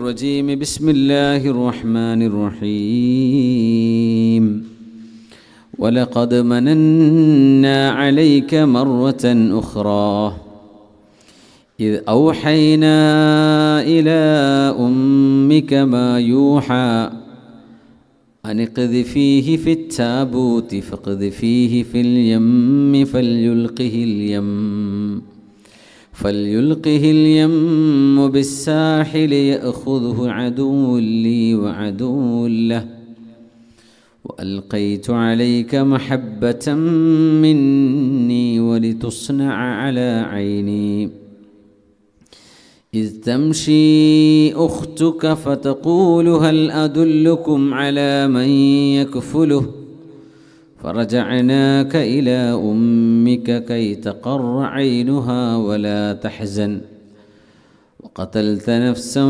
الرجيم بسم الله الرحمن الرحيم ولقد مننا عليك مرة أخرى إذ أوحينا إلى أمك ما يوحى أن اقذفيه في التابوت فاقذفيه في اليم فليلقه اليم بالساحل يأخذه عدو لي وعدو له وألقيت عليك محبة مني ولتصنع على عيني إذ تمشي أختك فتقول هل أدلكم على من يكفله فرجعناك إلى أمك كي تقر عينها ولا تحزن وقتلت نفسا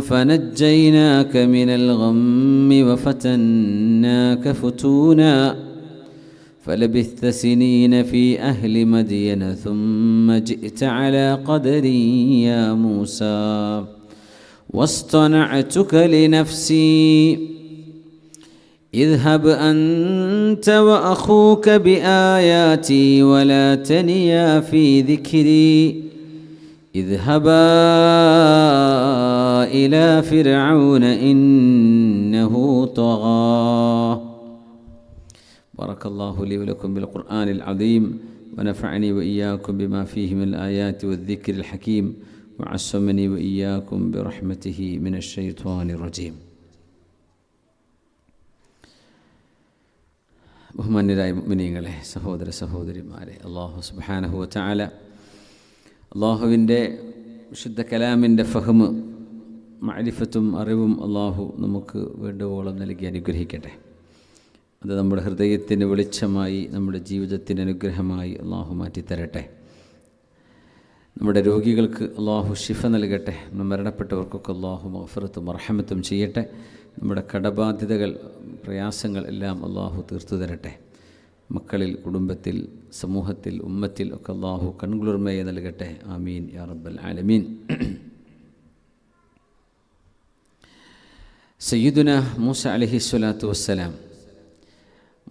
فنجيناك من الغم وفتناك فتونا فلبثت سنين في أهل مدين ثم جئت على قدري يا موسى واصطنعتك لنفسي اذهب أنت وأخوك بآياتي ولا تنيا في ذكري اذهبا إلى فرعون إنه طغى. بارك الله لي ولكم بالقرآن العظيم ونفعني وإياكم بما فيه من الآيات والذكر الحكيم وعصمني وإياكم برحمته من الشيطان الرجيم. ബഹുമാന്യരായ മുഅ്മിനീങ്ങളെ, സഹോദര സഹോദരിമാരെ, അല്ലാഹു സുബ്ഹാനഹു വ തആല അല്ലാഹുവിൻ്റെ വിശുദ്ധ കലാമിൻ്റെ ഫഹ്മ്, മഅരിഫത്തും അറിവും അല്ലാഹു നമുക്ക് വേണ്ടുവോളം നൽകി അനുഗ്രഹിക്കട്ടെ. അത് നമ്മുടെ ഹൃദയത്തിന് വെളിച്ചമായി, നമ്മുടെ ജീവിതത്തിന് അനുഗ്രഹമായി അല്ലാഹു മാറ്റിത്തരട്ടെ. നമ്മുടെ രോഗികൾക്ക് അല്ലാഹു ശിഫ നൽകട്ടെ. മരണപ്പെട്ടവർക്കൊക്കെ അല്ലാഹു മഗ്ഫിറത്തും റഹ്മത്തും ചെയ്യട്ടെ. നമ്മുടെ കടബാധ്യതകൾ, പ്രയാസങ്ങൾ എല്ലാം അല്ലാഹു തീർത്തു തരട്ടെ. മക്കളിൽ, കുടുംബത്തിൽ, സമൂഹത്തിൽ, ഉമ്മത്തിൽ ഒക്കെ അല്ലാഹു കൺകുളിർമയെ നൽകട്ടെ. ആമീൻ യാ റബ്ബൽ ആലമീൻ. സയ്യിദുന മൂസ അലൈഹിസ്സലാത്തു വസ്സലാം,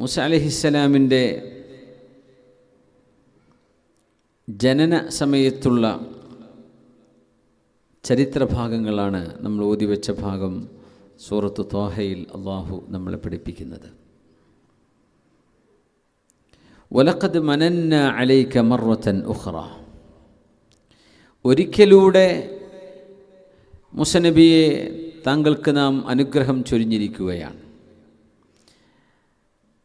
മൂസ അലൈഹിസ്സലാമിൻ്റെ ജനന സമയത്തുള്ള ചരിത്രഭാഗങ്ങളാണ് നമ്മൾ ഓതിവെച്ച ഭാഗം. സൂറത്ത് ത്വാഹയിൽ അല്ലാഹു നമ്മളെ പഠിപ്പിക്കുന്നത് വലഖദ് മനന്ന അലൈക മറത്തൻ ഉഖ്റ, ഒരിക്കലൂടെ മൂസ നബിയെ താങ്കൾക്ക് നാം അനുഗ്രഹം ചൊരിഞ്ഞിരിക്കുകയാണ്.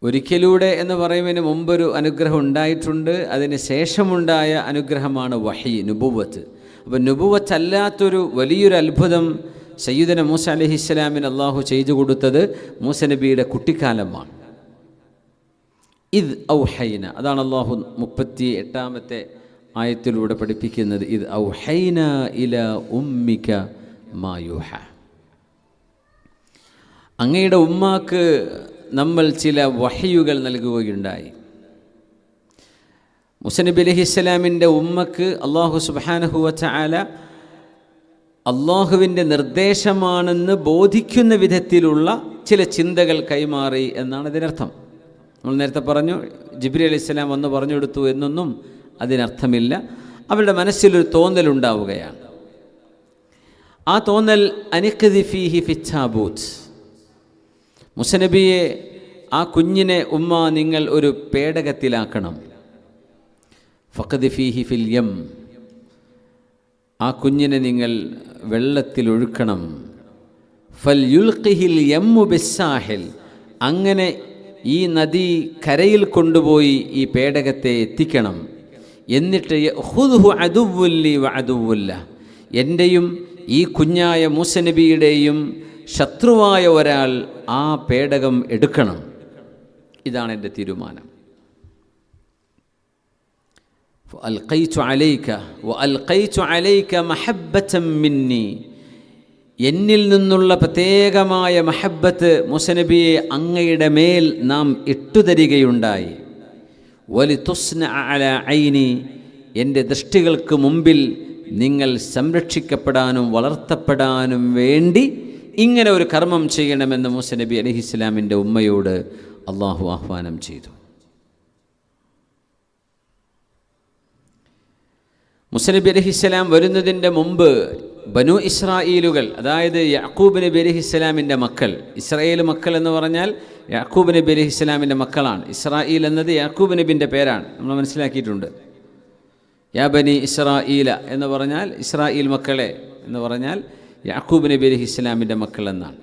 ഒരിക്കലൂടെ എന്ന് പറയുന്നതിന് മുമ്പൊരു അനുഗ്രഹം ഉണ്ടായിട്ടുണ്ട്. അതിന് ശേഷമുണ്ടായ അനുഗ്രഹമാണ് വഹി, നുബുവത്ത്. അപ്പോൾ നുബുവത്ത് അല്ലാത്തൊരു വലിയൊരു അത്ഭുതം സയ്യിദന മൂസ അലൈഹിസ്സലാമിന് അല്ലാഹു ചെയ്തു കൊടുത്തത് മൂസ നബിയുടെ കുട്ടിക്കാലമാണ്. ഇദ് ഔഹൈന, അതാണ് അല്ലാഹു 38-ാമത്തെ ആയത്തിലൂടെ പഠിപ്പിക്കുന്നത്. ഇദ് ഔഹൈന ഇലാ ഉമ്മിക മാ യൂഹ, അങ്ങയുടെ ഉമ്മാക്ക് നമ്മൾ ചില വഹയുകൾ നൽകുകയുണ്ടായി. മൂസ നബി അലൈഹിസ്സലാമിൻ്റെ ഉമ്മക്ക് അല്ലാഹു സുബ്ഹാനഹു വ തആല അള്ളാഹുവിൻ്റെ നിർദ്ദേശമാണെന്ന് ബോധിക്കുന്ന വിധത്തിലുള്ള ചില ചിന്തകൾ കൈമാറി എന്നാണ് ഇതിനർത്ഥം. നമ്മൾ നേരത്തെ പറഞ്ഞു, ജിബ്രീൽ അലൈഹിസ്സലാം വന്ന് പറഞ്ഞു കൊടുത്തു എന്നൊന്നും അതിനർത്ഥമില്ല. അവരുടെ മനസ്സിലൊരു തോന്നലുണ്ടാവുകയാണ്. ആ തോന്നൽ അനിഖ്ദിഫീഹി ഫിത്താബൂത്ത്, മൂസ നബിയെ, ആ കുഞ്ഞിനെ ഉമ്മ നിങ്ങൾ ഒരു പേടകത്തിലാക്കണം. ഫഖ്ദിഫീഹി ഫിൽ യം, ആ കുഞ്ഞിനെ നിങ്ങൾ വെള്ളത്തിലൊഴുക്കണം. ഫൽയുൽഖിഹിൽ യമ്മു ബിസ്സാഹിൽ, അങ്ങനെ ഈ നദി കരയിൽ കൊണ്ടുപോയി ഈ പേടകത്തെ എത്തിക്കണം. എന്നിട്ട് യഖുദുഹു അദുവ്വുല്ലി വ അദുവ്വുല്ല, എൻ്റെയും ഈ കുഞ്ഞായ മൂസ നബിയുടെയും ശത്രുവായ ഒരാൾ ആ പേടകം എടുക്കണം. ഇതാണ് എൻ്റെ തീരുമാനം. വഅൽഖൈതു അലൈക മഹബ്ബതൻ മിന്നി, എന്നിൽ നിന്നുള്ള പ്രത്യേകമായ മഹബ്ബത്ത് മൂസ നബിയെ അങ്ങയുടെ മേൽ നാം ഇട്ടുതരികയുണ്ടായി. വലിതുസ്ന അലാ ഐനി, എൻ്റെ ദൃഷ്ടികൾക്ക് മുമ്പിൽ നിങ്ങൾ സംരക്ഷിക്കപ്പെടാനും വളർത്തപ്പെടാനും വേണ്ടി ഇങ്ങനെ ഒരു കർമ്മം ചെയ്യണമെന്ന് മൂസ നബി അലൈഹിസ്സലാമിൻ്റെ ഉമ്മയോട് അള്ളാഹു ആഹ്വാനം ചെയ്തു. മൂസ നബി അലൈഹിസ്സലാം വരുന്നതിൻ്റെ മുമ്പ് ബനു ഇസ്രായേലുകൾ, അതായത് യാക്കൂബ് നബി അലൈഹിസ്സലാമിൻ്റെ മക്കൾ, ഇസ്രായേൽ മക്കൾ എന്ന് പറഞ്ഞാൽ യാക്കൂബ് നബി അലൈഹിസ്സലാമിൻ്റെ മക്കളാണ്. ഇസ്രായേൽ എന്നത് യാക്കൂബ് നബിൻ്റെ പേരാണ്, നമ്മൾ മനസ്സിലാക്കിയിട്ടുണ്ട്. യാ ബനി ഇസ്രായേല എന്ന് പറഞ്ഞാൽ ഇസ്രായേൽ മക്കളെ എന്ന് പറഞ്ഞാൽ യാക്കൂബ് നബി അലൈഹിസ്സലാമിൻ്റെ മക്കൾ എന്നാണ്.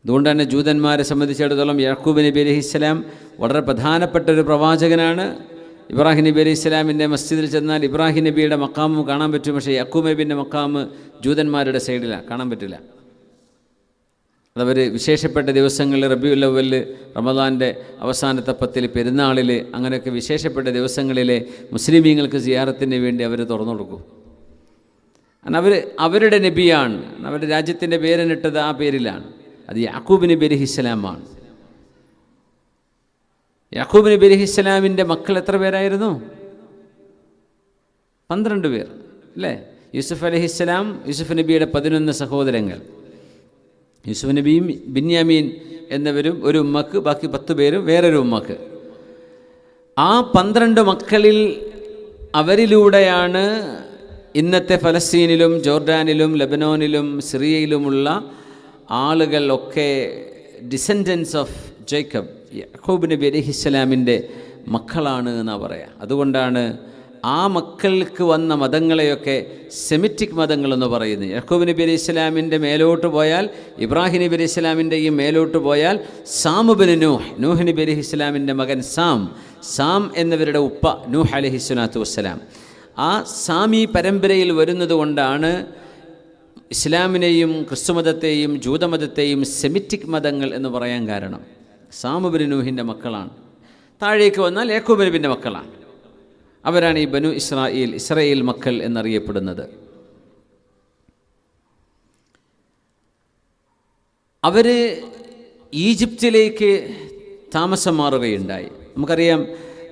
അതുകൊണ്ട് തന്നെ ജൂതന്മാരെ സംബന്ധിച്ചിടത്തോളം യാക്കൂബ് നബി അലൈഹിസ്സലാം വളരെ പ്രധാനപ്പെട്ട ഒരു പ്രവാചകനാണ്. ഇബ്രാഹിം നബി അലൈഹി സ്വലാമിൻ്റെ മസ്ജിദിൽ ചെന്നാൽ ഇബ്രാഹിം നബിയുടെ മക്കാമും കാണാൻ പറ്റും. പക്ഷേ യാക്കൂബ് നബിൻ്റെ മക്കാമ് ജൂതന്മാരുടെ സൈഡിലാണ്, കാണാൻ പറ്റില്ല. അതവർ വിശേഷപ്പെട്ട ദിവസങ്ങളിൽ റബീഉൽ അവ്വൽ, റമദാൻ്റെ അവസാനത്തെ 10 പെരുന്നാളിൽ, അങ്ങനെയൊക്കെ വിശേഷപ്പെട്ട ദിവസങ്ങളിലെ മുസ്ലിമീങ്ങൾക്ക് സിയാറത്തിന് വേണ്ടി അവർ തുറന്നു കൊടുക്കും. കാരണം അവരുടെ നബിയാണ്, അവരുടെ രാജ്യത്തിൻ്റെ പേരിനിട്ടത് ആ പേരിലാണ്. അത് യാക്കൂബ് നബി അലൈഹിസ്സലാമാണ്. യാക്കൂബ് നബി അലൈഹിസ്സലാമിൻ്റെ മക്കൾ എത്ര പേരായിരുന്നു? 12 പേർ അല്ലേ? യൂസുഫ് അലൈഹിസ്സലാം, യൂസുഫ് നബിയുടെ 11 സഹോദരങ്ങൾ, യൂസുഫ് നബിയും ബിന്യാമീൻ എന്നിവരും ഒരു ഉമ്മക്ക്, ബാക്കി 10 പേരും വേറൊരു ഉമ്മക്ക്. ആ 12 മക്കളിൽ അവരിലൂടെയാണ് ഇന്നത്തെ ഫലസ്തീനിലും ജോർഡാനിലും ലബനോനിലും സിറിയയിലുമുള്ള ആളുകൾ ഒക്കെ ഡിസെൻഡൻസ് ഓഫ് ജേക്കബ്, യാക്കൂബ് നബി അലൈഹിസ്സലാമിൻ്റെ മക്കളാണ് എന്നാണ് പറയുക. അതുകൊണ്ടാണ് ആ മക്കൾക്ക് വന്ന മതങ്ങളെയൊക്കെ സെമിറ്റിക് മതങ്ങളെന്ന് പറയുന്നത്. യാക്കൂബ് നബി അലൈഹിസ്സലാമിൻ്റെ മേലോട്ട് പോയാൽ, ഇബ്രാഹിം നബി അലൈഹിസ്സലാമിൻ്റെയും മേലോട്ട് പോയാൽ സാം ഇബ്നു നൂഹ്, നൂഹ് നബി അലൈഹിസ്സലാമിൻ്റെ മകൻ സാം എന്നിവരുടെ ഉപ്പ നൂഹ് അലൈഹിസ്സലാത്തു വസ്സലാം, ആ സാമി പരമ്പരയിൽ വരുന്നത് കൊണ്ടാണ് ഇസ്ലാമിനെയും ക്രിസ്തുമതത്തെയും ജൂതമതത്തെയും സെമിറ്റിക് മതങ്ങൾ എന്ന് പറയാൻ കാരണം. സാം ഇബ്നു നൂഹിൻ്റെ മക്കളാണ്. താഴേക്ക് വന്നാൽ യാക്കൂബ് നബിൻ്റെ മക്കളാണ്. അവരാണ് ഈ ബനു ഇസ്രായേൽ മക്കൾ എന്നറിയപ്പെടുന്നത്. അവർ ഈജിപ്തിലേക്ക് താമസം മാറുകയുണ്ടായി. നമുക്കറിയാം,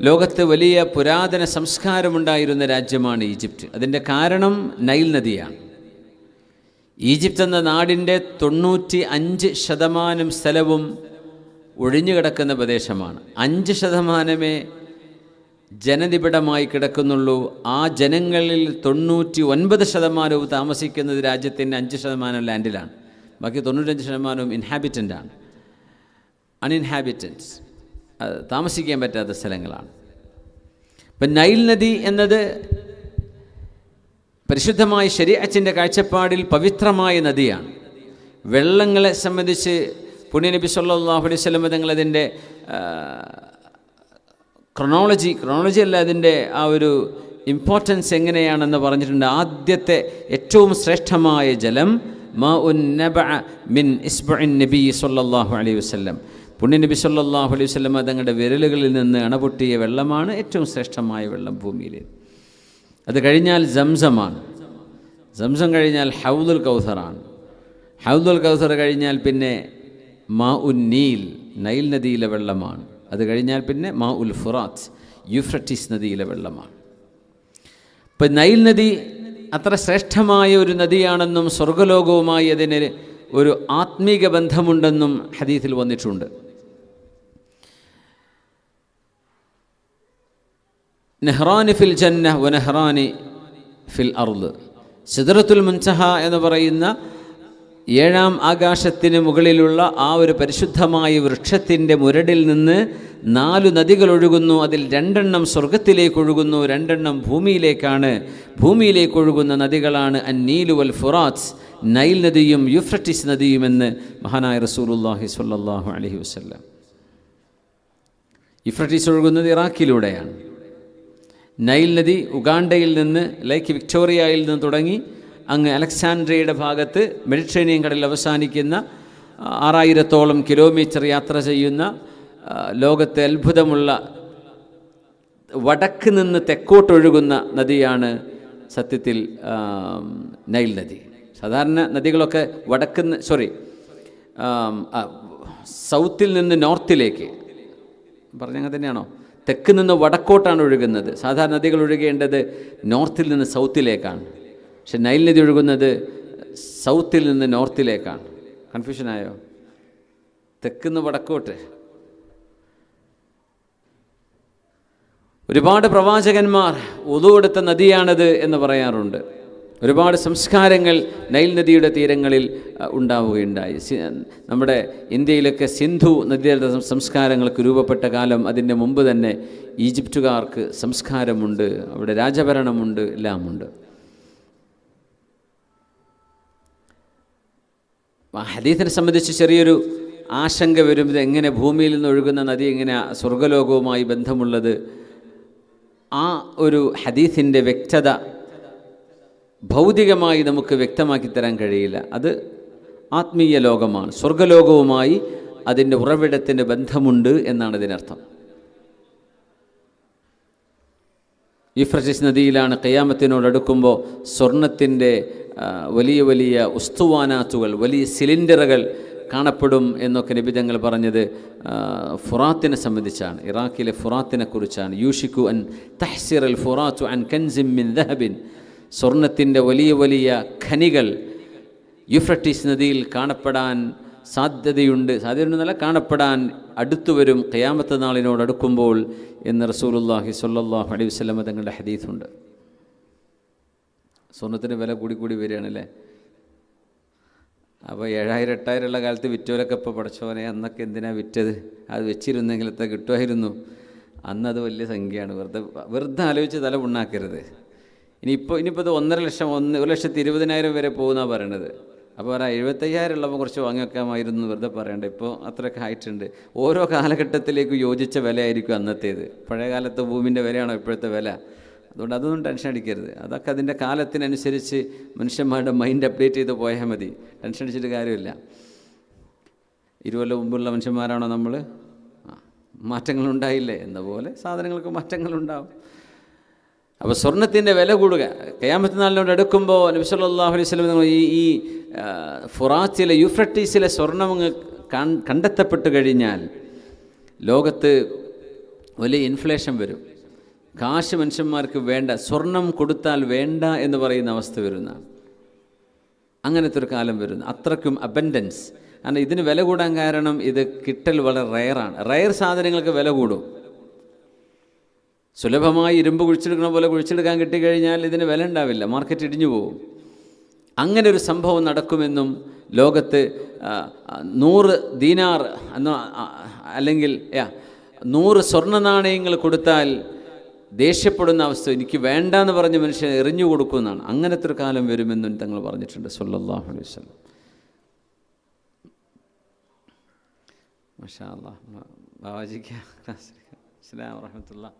ലോകത്ത് വലിയ പുരാതന സംസ്കാരമുണ്ടായിരുന്ന രാജ്യമാണ് ഈജിപ്റ്റ്. അതിൻ്റെ കാരണം നൈൽ നദിയാണ്. ഈജിപ്ത് എന്ന നാടിൻ്റെ 95% സ്ഥലവും ഒഴിഞ്ഞുകിടക്കുന്ന പ്രദേശമാണ്. 5% ജനനിബിഡമായി കിടക്കുന്നുള്ളൂ. ആ ജനങ്ങളിൽ 99% താമസിക്കുന്നത് രാജ്യത്തിൻ്റെ 5% ലാൻഡിലാണ്. ബാക്കി 95% ഇൻഹാബിറ്റൻ്റാണ്, അൺഇൻഹാബിറ്റൻസ്, താമസിക്കാൻ പറ്റാത്ത സ്ഥലങ്ങളാണ്. ഇപ്പം നൈൽ നദി എന്നത് പരിശുദ്ധമായ ശരീഅത്തിൻ്റെ കാഴ്ചപ്പാടിൽ പവിത്രമായ നദിയാണ്. വെള്ളങ്ങളെ സംബന്ധിച്ച് പുണ്യനബി സല്ലല്ലാഹു അലൈഹി വസല്ലം തങ്ങൾ അതിൻ്റെ ക്രോണോളജി അല്ല, അതിൻ്റെ ആ ഒരു ഇമ്പോർട്ടൻസ് എങ്ങനെയാണെന്ന് പറഞ്ഞിട്ടുണ്ട്. ആദ്യത്തെ ഏറ്റവും ശ്രേഷ്ഠമായ ജലം മാഉൻ നബഅ മിൻ ഇസ്ബഇൻ നബി സല്ലല്ലാഹു അലൈഹി വസല്ലം, പുണ്യനബി സല്ലല്ലാഹു അലൈഹി വസല്ലം തങ്ങളുടെ വിരലുകളിൽ നിന്ന് അണപൊട്ടിയ വെള്ളമാണ് ഏറ്റവും ശ്രേഷ്ഠമായ വെള്ളം ഭൂമിയിൽ. അത് കഴിഞ്ഞാൽ സംസമാണ്. സംസം കഴിഞ്ഞാൽ ഹൗദുൽ കൗസറാണ്. ഹൗദുൽ കൗസർ കഴിഞ്ഞാൽ പിന്നെ മാഉൻ നീൽ, നൈൽ നദിയിലെ വെള്ളമാണ്. അത് കഴിഞ്ഞാൽ പിന്നെ മാഉൽ ഫുറാത്ത്, യൂഫ്രട്ടീസ് നദിയിലെ വെള്ളമാണ്. ഇപ്പം നൈൽ നദി അത്ര ശ്രേഷ്ഠമായ ഒരു നദിയാണെന്നും സ്വർഗലോകവുമായി അതിന് ഒരു ആത്മീക ബന്ധമുണ്ടെന്നും ഹദീസിൽ വന്നിട്ടുണ്ട്. നെഹ്റാനി ഫിൽ ജന്ന വ നെഹ്റാനി ഫിൽ അർദ്. സിദ്റത്തുൽ മുൻതഹ എന്ന് പറയുന്ന 7ാം ആകാശത്തിന് മുകളിലുള്ള ആ ഒരു പരിശുദ്ധമായ വൃക്ഷത്തിൻ്റെ മുരടിൽ നിന്ന് 4 നദികൾ ഒഴുകുന്നു. അതിൽ 2 സ്വർഗത്തിലേക്ക് ഒഴുകുന്നു, 2 ഭൂമിയിലേക്കാണ്. ഭൂമിയിലേക്ക് ഒഴുകുന്ന നദികളാണ് അന്നീലു വൽ ഫുറാത്ത്, നൈൽ നദിയും യൂഫ്രട്ടീസ് നദിയുമെന്ന് മഹാനായ റസൂലുള്ളാഹി സ്വല്ലല്ലാഹു അലൈഹി വസല്ലം. യൂഫ്രട്ടീസ് ഒഴുകുന്നത് ഇറാഖിലൂടെയാണ്. നൈൽ നദി ഉഗാണ്ടയിൽ നിന്ന് ലേക്ക് വിക്ടോറിയയിൽ നിന്ന് തുടങ്ങി അങ്ങ് അലക്സാൻഡ്രിയയുടെ ഭാഗത്ത് മെഡിറ്ററേനിയൻ കടലിൽ അവസാനിക്കുന്ന 6000-ഓളം കിലോമീറ്റർ യാത്ര ചെയ്യുന്ന ലോകത്തെ അത്ഭുതമുള്ള വടക്ക് നിന്ന് തെക്കോട്ടൊഴുകുന്ന നദിയാണ് സത്യത്തിൽ നൈൽ നദി. സാധാരണ നദികളൊക്കെ സൗത്തിൽ നിന്ന് നോർത്തിലേക്ക് പറഞ്ഞങ്ങനെ തന്നെയാണോ? തെക്ക് നിന്ന് വടക്കോട്ടാണ് ഒഴുകുന്നത്. സാധാരണ നദികൾ ഒഴുകേണ്ടത് നോർത്തിൽ നിന്ന് സൗത്തിലേക്കാണ്. പക്ഷെ നൈൽ നദി ഒഴുകുന്നത് സൗത്തിൽ നിന്ന് നോർത്തിലേക്കാണ്. കൺഫ്യൂഷനായോ? തെക്ക് നിന്ന് വടക്കോട്ട്. ഒരുപാട് പ്രവാചകന്മാർ വുളു എടുത്ത നദിയാണത് എന്ന് പറയാറുണ്ട്. ഒരുപാട് സംസ്കാരങ്ങൾ നൈൽ നദിയുടെ തീരങ്ങളിൽ ഉണ്ടാവുകയുണ്ടായി. നമ്മുടെ ഇന്ത്യയിലൊക്കെ സിന്ധു നദിയുടെ സംസ്കാരങ്ങൾക്ക് രൂപപ്പെട്ട കാലം അതിൻ്റെ മുമ്പ് തന്നെ ഈജിപ്തുകാർക്ക് സംസ്കാരമുണ്ട്, അവിടെ രാജഭരണമുണ്ട്, എല്ലാമുണ്ട്. ഹദീസിനെ സംബന്ധിച്ച് ചെറിയൊരു ആശങ്ക വരും. ഇത് എങ്ങനെ ഭൂമിയിൽ നിന്ന് ഒഴുകുന്ന നദി എങ്ങനെ സ്വർഗ്ഗലോകവുമായി ബന്ധമുള്ളത്? ആ ഒരു ഹദീസിൻ്റെ വ്യക്തത ഭൗതികമായി നമുക്ക് വ്യക്തമാക്കി തരാൻ കഴിയില്ല. അത് ആത്മീയ ലോകമാണ്. സ്വർഗ്ഗലോകവുമായി അതിൻ്റെ ഉറവിടത്തിന് ബന്ധമുണ്ട് എന്നാണ് ഇതിനർത്ഥം. യൂഫ്രട്ടീസ് നദിയിലാണ് ഖിയാമത്തിനോടടുക്കുമ്പോൾ സ്വർണത്തിൻ്റെ വലിയ വലിയ ഉസ്തുവാനാത്തുകൾ, വലിയ സിലിണ്ടറുകൾ കാണപ്പെടും എന്നൊക്കെ നിബിധങ്ങൾ പറഞ്ഞത് ഫുറാത്തിനെ സംബന്ധിച്ചാണ്. ഇറാഖിലെ ഫുറാത്തിനെ കുറിച്ചാണ്. യൂഷിക്കു അൻ തഹ്സിർ അൽ ഫുറാത്തു അൻ കൻസിം മിൻ ദഹബിൻ, സ്വർണത്തിൻ്റെ വലിയ വലിയ ഖനികൾ യൂഫ്രട്ടീസ് നദിയിൽ കാണപ്പെടാൻ സാധ്യതയുണ്ടെന്നല്ല, കാണപ്പെടാൻ അടുത്തു വരും ഖിയാമത്ത് നാളിനോടടുക്കുമ്പോൾ എന്ന് റസൂലുള്ളാഹി സ്വല്ലല്ലാഹു അലൈഹി വസല്ലം തങ്ങളുടെ ഹദീസുണ്ട്. സ്വർണത്തിൻ്റെ വില കൂടി വരികയാണല്ലേ. അപ്പോൾ 7000 8000 ഉള്ള കാലത്ത് വിറ്റവരൊക്കെ ഇപ്പോൾ പടച്ചോനെ അന്നൊക്കെ എന്തിനാണ് വിറ്റത്? അത് വെച്ചിരുന്നെങ്കിലത്തെ കിട്ടുമായിരുന്നു. അന്നത് വലിയ സംഖ്യയാണ്. വെറുതെ ആലോചിച്ച് തല പുണ്ണാക്കരുത്. ഇനിയിപ്പോൾ ഇത് 1,20,000 വരെ പോകുന്നതാണ് പറയണത്. അപ്പോൾ 75,000 ഉള്ളപ്പോൾ കുറച്ച് വാങ്ങി വെക്കാമായിരുന്നു വെറുതെ പറയണ്ട. ഇപ്പോൾ അത്രയൊക്കെ ആയിട്ടുണ്ട്. ഓരോ കാലഘട്ടത്തിലേക്ക് യോജിച്ച വിലയായിരിക്കും അന്നത്തേത്. പഴയ കാലത്തെ ഭൂമിൻ്റെ വിലയാണോ ഇപ്പോഴത്തെ വില? അതുകൊണ്ട് അതൊന്നും ടെൻഷൻ അടിക്കരുത്. അതൊക്കെ അതിൻ്റെ കാലത്തിനനുസരിച്ച് മനുഷ്യന്മാരുടെ മൈൻഡ് അപ്ഡേറ്റ് ചെയ്ത് പോയാൽ മതി. ടെൻഷൻ അടിച്ചിട്ട് കാര്യമില്ല. 20 കൊല്ലം മുമ്പുള്ള മനുഷ്യന്മാരാണോ നമ്മൾ? മാറ്റങ്ങളുണ്ടായില്ലേ എന്ന പോലെ സാധനങ്ങൾക്ക് മാറ്റങ്ങളുണ്ടാവും. അപ്പോൾ സ്വർണത്തിൻ്റെ വില കൂടുക. ഖിയാമത്ത് നാളിനോട് അടുക്കുമ്പോൾ നബി സല്ലല്ലാഹു അലൈഹി വസല്ലം ഈ ഫുറാത്തിലെ യൂഫ്രട്ടീസിലെ സ്വർണം കണ്ടെത്തപ്പെട്ട് കഴിഞ്ഞാൽ ലോകത്ത് വലിയ ഇൻഫ്ലേഷൻ വരും. കാശ് മനുഷ്യന്മാർക്ക് വേണ്ട, സ്വർണം കൊടുത്താൽ വേണ്ട എന്ന് പറയുന്ന അവസ്ഥ വരുന്ന അങ്ങനത്തെ ഒരു കാലം വരുന്നു. അത്രയ്ക്കും അബൻഡൻസ്. കാരണം ഇതിന് വില കൂടാൻ കാരണം ഇത് കിട്ടൽ വളരെ റയറാണ്. റയർ സാധനങ്ങൾക്ക് വില കൂടും. സുലഭമായി ഇരുമ്പ് കുഴിച്ചെടുക്കുന്ന പോലെ കുഴിച്ചെടുക്കാൻ കിട്ടിക്കഴിഞ്ഞാൽ ഇതിന് വില ഉണ്ടാവില്ല, മാർക്കറ്റ് ഇടിഞ്ഞു പോകും. അങ്ങനെ ഒരു സംഭവം നടക്കുമെന്നും ലോകത്ത് 100 ദീനാർ എന്നോ അല്ലെങ്കിൽ 100 സ്വർണ്ണ നാണയങ്ങൾ കൊടുത്താൽ ദേഷ്യപ്പെടുന്ന അവസ്ഥ, എനിക്ക് വേണ്ടാന്ന് പറഞ്ഞ മനുഷ്യൻ എറിഞ്ഞു കൊടുക്കുമെന്നാണ്. അങ്ങനത്തെ ഒരു കാലം വരുമെന്നും തങ്ങൾ പറഞ്ഞിട്ടുണ്ട് സല്ലല്ലാഹു അലൈഹി വസല്ലം. മാഷാ അല്ലാഹ്. ബാവാജിക്ക് അസ്സലാമു റഹ്മത്തുള്ളാഹി.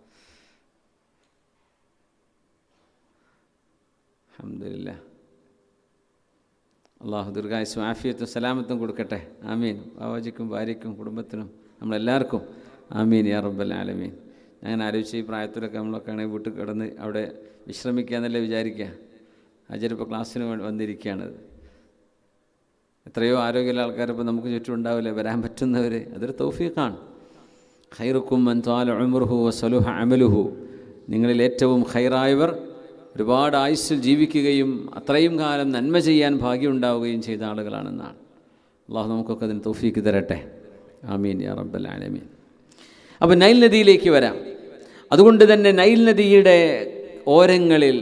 അൽഹംദുലില്ലാഹ്. അള്ളാഹു ദീർഘായുസ്സും ആഫിയത്തും സലാമത്തും കൊടുക്കട്ടെ. ആമീൻ. ബാവാജിക്കും ഭാര്യയ്ക്കും കുടുംബത്തിനും നമ്മളെല്ലാവർക്കും ആമീൻ യാ റബ്ബൽ ആലമീൻ. ഞാൻ ആലോചിച്ച് ഈ പ്രായത്തിലൊക്കെ നമ്മളൊക്കെ ആണെങ്കിൽ വീട്ടിൽ കിടന്ന് അവിടെ വിശ്രമിക്കുക എന്നല്ലേ വിചാരിക്കുക. അജരിപ്പോൾ ക്ലാസ്സിന് വന്നിരിക്കുകയാണത്. എത്രയോ ആരോഗ്യമുള്ള ആൾക്കാരിപ്പോൾ നമുക്ക് ചുറ്റും ഉണ്ടാവില്ലേ, വരാൻ പറ്റുന്നവർ. അതൊരു തൗഫീഖാണ്. ഖൈറുക്കും മൻ ത്വാല ഉംറുഹു വസലുഹ അമലുഹു, നിങ്ങളിൽ ഏറ്റവും ഖൈറായവർ ഒരുപാട് ആയുസ്സിൽ ജീവിക്കുകയും അത്രയും കാലം നന്മ ചെയ്യാൻ ഭാഗ്യം ഉണ്ടാവുകയും ചെയ്ത ആളുകളാണെന്നാണ്. അള്ളാഹു നമുക്കൊക്കെ അതിന് തൗഫീഖ് തരട്ടെ. ആമീൻ യാ റബ്ബൽ ആലമീൻ. അപ്പോൾ നൈൽ നദിയിലേക്ക് വരാം. അതുകൊണ്ട് തന്നെ നൈൽ നദിയുടെ ഓരങ്ങളിൽ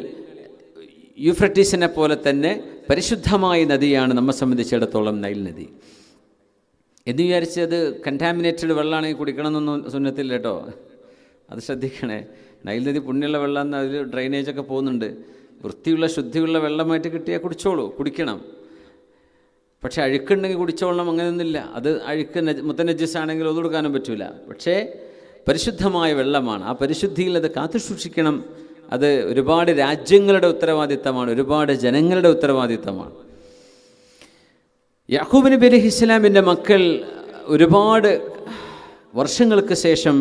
യൂഫ്രട്ടീസിനെ പോലെ തന്നെ പരിശുദ്ധമായ നദിയാണ് നമ്മെ സംബന്ധിച്ചിടത്തോളം നൈൽ നദി. എന്ന് വിചാരിച്ച് അത് കണ്ടാമിനേറ്റഡ് വെള്ളമാണെങ്കിൽ കുടിക്കണമെന്നൊന്നും സുന്നത്തില്ല കേട്ടോ. അത് ശ്രദ്ധിക്കണേ. നൈൽ നദി പുണ്യമുള്ള വെള്ളം, അതിൽ ഡ്രെയിനേജൊക്കെ പോകുന്നുണ്ട്. വൃത്തിയുള്ള ശുദ്ധിയുള്ള വെള്ളമായിട്ട് കിട്ടിയാൽ കുടിച്ചോളൂ, കുടിക്കണം. പക്ഷേ അഴുക്കുണ്ടെങ്കിൽ കുടിച്ചോളണം അങ്ങനെയൊന്നുമില്ല. അത് അഴുക്ക് മുത്തനജ്ജസാണെങ്കിൽ അത് കൊടുക്കാനും പറ്റില്ല. പക്ഷേ പരിശുദ്ധമായ വെള്ളമാണ്. ആ പരിശുദ്ധിയിൽ അത് കാത്തു സൂക്ഷിക്കണം. അത് ഒരുപാട് രാജ്യങ്ങളുടെ ഉത്തരവാദിത്തമാണ്, ഒരുപാട് ജനങ്ങളുടെ ഉത്തരവാദിത്തമാണ്. യാക്കൂബ് നബി അലൈഹിസ്സലാമിൻ്റെ മക്കൾ ഒരുപാട് വർഷങ്ങൾക്ക് ശേഷം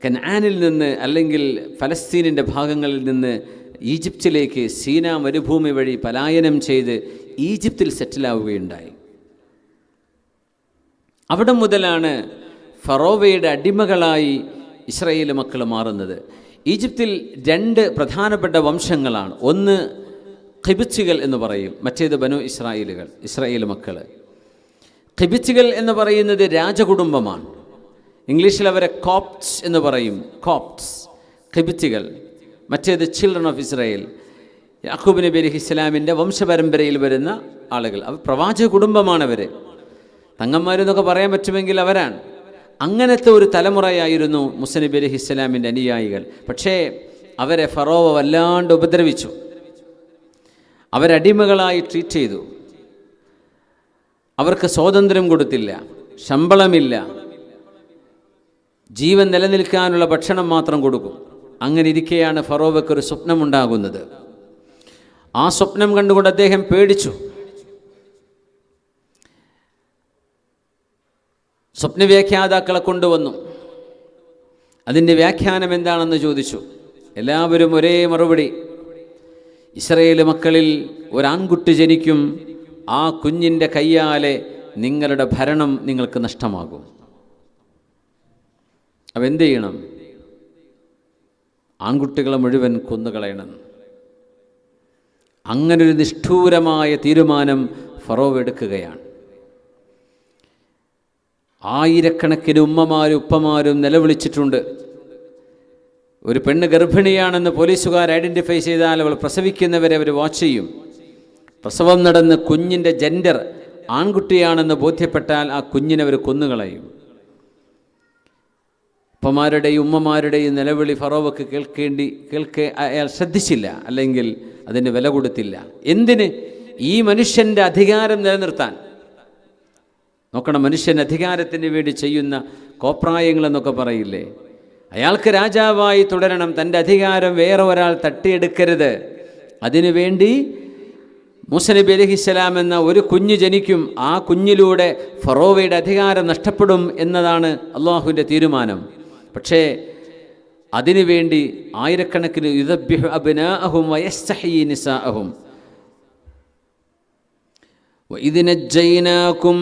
കനാനിൽ നിന്ന് അല്ലെങ്കിൽ ഫലസ്തീനിൻ്റെ ഭാഗങ്ങളിൽ നിന്ന് ഈജിപ്തിലേക്ക് സീനാ മരുഭൂമി വഴി പലായനം ചെയ്ത് ഈജിപ്തിൽ സെറ്റിലാവുകയുണ്ടായി. അവിടെ മുതലാണ് ഫറോവയുടെ അടിമകളായി ഇസ്രായേൽ മക്കൾ മാറുന്നത്. ഈജിപ്തിൽ 2 പ്രധാനപ്പെട്ട വംശങ്ങളാണ്. ഒന്ന് ഖിബിത്തുകൾ എന്ന് പറയും, മറ്റേത് ബനു ഇസ്രായേലുകൾ, ഇസ്രായേൽ മക്കൾ. ഖിബിത്തുകൾ എന്ന് പറയുന്നത് രാജകുടുംബമാണ്. ഇംഗ്ലീഷിൽ അവരെ കോപ്റ്റ്സ് എന്ന് പറയും, കോപ്റ്റ്സ്, ഖിബിത്തുകൾ. മറ്റേത് ചിൽഡ്രൻ ഓഫ് ഇസ്രായേൽ, യാക്കൂബ് നബി അലൈഹിസ്സലാമിൻ്റെ വംശപരമ്പരയിൽ വരുന്ന ആളുകൾ. അവർ പ്രവാചക കുടുംബമാണവർ. തങ്ങന്മാരെന്നൊക്കെ പറയാൻ പറ്റുമെങ്കിൽ അവരാണ്. അങ്ങനത്തെ ഒരു തലമുറയായിരുന്നു മൂസ നബി അലൈഹിസ്സലാമിൻ്റെ അനുയായികൾ. പക്ഷേ അവരെ ഫറോവ വല്ലാണ്ട് ഉപദ്രവിച്ചു. അവരടിമകളായി ട്രീറ്റ് ചെയ്തു. അവർക്ക് സ്വാതന്ത്ര്യം കൊടുത്തില്ല, ശമ്പളമില്ല, ജീവൻ നിലനിൽക്കാനുള്ള ഭക്ഷണം മാത്രം കൊടുക്കും. അങ്ങനെ ഇരിക്കെയാണ് ഫറോവയ്ക്കൊരു സ്വപ്നമുണ്ടാകുന്നത്. ആ സ്വപ്നം കണ്ടുകൊണ്ട് അദ്ദേഹം പേടിച്ചു. സ്വപ്നവ്യാഖ്യാതാക്കളെ കൊണ്ടുവന്നു. അതിൻ്റെ വ്യാഖ്യാനം എന്താണെന്ന് ചോദിച്ചു. എല്ലാവരും ഒരേ മറുപടി: ഇസ്രായേൽ മക്കളിൽ ഒരാൺകുട്ടി ജനിക്കും, ആ കുഞ്ഞിൻ്റെ കയ്യാലെ നിങ്ങളുടെ ഭരണം നിങ്ങൾക്ക് നഷ്ടമാകും. അപ്പം എന്ത് ചെയ്യണം? ആൺകുട്ടികളെ മുഴുവൻ കൊന്നുകളയണം. അങ്ങനൊരു നിഷ്ഠൂരമായ തീരുമാനം ഫറോവ എടുക്കുകയാണ്. ആയിരക്കണക്കിന് ഉമ്മമാരും ഉപ്പമാരും നിലവിളിച്ചിട്ടുണ്ട്. ഒരു പെണ്ണ് ഗർഭിണിയാണെന്ന് പോലീസുകാർ ഐഡൻറ്റിഫൈ ചെയ്താൽ അവൾ പ്രസവിക്കുന്നവരെ അവർ വാച്ച് ചെയ്യും. പ്രസവം നടന്ന് കുഞ്ഞിൻ്റെ ജെൻഡർ ആൺകുട്ടിയാണെന്ന് ബോധ്യപ്പെട്ടാൽ ആ കുഞ്ഞിനെ അവർ കൊന്നുകളയും. ഉപ്പമാരുടെയും ഉമ്മമാരുടെയും നിലവിളി ഫറോവക്ക് കേൾക്കെ അയാൾ ശ്രദ്ധിച്ചില്ല, അല്ലെങ്കിൽ അതിന് വില കൊടുത്തില്ല. എന്തിന്? ഈ മനുഷ്യൻ്റെ അധികാരം നിലനിർത്താൻ. നോക്കണം, മനുഷ്യൻ അധികാരത്തിന് വേണ്ടി ചെയ്യുന്ന കോപ്രായങ്ങളെന്നൊക്കെ പറയില്ലേ. അയാൾക്ക് രാജാവായി തുടരണം, തൻ്റെ അധികാരം വേറെ ഒരാൾ തട്ടിയെടുക്കരുത്. അതിനുവേണ്ടി മൂസ നബി അലൈഹിസ്സലാം എന്ന ഒരു കുഞ്ഞ് ജനിക്കും, ആ കുഞ്ഞിലൂടെ ഫറോവയുടെ അധികാരം നഷ്ടപ്പെടും എന്നതാണ് അള്ളാഹുവിൻ്റെ തീരുമാനം. പക്ഷേ അതിനുവേണ്ടി ആയിരക്കണക്കിന് യുദബ്ബിഹു അബ്നാഅഹും വയസ്തഹ്യി നിസാഅഹും وَإِذْ نَجَّيْنَاكُمْ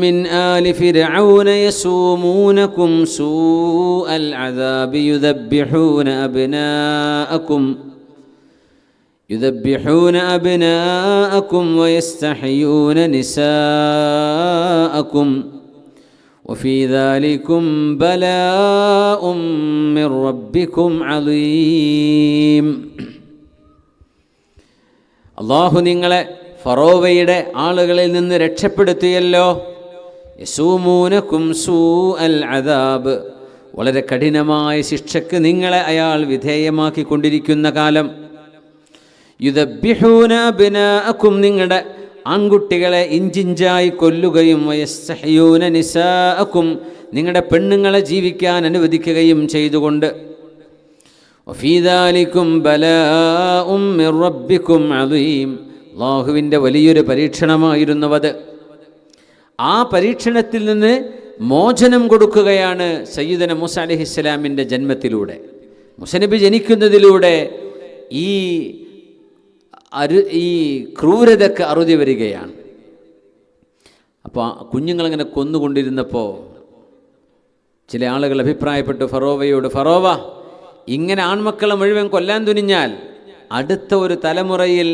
مِنْ آلِ فِرْعَوْنَ يَسُومُونَكُمْ سُوءَ الْعَذَابِ يُذَبِّحُونَ أَبْنَاءَكُمْ وَيَسْتَحْيُونَ نِسَاءَكُمْ وَفِي ذَلِكُمْ بَلَاءٌ مِّن رَّبِّكُمْ عَظِيمٌ. അല്ലാഹു നിങ്ങളെ ഫറോവയുടെ ആളുകളിൽ നിന്ന് രക്ഷപ്പെടുത്തിയല്ലോ. യസൂമൂനകും സൂഅൽ അദാബ്, വളരെ കഠിനമായ ശിക്ഷയ്ക്ക് നിങ്ങളെ അയാൾ വിധേയമാക്കിക്കൊണ്ടിരിക്കുന്ന കാലം. യുദബ്ബിഹൂന അബ്നാഅകും, നിങ്ങളുടെ ആൺകുട്ടികളെ ഇഞ്ചിഞ്ചായി കൊല്ലുകയും വയസ്തഹ്യൂന നിസാഅകും, നിങ്ങളുടെ പെണ്ണുങ്ങളെ ജീവിക്കാൻ അനുവദിക്കുകയും ചെയ്തുകൊണ്ട്. വഫീ ദാലികും ബലാഉം മിർ റബ്ബികും അദീം, അല്ലാഹുവിൻ്റെ വലിയൊരു പരീക്ഷണമായിരുന്നുവത്. ആ പരീക്ഷണത്തിൽ നിന്ന് മോചനം കൊടുക്കുകയാണ് സയ്യിദന മൂസ അലൈഹിസ്സലാമിൻ്റെ ജന്മത്തിലൂടെ, മൂസ നബി ജനിക്കുന്നതിലൂടെ ഈ ക്രൂരതയ്ക്ക് അറുതി വരികയാണ്. അപ്പോൾ കുഞ്ഞുങ്ങളിങ്ങനെ കൊന്നുകൊണ്ടിരുന്നപ്പോൾ ചില ആളുകൾ അഭിപ്രായപ്പെട്ടു ഫറോവയോട്, ഫറോവ, ഇങ്ങനെ ആൺമക്കളെ മുഴുവൻ കൊല്ലാൻ തുനിഞ്ഞാൽ അടുത്ത ഒരു തലമുറയിൽ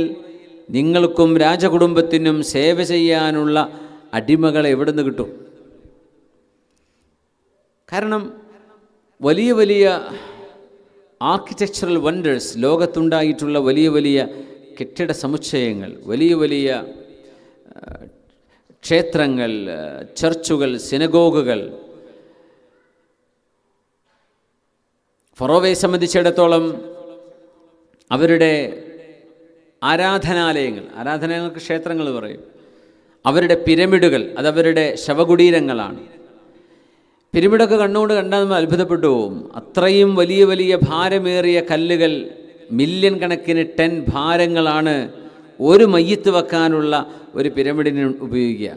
നിങ്ങൾക്കും രാജകുടുംബത്തിനും സേവ ചെയ്യാനുള്ള അടിമകളെ എവിടെ നിന്ന് കിട്ടും? കാരണം വലിയ വലിയ ആർക്കിടെക്ചറൽ വണ്ടേഴ്സ് ലോകത്തുണ്ടായിട്ടുള്ള വലിയ വലിയ കെട്ടിട സമുച്ചയങ്ങൾ, വലിയ വലിയ ക്ഷേത്രങ്ങൾ, ചർച്ചുകൾ, സിനഗോഗുകൾ, ഫറോവയെ സംബന്ധിച്ചിടത്തോളം അവരുടെ ആരാധനാലയങ്ങൾക്ക് ക്ഷേത്രങ്ങൾ പറയും, അവരുടെ പിരമിഡുകൾ, അതവരുടെ ശവകുടീരങ്ങളാണ്. പിരമിഡൊക്കെ കണ്ണുകൊണ്ട് കണ്ടാൽ നമ്മൾ അത്ഭുതപ്പെട്ടു പോകും. അത്രയും വലിയ വലിയ ഭാരമേറിയ കല്ലുകൾ, മില്യൺ കണക്കിന് ടൺ ഭാരങ്ങളാണ് ഒരു മയ്യത്ത് വെക്കാനുള്ള ഒരു പിരമിഡിന് ഉപയോഗിക്കുക.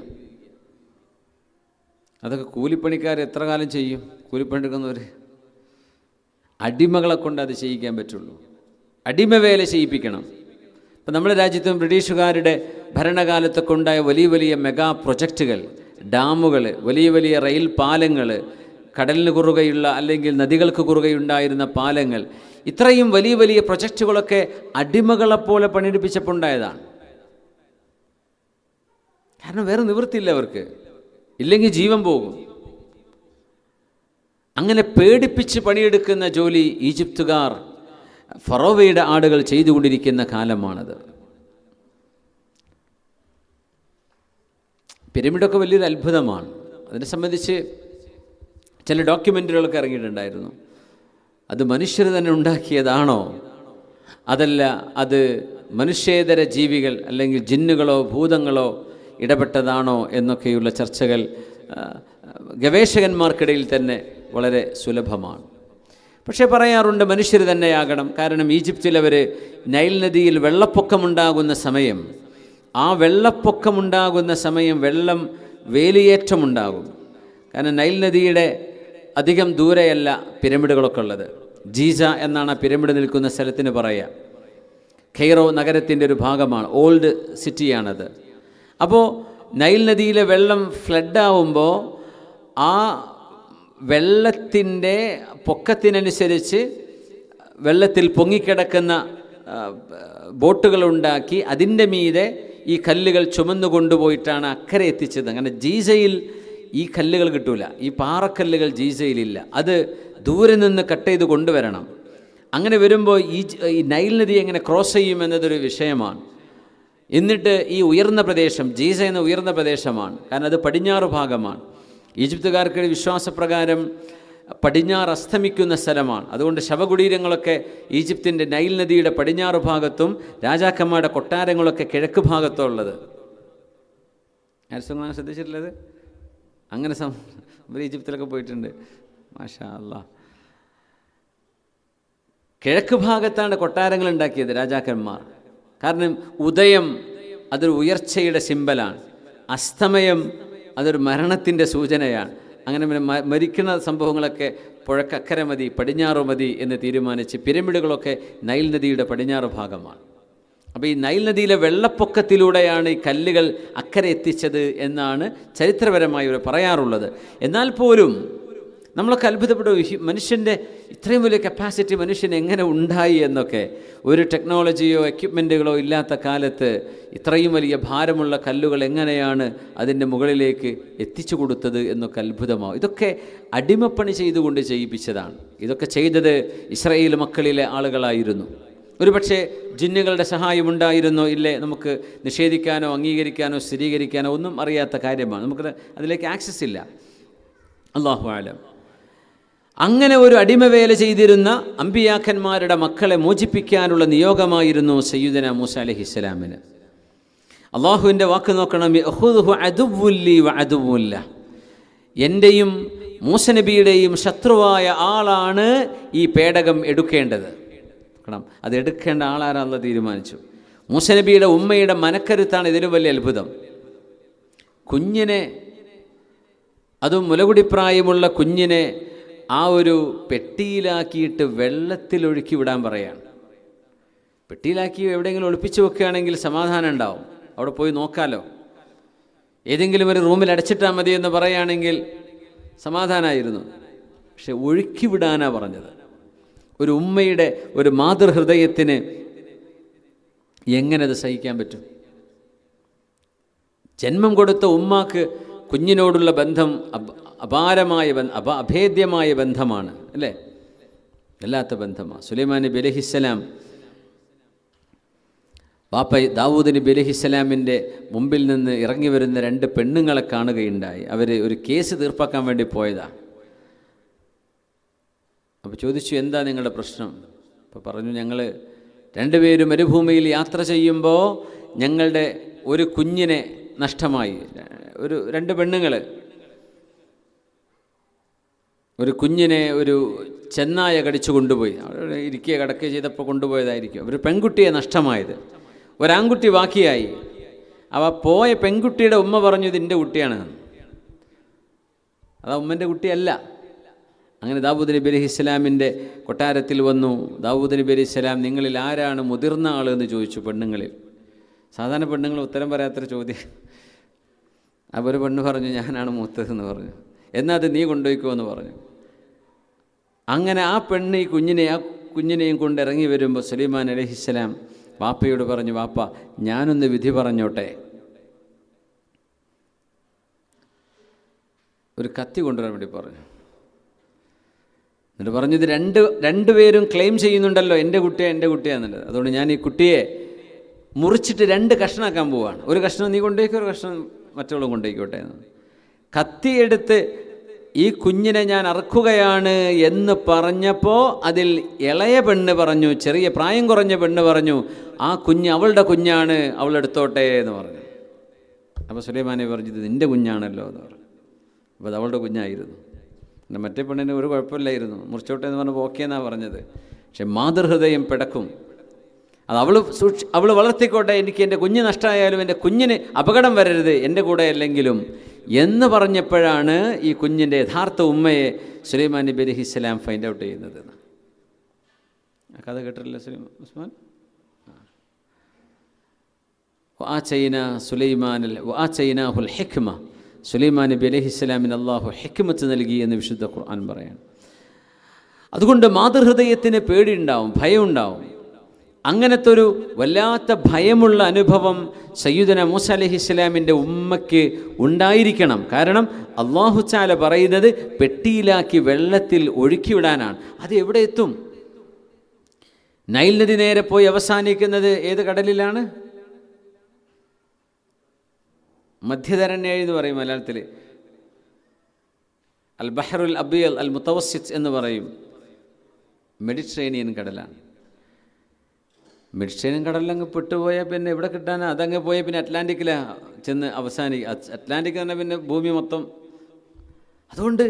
അതൊക്കെ കൂലിപ്പണിക്കാർ എത്ര കാലം ചെയ്യും? കൂലിപ്പണിയെടുക്കുന്നവർ. അടിമകളെ കൊണ്ട് അത് ചെയ്യിക്കാൻ പറ്റുള്ളൂ. അടിമവേല ചെയ്യിപ്പിക്കണം. ഇപ്പം നമ്മുടെ രാജ്യത്തും ബ്രിട്ടീഷുകാരുടെ ഭരണകാലത്തൊക്കെ ഉണ്ടായ വലിയ വലിയ മെഗാ പ്രൊജക്റ്റുകൾ, ഡാമുകൾ, വലിയ വലിയ റെയിൽ പാലങ്ങൾ, കടലിന് കുറുകെയുള്ള അല്ലെങ്കിൽ നദികൾക്ക് കുറുകെയുണ്ടായിരുന്ന പാലങ്ങൾ, ഇത്രയും വലിയ വലിയ പ്രൊജക്റ്റുകളൊക്കെ അടിമകളെപ്പോലെ പണിയെടുപ്പിച്ചപ്പോൾ ഉണ്ടായതാണ്. കാരണം വേറെ നിവൃത്തിയില്ല അവർക്ക്, ഇല്ലെങ്കിൽ ജീവൻ പോകും. അങ്ങനെ പേടിപ്പിച്ച് പണിയെടുക്കുന്ന ജോലി ഈജിപ്തുകാർ, ഫറോവയുടെ ആളുകൾ ചെയ്തുകൊണ്ടിരിക്കുന്ന കാലമാണത്. പിരമിഡൊക്കെ വലിയൊരു അത്ഭുതമാണ്. അതിനെ സംബന്ധിച്ച് ചില ഡോക്യുമെൻ്ററികളൊക്കെ ഇറങ്ങിയിട്ടുണ്ടായിരുന്നു. അത് മനുഷ്യർ തന്നെ ഉണ്ടാക്കിയതാണോ, അതല്ല അത് മനുഷ്യേതര ജീവികൾ അല്ലെങ്കിൽ ജിന്നുകളോ ഭൂതങ്ങളോ ഇടപെട്ടതാണോ എന്നൊക്കെയുള്ള ചർച്ചകൾ ഗവേഷകന്മാർക്കിടയിൽ തന്നെ വളരെ സുലഭമാണ്. പക്ഷേ പറയാറുണ്ട് മനുഷ്യർ തന്നെയാകണം. കാരണം ഈജിപ്തിൽ അവർ നൈൽ നദിയിൽ വെള്ളപ്പൊക്കമുണ്ടാകുന്ന സമയം, ആ വെള്ളപ്പൊക്കമുണ്ടാകുന്ന സമയം വെള്ളം വേലിയേറ്റമുണ്ടാകും. കാരണം നൈൽ നദിയുടെ അധികം ദൂരെയല്ല പിരമിഡുകളൊക്കെ ഉള്ളത്. ജീസ എന്നാണ് ആ പിരമിഡ് നിൽക്കുന്ന സ്ഥലത്തിന് പറയുക. കെയ്റോ നഗരത്തിൻ്റെ ഒരു ഭാഗമാണ്, ഓൾഡ് സിറ്റിയാണത്. അപ്പോൾ നൈൽ നദിയിലെ വെള്ളം ഫ്ലഡാവുമ്പോൾ ആ വെള്ളത്തിൻ്റെ പൊക്കത്തിനനുസരിച്ച് വെള്ളത്തിൽ പൊങ്ങിക്കിടക്കുന്ന ബോട്ടുകളുണ്ടാക്കി അതിൻ്റെ മീതെ ഈ കല്ലുകൾ ചുമന്നു കൊണ്ടുപോയിട്ടാണ് അക്കരെ എത്തിച്ചത്. അങ്ങനെ ജീസയിൽ ഈ കല്ലുകൾ കിട്ടൂല, ഈ പാറക്കല്ലുകൾ ജീസയിലില്ല, അത് ദൂരെ നിന്ന് കട്ട് ചെയ്ത് കൊണ്ടുവരണം. അങ്ങനെ വരുമ്പോൾ ഈ നൈൽ നദി എങ്ങനെ ക്രോസ് ചെയ്യും എന്നതൊരു വിഷയമാണ്. എന്നിട്ട് ഈ ഉയർന്ന പ്രദേശം, ജീസ എന്ന ഉയർന്ന പ്രദേശമാണ്, കാരണം അത് പടിഞ്ഞാറ് ഭാഗമാണ്. ഈജിപ്തുകാർക്ക് വിശ്വാസപ്രകാരം പടിഞ്ഞാറ് അസ്തമിക്കുന്ന സ്ഥലമാണ്. അതുകൊണ്ട് ശവകുടീരങ്ങളൊക്കെ ഈജിപ്തിൻ്റെ നൈൽ നദിയുടെ പടിഞ്ഞാറ് ഭാഗത്തും രാജാക്കന്മാരുടെ കൊട്ടാരങ്ങളൊക്കെ കിഴക്ക് ഭാഗത്തും ഉള്ളത്. ആർക്കും ശ്രദ്ധിച്ചിട്ടുള്ളത്? അങ്ങനെ ഈജിപ്തിലൊക്കെ പോയിട്ടുണ്ട്, മാഷാ അല്ലാഹ്. കിഴക്ക് ഭാഗത്താണ് കൊട്ടാരങ്ങൾ ഉണ്ടാക്കിയത് രാജാക്കന്മാർ. കാരണം ഉദയം അതൊരു ഉയർച്ചയുടെ സിമ്പലാണ്, അസ്തമയം അതൊരു മരണത്തിൻ്റെ സൂചനയാണ്. അങ്ങനെ മരിക്കുന്ന സംഭവങ്ങളൊക്കെ പുഴക്കക്കര മതി, പടിഞ്ഞാറ് മതി എന്ന് തീരുമാനിച്ച് പിരമിഡുകളൊക്കെ നൈൽ നദിയുടെ പടിഞ്ഞാറ് ഭാഗമാണ്. അപ്പോൾ ഈ നൈൽ നദിയിലെ വെള്ളപ്പൊക്കത്തിലൂടെയാണ് ഈ കല്ലുകൾ അക്കരെ എത്തിച്ചത് എന്നാണ് ചരിത്രപരമായി ഇവർ പറയാറുള്ളത്. എന്നാൽ പോലും നമ്മളൊക്കെ അത്ഭുതപ്പെടും, മനുഷ്യൻ്റെ ഇത്രയും വലിയ കപ്പാസിറ്റി മനുഷ്യന് എങ്ങനെ ഉണ്ടായി എന്നൊക്കെ. ഒരു ടെക്നോളജിയോ എക്യുപ്മെൻറ്റുകളോ ഇല്ലാത്ത കാലത്ത് ഇത്രയും വലിയ ഭാരമുള്ള കല്ലുകൾ എങ്ങനെയാണ് അതിൻ്റെ മുകളിലേക്ക് എത്തിച്ചു കൊടുത്തത് എന്നൊക്കെ അത്ഭുതമാവും. ഇതൊക്കെ അടിമപ്പണി ചെയ്തുകൊണ്ട് ചെയ്യിപ്പിച്ചതാണ്. ഇതൊക്കെ ചെയ്തത് ഇസ്രായേൽ മക്കളിലെ ആളുകളായിരുന്നു. ഒരുപക്ഷെ ജിന്നുകളുടെ സഹായമുണ്ടായിരുന്നോ ഇല്ലേ നമുക്ക് നിഷേധിക്കാനോ അംഗീകരിക്കാനോ സ്ഥിരീകരിക്കാനോ ഒന്നും അറിയാത്ത കാര്യമാണ്. നമുക്ക് അതിലേക്ക് ആക്സസ് ഇല്ല, അല്ലാഹു അലം. അങ്ങനെ ഒരു അടിമവേല ചെയ്തിരുന്ന അമ്പിയാക്കന്മാരുടെ മക്കളെ മോചിപ്പിക്കാനുള്ള നിയോഗമായിരുന്നു സയ്യിദന മൂസ അലൈഹിസ്സലാമിന്. അള്ളാഹുവിൻ്റെ വാക്ക് നോക്കണം, എൻ്റെയും മൂസ നബിയുടെയും ശത്രുവായ ആളാണ് ഈ പേടകം എടുക്കേണ്ടത്. അത് എടുക്കേണ്ട ആളാരാണെന്ന് തീരുമാനിച്ചു. മൂസ നബിയുടെ ഉമ്മയുടെ മനക്കരുത്താണ് ഇതിലും വലിയ അത്ഭുതം. കുഞ്ഞിനെ, അതും മുലകുടിപ്രായമുള്ള കുഞ്ഞിനെ ആ ഒരു പെട്ടിയിലാക്കിയിട്ട് വെള്ളത്തിലൊഴുക്കി വിടാൻ പറയാണ്. പെട്ടിയിലാക്കി എവിടെയെങ്കിലും ഒളിപ്പിച്ച് വെക്കുകയാണെങ്കിൽ സമാധാനം ഉണ്ടാവും, അവിടെ പോയി നോക്കാമല്ലോ. ഏതെങ്കിലും ഒരു റൂമിൽ അടച്ചിട്ടാൽ മതി എന്ന് പറയുകയാണെങ്കിൽ സമാധാനമായിരുന്നു. പക്ഷെ ഒഴുക്കി വിടാനാണ് പറഞ്ഞത്. ഒരു ഉമ്മയുടെ ഒരു മാതൃഹൃദയത്തിന് എങ്ങനെ അത് സഹിക്കാൻ പറ്റും? ജന്മം കൊടുത്ത ഉമ്മാക്ക് കുഞ്ഞിനോടുള്ള ബന്ധം അപാരമായ അഭേദ്യമായ ബന്ധമാണ്, അല്ലേ? വല്ലാത്ത ബന്ധമാണ്. സുലൈമാൻ നബി അലൈഹിസ്സലാം വാപ്പ ദാവൂദ് നബി അലൈഹിസ്സലാമിൻ്റെ മുമ്പിൽ നിന്ന് ഇറങ്ങി വരുന്ന രണ്ട് പെണ്ണുങ്ങളെ കാണുകയുണ്ടായി. അവർ ഒരു കേസ് തീർപ്പാക്കാൻ വേണ്ടി പോയതാണ്. അപ്പോൾ ചോദിച്ചു, എന്താ നിങ്ങളുടെ പ്രശ്നം? അപ്പോൾ പറഞ്ഞു, ഞങ്ങൾ രണ്ടുപേരും മരുഭൂമിയിൽ യാത്ര ചെയ്യുമ്പോൾ ഞങ്ങളുടെ ഒരു കുഞ്ഞിനെ നഷ്ടമായി. രണ്ട് പെണ്ണുങ്ങൾ ഒരു കുഞ്ഞിനെ ഒരു ചെന്നായ കടിച്ചു കൊണ്ടുപോയി. അവിടെ ഇരിക്കുക കിടക്കുക ചെയ്തപ്പോൾ കൊണ്ടുപോയതായിരിക്കും. ഒരു പെൺകുട്ടിയെ നഷ്ടമായത്, ഒരാൺകുട്ടി ബാക്കിയായി. അവ പോയ പെൺകുട്ടിയുടെ ഉമ്മ പറഞ്ഞു, ഇത് എൻ്റെ കുട്ടിയാണ്. അതാ ഉമ്മൻ്റെ കുട്ടിയല്ല. അങ്ങനെ ദാവൂദ് നബി അലൈഹിസ്സലാമിൻ്റെ കൊട്ടാരത്തിൽ വന്നു. ദാവൂദ് നബി അലൈഹിസ്സലാം, നിങ്ങളിൽ ആരാണ് മുതിർന്ന ആൾ എന്ന് ചോദിച്ചു. പെണ്ണുങ്ങളിൽ സാധാരണ പെണ്ണുങ്ങൾ ഉത്തരം പറയാത്തൊരു ചോദ്യം. അപ്പോൾ ഒരു പെണ്ണ് പറഞ്ഞു, ഞാനാണ് മൂത്തതെന്ന് പറഞ്ഞു. എന്നാൽ അത് നീ കൊണ്ടുപോയിക്കോ എന്ന് പറഞ്ഞു. അങ്ങനെ ആ പെണ്ണ് ഈ കുഞ്ഞിനെയും കൊണ്ട് ഇറങ്ങി വരുമ്പോൾ സുലൈമാൻ അലൈഹിസ്സലാം വാപ്പയോട് പറഞ്ഞു, വാപ്പ ഞാനൊന്ന് വിധി പറഞ്ഞോട്ടെ, ഒരു കത്തി കൊണ്ടുവരാൻ വേണ്ടി പറഞ്ഞു. എന്നിട്ട് പറഞ്ഞു, ഇത് രണ്ടുപേരും ക്ലെയിം ചെയ്യുന്നുണ്ടല്ലോ എൻ്റെ കുട്ടിയാന്നുള്ളത്, അതുകൊണ്ട് ഞാൻ ഈ കുട്ടിയെ മുറിച്ചിട്ട് 2 കഷ്ണമാക്കാൻ പോവുകയാണ്. ഒരു കഷ്ണം നീ കൊണ്ടുപോയിക്കോ, ഒരു കഷ്ണം മറ്റുള്ളവരും കൊണ്ടുപോയിക്കോട്ടെ എന്ന്. കത്തിയെടുത്ത് ഈ കുഞ്ഞിനെ ഞാൻ അറുക്കുകയാണ് എന്ന് പറഞ്ഞപ്പോൾ അതിൽ ഇളയ പെണ്ണ് പറഞ്ഞു, ചെറിയ പ്രായം കുറഞ്ഞ പെണ്ണ് പറഞ്ഞു, ആ കുഞ്ഞ് അവളുടെ കുഞ്ഞാണ്, അവളെടുത്തോട്ടെ എന്ന് പറഞ്ഞു. അപ്പോൾ സുലൈമാനെ പറഞ്ഞു, ഇത് നിൻ്റെ കുഞ്ഞാണല്ലോ എന്ന് പറഞ്ഞു. അപ്പോൾ അത് അവളുടെ കുഞ്ഞായിരുന്നു. പിന്നെ മറ്റേ പെണ്ണിന് ഒരു കുഴപ്പമില്ലായിരുന്നു, മുറിച്ചോട്ടെ എന്ന് പറഞ്ഞപ്പോൾ ഓക്കെ എന്നാണ് പറഞ്ഞത്. പക്ഷെ മാതൃഹൃദയം പിടക്കും. അത് അവൾ വളർത്തിക്കോട്ടെ, എനിക്ക് എൻ്റെ കുഞ്ഞ് നഷ്ടമായാലും എൻ്റെ കുഞ്ഞിന് അപകടം വരരുത്, എൻ്റെ കൂടെ അല്ലെങ്കിലും എന്ന് പറഞ്ഞപ്പോഴാണ് ഈ കുഞ്ഞിൻ്റെ യഥാർത്ഥ ഉമ്മയെ സുലൈമാൻ നബി അലൈഹിസ്സലാം ഫൈൻഡ് ഔട്ട് ചെയ്യുന്നത്. ആ കഥ കേട്ടിട്ടില്ല ഉസ്മാൻ? വആതൈനാഹുൽ ഹിക്മ, സുലൈമാൻ നബി അലൈഹിസ്സലാമിന് അല്ലാഹു ഹിക്മത്ത് നൽകി എന്ന് വിശുദ്ധ ഖുർആൻ പറയാണ്. അതുകൊണ്ട് മാതൃഹൃദയത്തിന് പേടിയുണ്ടാവും, ഭയമുണ്ടാവും. അങ്ങനത്തെ ഒരു വല്ലാത്ത ഭയമുള്ള അനുഭവം സയ്യിദുന മൂസ അലൈഹിസ്സലാമിൻ്റെ ഉമ്മയ്ക്ക് ഉണ്ടായിരിക്കണം. കാരണം അല്ലാഹു തആല പറയുന്നത് പെട്ടിയിലാക്കി വെള്ളത്തിൽ ഒഴുക്കിവിടാനാണ്. അത് എവിടെ എത്തും? നൈൽ നദി നേരെ പോയി അവസാനിക്കുന്നത് ഏത് കടലിലാണ്? മധ്യധരണ്യ എന്ന് പറയും മലയാളത്തിൽ. അൽ ബഹറുൽ അബിയൽ അൽ മുതവസ്സിത്ത് എന്ന് പറയും. മെഡിറ്ററേനിയൻ കടലാണ്. മെഡിറ്ററേനിയൻ കടലിലങ്ങ് പെട്ടുപോയാൽ പിന്നെ എവിടെ കിട്ടാനാ? അതങ്ങ് പോയാൽ പിന്നെ അറ്റ്ലാന്റിക്കിലാണ് ചെന്ന് അറ്റ്ലാന്റിക് തന്നെ പിന്നെ ഭൂമി മൊത്തം. അതുകൊണ്ട്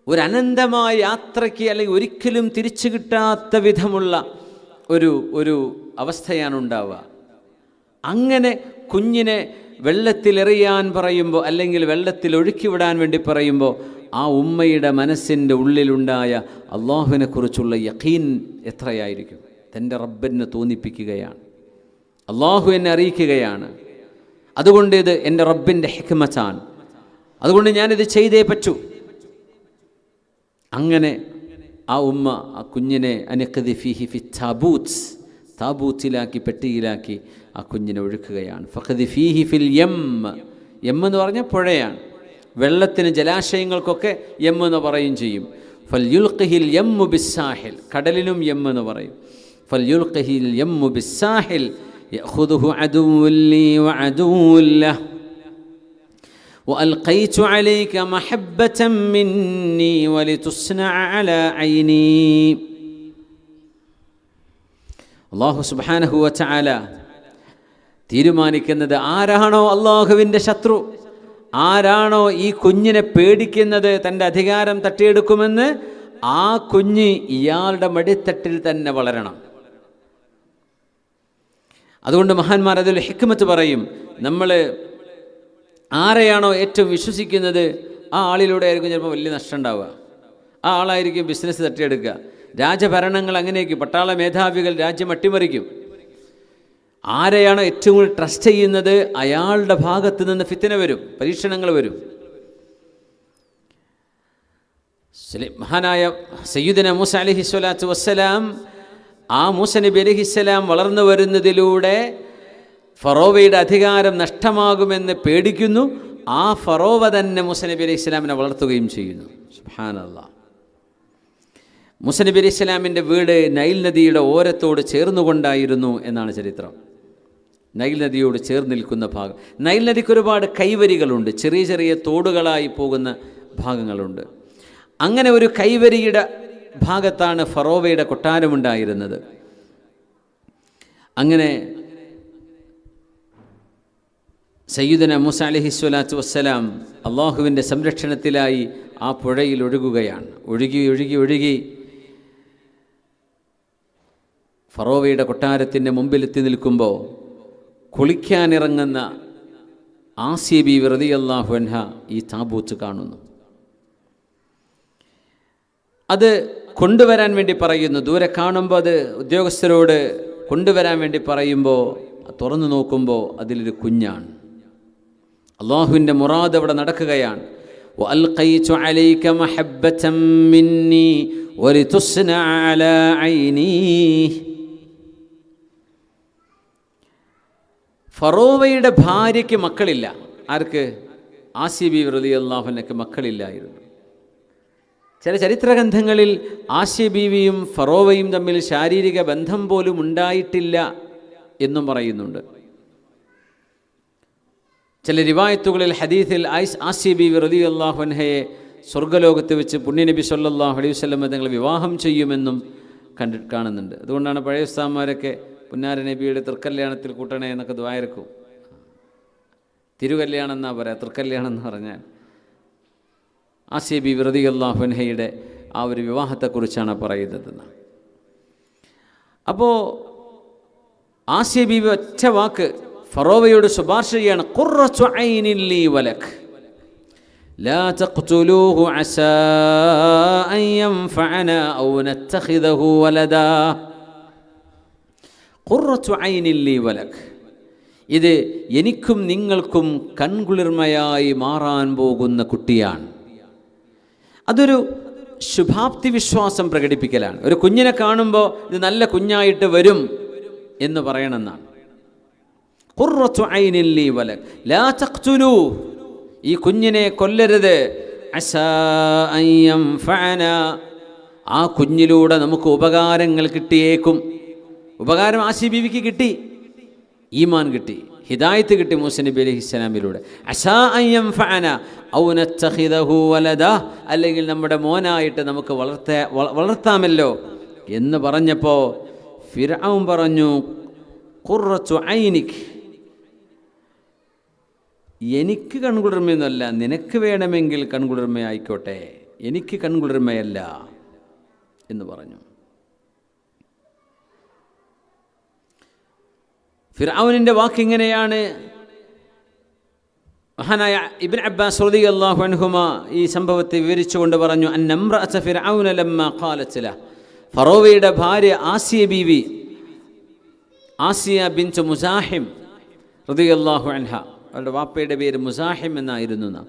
ഒരു അനന്തമായ യാത്രയ്ക്ക് അല്ലെങ്കിൽ ഒരിക്കലും തിരിച്ചു കിട്ടാത്ത വിധമുള്ള ഒരു അവസ്ഥയാണ് ഉണ്ടാവുക. അങ്ങനെ കുഞ്ഞിനെ വെള്ളത്തിലെറിയാൻ പറയുമ്പോൾ അല്ലെങ്കിൽ വെള്ളത്തിൽ ഒഴുക്കിവിടാൻ വേണ്ടി പറയുമ്പോൾ ആ ഉമ്മയുടെ മനസ്സിൻ്റെ ഉള്ളിലുണ്ടായ അള്ളാഹുവിനെക്കുറിച്ചുള്ള യഖീൻ എത്രയായിരിക്കും? തൻ്റെ റബ്ബിനെ തോന്നിപ്പിക്കുകയാണ്, അള്ളാഹു എന്നെ അറിയിക്കുകയാണ്, അതുകൊണ്ട് ഇത് എൻ്റെ റബ്ബിൻ്റെ ഹിക്മത്താണ്, അതുകൊണ്ട് ഞാനിത് ചെയ്തേ പറ്റൂ. അങ്ങനെ ആ ഉമ്മ ആ കുഞ്ഞിനെ അനിഖദി ഫീഹി ഫി താബൂത്ത്, താബൂത്തിലാക്കി പെട്ടിയിലാക്കി ആ കുഞ്ഞിനെ ഒഴുക്കുകയാണ്. ഫഖദി ഫീഹി ഫിൽ യം, യം എന്ന് പറഞ്ഞാൽ പുഴയാണ്. വെള്ളത്തിന് ജലാശയങ്ങൾക്കൊക്കെ യം എന്ന് പറയും ചെയ്യും. ഫൽയുൽഖിഹിൽ യമ്മു ബിസ്സാഹിൽ, കടലിനും യം എന്ന് പറയും. ഫൽയുൽഖിഹിൽ യമ്മു ബിസ്സാഹിൽ യഖുദുഹു അദുവ്വുൻ ലീ വഅദുവ്വുൻ ലഹു وألقيت عليك محبة مني ولتصنع على عيني. അല്ലാഹു സുബ്ഹാനഹു വ തആല തീരുമാനിക്കുന്നത് ആരാണോ അള്ളാഹുവിൻ്റെ ശത്രു, ആരാണോ ഈ കുഞ്ഞിനെ പേടിക്കുന്നത്, തൻ്റെ അധികാരം തട്ടിയെടുക്കുമെന്ന്, ആ കുഞ്ഞ് ഇയാളുടെ മടിത്തട്ടിൽ തന്നെ വളരണം. അതുകൊണ്ട് മഹാന്മാർ അതിൽ ഹിക്മത്ത് പറയും. നമ്മൾ ആരെയാണോ ഏറ്റവും വിശ്വസിക്കുന്നത് ആ ആളിലൂടെ ആയിരിക്കും ചിലപ്പോൾ വലിയ നഷ്ടം ഉണ്ടാവുക. ആ ആളായിരിക്കും ബിസിനസ് തട്ടിയെടുക്കുക. രാജഭരണങ്ങൾ അങ്ങനെയൊക്കെ, പട്ടാള മേധാവികൾ രാജ്യം അട്ടിമറിക്കും. ആരെയാണോ ഏറ്റവും കൂടുതൽ ട്രസ്റ്റ് ചെയ്യുന്നത് അയാളുടെ ഭാഗത്ത് നിന്ന് ഫിത്ന വരും, പരീക്ഷണങ്ങൾ വരും. മഹാനായ സയ്യിദുന മൂസ അലൈഹിസ്സലാത്തു വസ്സലാം, ആ മൂസ നബി അലൈഹിസ്സലാം വളർന്നു വരുന്നതിലൂടെ ഫറോവയുടെ അധികാരം നഷ്ടമാകുമെന്ന് പേടിക്കുന്നു. ആ ഫറോവ തന്നെ മൂസ നബി അലൈഹി സ്വലാമിനെ വളർത്തുകയും ചെയ്യുന്നു. സുബ്ഹാനല്ലാഹ്. മൂസ നബി അലൈഹി സ്വലാമിൻ്റെ വീട് നൈൽ നദിയുടെ ഓരത്തോട് ചേർന്നുകൊണ്ടായിരുന്നു എന്നാണ് ചരിത്രം. നൈൽ നദിയോട് ചേർന്ന് നിൽക്കുന്ന ഭാഗം. നൈൽ നദിക്ക് ഒരുപാട് കൈവരികളുണ്ട്, ചെറിയ ചെറിയ തോടുകളായി പോകുന്ന ഭാഗങ്ങളുണ്ട്. അങ്ങനെ ഒരു കൈവരിയുടെ ഭാഗത്താണ് ഫറോവയുടെ കൊട്ടാരമുണ്ടായിരുന്നത്. അങ്ങനെ സയ്യിദുന മൂസ അലൈഹിസ്സലാത്തു വസ്സലാം അള്ളാഹുവിൻ്റെ സംരക്ഷണത്തിലായി ആ പുഴയിൽ ഒഴുകുകയാണ്. ഒഴുകി ഫറോവയുടെ കൊട്ടാരത്തിൻ്റെ മുമ്പിലെത്തി നിൽക്കുമ്പോൾ കുളിക്കാനിറങ്ങുന്ന ആസിയ ബീവി റളിയല്ലാഹു അൻഹ ഈ താബൂത്ത് കാണുന്നു. അത് കൊണ്ടുവരാൻ വേണ്ടി പറയുന്നു. ദൂരെ കാണുമ്പോൾ അത് ഉദ്യോഗസ്ഥരോട് കൊണ്ടുവരാൻ വേണ്ടി പറയുമ്പോൾ തുറന്നു നോക്കുമ്പോൾ അതിലൊരു കുഞ്ഞാണ്. അള്ളാഹുവിൻ്റെ മുറാദ് അവിടെ നടക്കുകയാണ്. وألقيت عليك محبة مني ولتصنع على عيني. ഫറോവയുടെ ഭാര്യയ്ക്ക് മക്കളില്ല. ആർക്ക്? ആസിയ ബീവി റളിയല്ലാഹു അൻഹയ്ക്ക് മക്കളില്ലായിരുന്നു. ചില ചരിത്രഗ്രന്ഥങ്ങളിൽ ആസിയ ബീവിയും ഫറോവയും തമ്മിൽ ശാരീരിക ബന്ധം പോലും ഉണ്ടായിട്ടില്ല എന്നും പറയുന്നുണ്ട്. ചില റിവായത്തുകളിൽ ഹദീസിൽ ആസിയ ബീവി റളിയല്ലാഹു അൻഹയെ സ്വർഗ്ഗലോകത്ത് വെച്ച് പുണ്യനബി സല്ലല്ലാഹു അലൈഹി വസല്ലം തങ്ങൾ വിവാഹം ചെയ്യുമെന്നും കാണുന്നുണ്ട്. അതുകൊണ്ടാണ് പഴയ ഉസ്താദന്മാരൊക്കെ പുന്നാര നബിയുടെ തൃക്കല്യാണത്തിൽ കൂട്ടണേ എന്നൊക്കെ ദ്വാരക്കും. തിരുകല്യാണം എന്നാ പറയാം, തൃക്കല്യാണം എന്ന് പറഞ്ഞാൽ ആസിയ ബീവി റളിയല്ലാഹു അൻഹയുടെ ആ ഒരു വിവാഹത്തെക്കുറിച്ചാണ് പറയുന്നത്. അപ്പോൾ ആസിയ ബീവി ഒറ്റ വാക്ക് ഫറോവയോട് ശുപാർശ ചെയ്യാണ്, ഖുർറത്തു ഐനിൻ ലീ വലക് ലാ തഖ്തുലൂഹു അസാ അൻ യൻഫഅനാ ഔ നത്തഖിദഹു വലദാ. ഖുർറത്തു ഐനിൻ ലീ വലക്, ഇത് എനിക്കും നിങ്ങൾക്കും കൺകുളിർമയായി മാറാൻ പോകുന്ന കുട്ടിയാണ്. അതൊരു ശുഭാപ്തി വിശ്വാസം പ്രകടിപ്പിക്കലാണ്. ഒരു കുഞ്ഞിനെ കാണുമ്പോൾ ഇത് നല്ല കുഞ്ഞായിട്ട് വരും എന്ന് പറയണമെന്നാണ്. ഖുർറത്തു ഐനിൻ ലീ വലക് ലാ തഖ്തുലൂ, ഈ കുഞ്ഞിനെ കൊല്ലരുത്. അസാ അൻ യൻഫഅനാ, ആ കുഞ്ഞിലൂടെ നമുക്ക് ഉപകാരങ്ങൾ കിട്ടിയേക്കും. ഉപകാരം ആസിയ ബീവിക്ക് കിട്ടി, ഈമാൻ കിട്ടി, ഹിദായത്ത് കിട്ടി മൂസ നബി അലൈഹിസ്സലാമിലൂടെ. അസാ അൻ യൻഫഅനാ ഔ നത്തഖിദഹു വലദാ, അല്ലെങ്കിൽ നമ്മുടെ മോനായിട്ട് നമുക്ക് വളർത്താമല്ലോ എന്ന് പറഞ്ഞപ്പോൾ ഫിർഔൻ പറഞ്ഞു, ഖുർറത്തു ഐനിക്, എനിക്ക് കൺകുളിർമയൊന്നുമല്ല, നിനക്ക് വേണമെങ്കിൽ കൺകുളിർമയായിക്കോട്ടെ, എനിക്ക് കൺകുളിർമയല്ല എന്ന് പറഞ്ഞു. ഫിർഔനിൻ്റെ വാക്കിങ്ങനെയാണ്. മഹാനായ ഇബ്നു അബ്ബാസ് റളിയല്ലാഹു അൻഹുമാ ഈ സംഭവത്തെ വിവരിച്ചുകൊണ്ട് പറഞ്ഞു, അന്നംറഅത ഫിർഔന ലമ്മാ ഖാലത് ലഹു, ഫറോവയുടെ ഭാര്യ ആസിയ ബീവി, ആസിയ ബിൻത് മുസാഹിം റളിയല്ലാഹു അൻഹ, അവരുടെ വാപ്പയുടെ പേര് മുസാഹിം എന്നായിരുന്നു.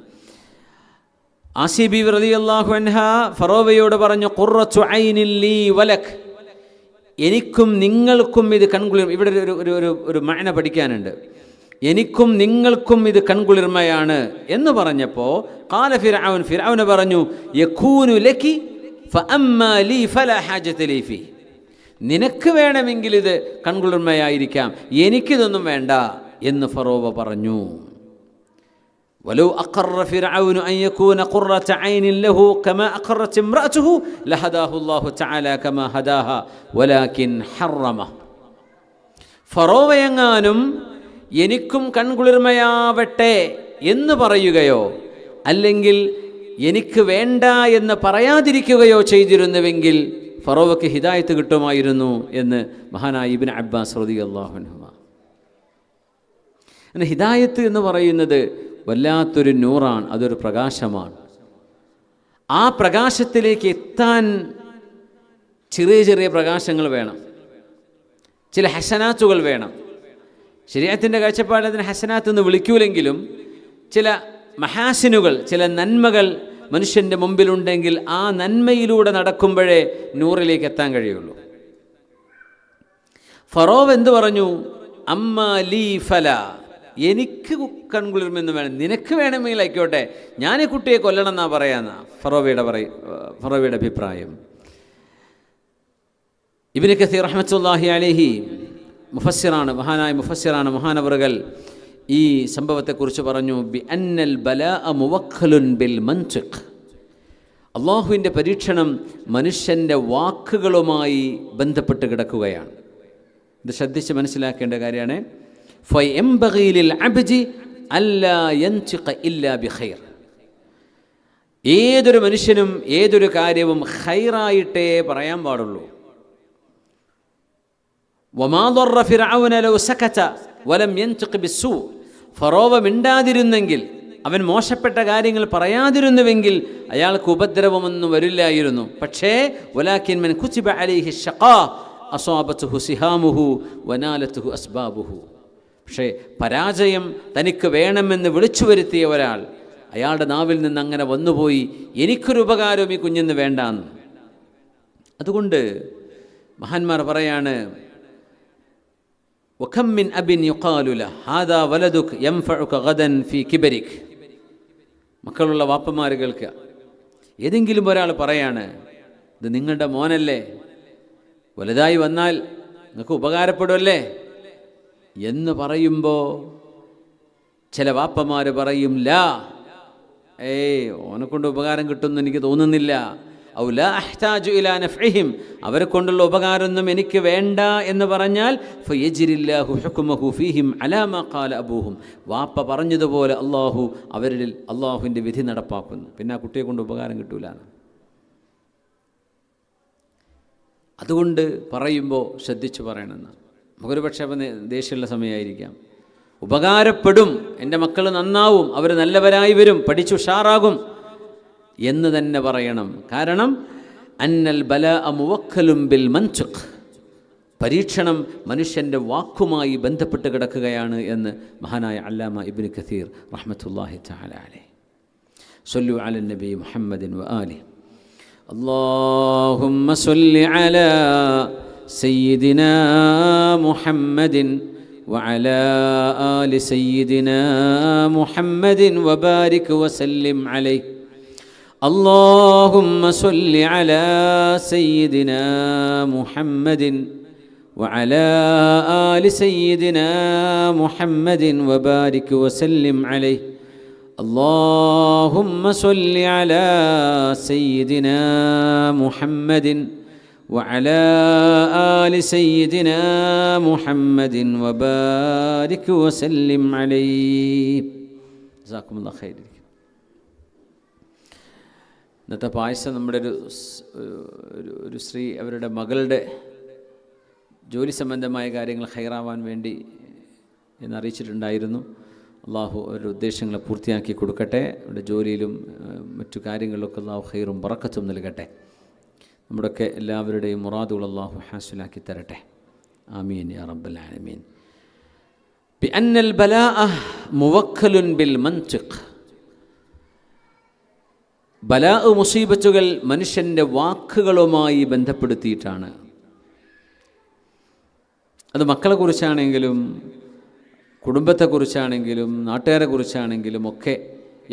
ആസിയ ബീവി റളിയല്ലാഹു അൻഹ ഫറോവയോട് പറഞ്ഞു, ഖുർറത്തു ഐനിൻ ലീ വലക്, എനിക്കും നിങ്ങൾക്കും ഇത് കൺകുളിർ. ഇവിടെ ഒരു മഅന പഠിക്കാനുണ്ട്. എനിക്കും നിങ്ങൾക്കും ഇത് കൺകുളിർമയാണ് എന്ന് പറഞ്ഞപ്പോൾ ഖാല ഫിർഔൻ, ഫിർഔൻ പറഞ്ഞു, യകൂനു ലക്കി ഫഅമ്മാ ലീ ഫലാ ഹാജത ലീ ഫീ, നിനക്ക് വേണമെങ്കിൽ ഇത് കൺകുളിർമയായിരിക്കാം, എനിക്കിതൊന്നും വേണ്ട എന്ന് ഫറോവ പറഞ്ഞു. വലൗ അഖറ ഫിർഔൻ അൻ യകൂന ഖുർറത ഐനിൻ ലഹു കമാ അഖറത് ഇംറഅതുഹു ലഹദാഹു അല്ലാഹു തആല കമാ ഹദാഹ വലാകിൻ ഹറമ. ഫറോവയെങ്ങാനും എനിക്കും കൺകുളിർമയാവട്ടെ എന്ന് പറയുകയോ അല്ലെങ്കിൽ എനിക്ക് വേണ്ട എന്ന് പറയാതിരിക്കുകയോ ചെയ്തിരുന്നുവെങ്കിൽ ഫറോവയ്ക്ക് ഹിദായത്ത് കിട്ടുമായിരുന്നു എന്ന് മഹാനായ ഇബ്നു അബ്ബാസ് റളിയല്ലാഹു അൻഹു. ഹിദായത്ത് എന്ന് പറയുന്നത് വല്ലാത്തൊരു നൂറാണ്, അതൊരു പ്രകാശമാണ്. ആ പ്രകാശത്തിലേക്ക് എത്താൻ ചെറിയ ചെറിയ പ്രകാശങ്ങൾ വേണം, ചില ഹസനാത്തുകൾ വേണം. ശരീഅത്തിൻ്റെ കാഴ്ചപ്പാട് അതിന് ഹസനാത്ത് എന്ന് വിളിക്കൂലെങ്കിലും ചില മഹാസിനുകൾ, ചില നന്മകൾ മനുഷ്യൻ്റെ മുമ്പിലുണ്ടെങ്കിൽ ആ നന്മയിലൂടെ നടക്കുമ്പോഴേ നൂറിലേക്ക് എത്താൻ കഴിയുള്ളൂ. ഫറോവ് എന്തു പറഞ്ഞു? അമ്മാ ലീ ഫല, എനിക്ക് കൺകുളിർമെന്ന് വേണം, നിനക്ക് വേണമെങ്കിൽ ആയിക്കോട്ടെ, ഞാൻ ഈ കുട്ടിയെ കൊല്ലണം എന്നാ പറയാന്ന ഫറോവയുടെ അഭിപ്രായം. ഇബ്നു കസീർ റഹ്മത്തുള്ളാഹി അലൈഹി മുഫസ്സിറാണ്, മഹാനായ മുഫസ്സിറാണ്, മഹാനവറുകൾ ഈ സംഭവത്തെക്കുറിച്ച് പറഞ്ഞു, ബി അന്നൽ ബലാഅ മുവക്കലുൻ ബിൽ മൻതിഖ്, അള്ളാഹുവിൻ്റെ പരീക്ഷണം മനുഷ്യൻ്റെ വാക്കുകളുമായി ബന്ധപ്പെട്ട് കിടക്കുകയാണ്. ഇത് ശ്രദ്ധിച്ച് മനസ്സിലാക്കേണ്ട കാര്യമാണ്. ഫയംബഗി ലിൽ അബ്ദി അല്ലാ യൻതിഖ ഇല്ലാ ബിഖൈർ, ഏതൊരു മനുഷ്യനും ഏതൊരു കാര്യവും ഖൈറായിട്ടേ പറയാൻ പാടുള്ളൂ. വമാ ദറ ഫിർഔന ലൗ സകത വലം യൻതിഖ ബിസ്സൂ, ഫറോവ മിണ്ടാതിരുന്നെങ്കിൽ, അവൻ മോശപ്പെട്ട കാര്യങ്ങൾ പറയാതിരുന്നുവെങ്കിൽ അയാൾക്ക് ഉപദ്രവമൊന്നും വരില്ലായിരുന്നു. പക്ഷേ വലാകിൻ മൻ കുതിബ അലൈഹി ഷഖാ അസാബത്തുഹു സിഹാമുഹു വനാലത്തുഹു അസ്ബാബുഹു, പക്ഷേ പരാജയം തനിക്ക് വേണമെന്ന് വിളിച്ചു വരുത്തിയ ഒരാൾ, അയാളുടെ നാവിൽ നിന്ന് അങ്ങനെ വന്നുപോയി, എനിക്കൊരു ഉപകാരവും ഈ കുഞ്ഞിന് വേണ്ടാന്ന്. അതുകൊണ്ട് മഹാന്മാർ പറയാണ്, വകം മിൻ അബിൻ യുഖാലു ലഹു ഹാദാ വലദുക യൻഫഉക ഗദൻ ഫീ കിബരിക്. മക്കളുള്ള വാപ്പമാർ കേൾക്കുക, ഏതെങ്കിലും ഒരാൾ പറയാണ്, ഇത് നിങ്ങളുടെ മോനല്ലേ, വലുതായി വന്നാൽ നിങ്ങൾക്ക് ഉപകാരപ്പെടുമല്ലേ എന്ന് പറയുമ്പോൾ ചില വാപ്പമാർ പറയും, ലാ, ഓനെക്കൊണ്ട് ഉപകാരം കിട്ടുമെന്ന് എനിക്ക് തോന്നുന്നില്ല. ഔ ലാ അഹ്താജു ഇലാ നഫ്ഇഹിം, അവരെ കൊണ്ടുള്ള ഉപകാരമൊന്നും എനിക്ക് വേണ്ട എന്ന് പറഞ്ഞാൽ ഫയജ്രില്ലാഹു ഹുക്മഹു ഫീഹിം അലാ മാ ഖാല അബൂഹും, വാപ്പ പറഞ്ഞതുപോലെ അവരിൽ അള്ളാഹുവിൻ്റെ വിധി നടപ്പാക്കുന്നു. പിന്നെ ആ കുട്ടിയെ കൊണ്ട് ഉപകാരം കിട്ടൂല. അതുകൊണ്ട് പറയുമ്പോൾ ശ്രദ്ധിച്ചു പറയണമെന്നാണ്. നമുക്കൊരു പക്ഷേ അപ്പം ദേഷ്യമുള്ള സമയമായിരിക്കാം. ഉപകാരപ്പെടും, എൻ്റെ മക്കൾ നന്നാവും, അവർ നല്ലവരായി വരും, പഠിച്ചുഷാറാകും എന്ന് തന്നെ പറയണം. കാരണം അന്നൽ ബലാഅ മുവക്കലും ബിൽ മൻതിഖ്, പരീക്ഷണം മനുഷ്യൻ്റെ വാക്കുമായി ബന്ധപ്പെട്ട് കിടക്കുകയാണ് എന്ന് മഹാനായ അല്ലാമ ഇബ്നു കസീർ റഹ്മത്തുള്ളാഹി തആല അലൈഹി. സ്വല്ലു അലൻ നബി മുഹമ്മദിൻ വ ആലിഹി. اللهم صل على سيدنا محمد وعلى آل سيدنا محمد وبارك وسلم عليه. اللهم صل على سيدنا محمد وعلى آل سيدنا محمد وبارك وسلم عليه. اللهم صل على سيدنا محمد وعلى آل سيدنا محمد وبارك وسلم عليه. جزاكم الله خير. ഇന്നത്തെ പായസം നമ്മുടെ ഒരു സ്ത്രീ അവരുടെ മകളുടെ ജോലി സംബന്ധമായ കാര്യങ്ങൾ ഹൈറാവാൻ വേണ്ടി എന്നറിയിച്ചിട്ടുണ്ടായിരുന്നു. അള്ളാഹു അവരുടെ ഉദ്ദേശങ്ങളെ പൂർത്തിയാക്കി കൊടുക്കട്ടെ. അവരുടെ ജോലിയിലും മറ്റു കാര്യങ്ങളിലൊക്കെ അള്ളാഹു ഖൈറും ബറക്കത്തും നൽകട്ടെ. നമ്മുടെയൊക്കെ എല്ലാവരുടെയും മുറാദുകൾ അള്ളാഹു ഹാസിലാക്കി തരട്ടെ. ആമീൻ യാ റബ്ബൽ ആലമീൻ. ബിഅന്നൽ ബലാഅ മുവക്കലുൻ ബിൽ മൻതിഖ്, ബലാ മുസീബത്തുകൾ മനുഷ്യൻ്റെ വാക്കുകളുമായി ബന്ധപ്പെടുത്തിയിട്ടാണ്. അത് മക്കളെക്കുറിച്ചാണെങ്കിലും കുടുംബത്തെക്കുറിച്ചാണെങ്കിലും നാട്ടുകാരെ കുറിച്ചാണെങ്കിലും ഒക്കെ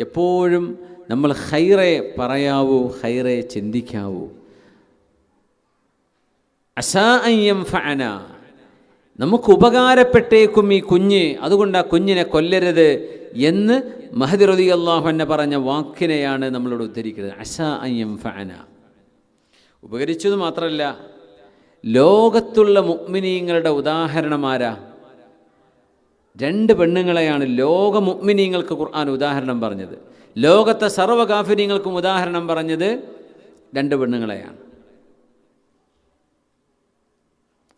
എപ്പോഴും നമ്മൾ ഖൈറെ പറയാവൂ, ഖൈറെ ചിന്തിക്കാവൂ. അസാ അൻ യൻഫഅന, നമുക്ക് ഉപകാരപ്പെട്ടേക്കും ഈ കുഞ്ഞ്, അതുകൊണ്ട് ആ കുഞ്ഞിനെ കൊല്ലരുത് എന്ന് മഹദി റളിയല്ലാഹു അൻഹു പറഞ്ഞ വാക്കിനെയാണ് നമ്മളോട് ഉദ്ധരിക്കുന്നത്. അസാ അൻ യൻഫഅന, ഉപകരിച്ചത് മാത്രമല്ല, ലോകത്തുള്ള മുഅ്മിനീങ്ങളുടെ ഉദാഹരണമാരാ? രണ്ട് പെണ്ണുങ്ങളെയാണ് ലോക മുഅ്മിനീങ്ങൾക്ക് ഖുർആൻ ഉദാഹരണം പറഞ്ഞത്. ലോകത്തെ സർവ്വ കാഫിരീങ്ങൾക്കും ഉദാഹരണം പറഞ്ഞത് രണ്ട് പെണ്ണുങ്ങളെയാണ്.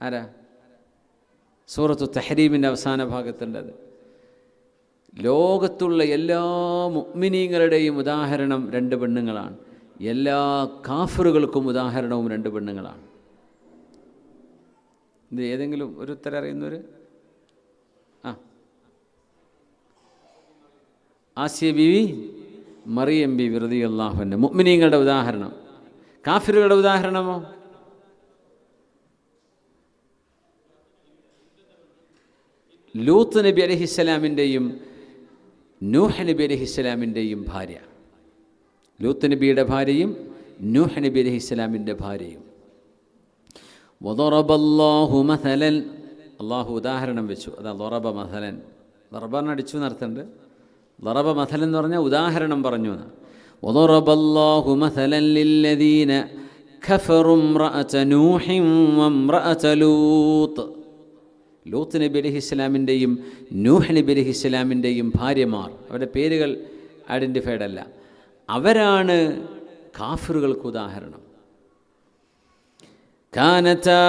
ആരാ? സൂറത്തു തഹ്രീമിൻ്റെ അവസാന ഭാഗത്തുണ്ടത്. ലോകത്തുള്ള എല്ലാ മുഅ്മിനീങ്ങളുടെയും ഉദാഹരണം രണ്ട് പെണ്ണുങ്ങളാണ്. എല്ലാ കാഫിറുകൾക്കും ഉദാഹരണവും രണ്ട് പെണ്ണുങ്ങളാണ്. ഇത് ഏതെങ്കിലും ഒരു ഉത്തരം അറിയുന്നവർ? ആസിയ ബീവി, മറിയം ബീവി റളിയല്ലാഹു അൻഹ മുഅ്മിനീങ്ങളുടെ ഉദാഹരണം. കാഫിറുകളുടെ ഉദാഹരണമോ? ലൂത്ത് നബി അലൈഹിസ്സലാമിൻ്റെയും നൂഹ് നബി അലൈഹിസ്സലാമിൻ്റെയും ഭാര്യ. ലൂത്ത് നബിയുടെ ഭാര്യയും നൂഹ് നബി അലൈഹിസ്സലാമിൻ്റെ ഭാര്യയും. വദറബല്ലാഹു മസലൻ, അള്ളാഹു ഉദാഹരണം വെച്ചു. അതാ ദറബ മസലൻ, ദറബാൻ അടിച്ചു നടത്തുന്നുണ്ട്. ദറബ മസലൻ എന്ന് പറഞ്ഞാൽ ഉദാഹരണം പറഞ്ഞു എന്ന്. വദറബല്ലാഹു മസലൻ ലില്ലദീന കഫറു ഇംറഅത നൂഹിൻ വഇംറഅത ലൂത്ത്. ലൂത്ത് നബി അലൈഹിസ്സലാമിൻ്റെയും നൂഹ് നബി അലൈഹിസ്സലാമിൻ്റെയും ഭാര്യമാർ, അവരുടെ പേരുകൾ ഐഡൻറ്റിഫൈഡ് അല്ല, അവരാണ് കാഫിറുകൾക്ക് ഉദാഹരണം. കാനതാ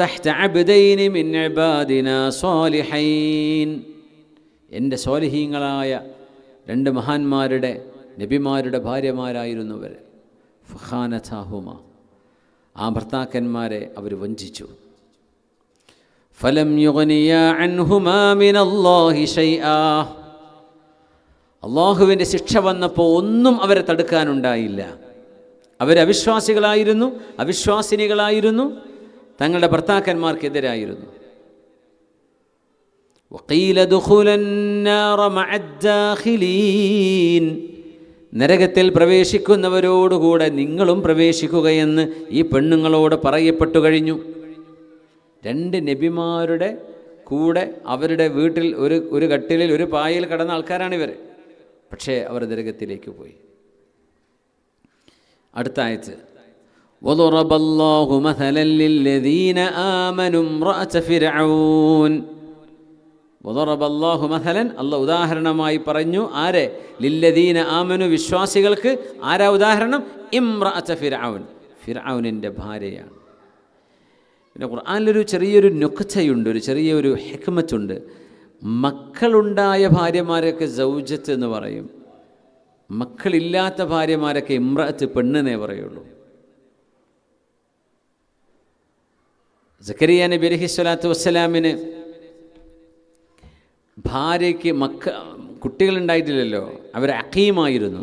തഹ്ത അബ്ദൈനി മിൻ ഇബാദിനാ സാലിഹൈൻ, എൻ്റെ സ്വാലിഹീങ്ങളായ രണ്ട് മഹാന്മാരുടെ നബിമാരുടെ ഭാര്യമാരായിരുന്നു അവർ. ഫഖാനതാഹുമ, ആ ഭർത്താക്കന്മാരെ അവർ വഞ്ചിച്ചു. ഫലം യുഗ്നിയാ അൻഹുമാ മിനല്ലാഹി ശൈആ, അള്ളാഹുവിൻ്റെ ശിക്ഷ വന്നപ്പോൾ ഒന്നും അവരെ തടുക്കാനുണ്ടായില്ല. അവരവിശ്വാസികളായിരുന്നു, അവിശ്വാസിനികളായിരുന്നു, തങ്ങളുടെ ഭർത്താക്കന്മാർക്കെതിരായിരുന്നു. വഖീല ദുഖുലൻ നാറ മഅദ്ദാഖിലീൻ, നരകത്തിൽ പ്രവേശിക്കുന്നവരോടുകൂടെ നിങ്ങളും പ്രവേശിക്കുകയെന്ന് ഈ പെണ്ണുങ്ങളോട് പറയപ്പെട്ടു കഴിഞ്ഞു. 2 നബിമാരുടെ കൂടെ അവരുടെ വീട്ടിൽ ഒരു കട്ടിലിൽ ഒരു പായയിൽ കിടന്ന ആൾക്കാരാണിവർ. പക്ഷേ അവർ നരകത്തിലേക്ക് പോയി. അടുത്ത ആയത്ത്, വദറബല്ലാഹു മസലൻ ലില്ലദീന ആമനു ഇംറഅത ഫിർഔൻ. വദറബല്ലാഹു മസലൻ, അല്ലാഹു ഉദാഹരണമായി പറഞ്ഞു. ആരെ? ലില്ലദീന ആമനു, വിശ്വാസികൾക്ക്. ആരാ ഉദാഹരണം? ഇംറഅത ഫിർഔൻ, ഫിർഔനിൻ്റെ ഭാര്യയാണ്. പിന്നെ ഖുർആനിലൊരു ചെറിയൊരു നുക്തയുണ്ട്, ഒരു ചെറിയൊരു ഹിക്മത്തുണ്ട്. മക്കളുണ്ടായ ഭാര്യമാരൊക്കെ സൗജത്ത് എന്ന് പറയും, മക്കളില്ലാത്ത ഭാര്യമാരൊക്കെ ഇമ്രഅത്ത്, പെണ്ണെന്നേ പറയുള്ളൂ. സക്കരിയ നബി അലൈഹിസ്സലാത്തു വസ്സലാമിന് ഭാര്യയ്ക്ക് കുട്ടികളുണ്ടായിട്ടില്ലല്ലോ. അവർ അഖീമായിരുന്നു.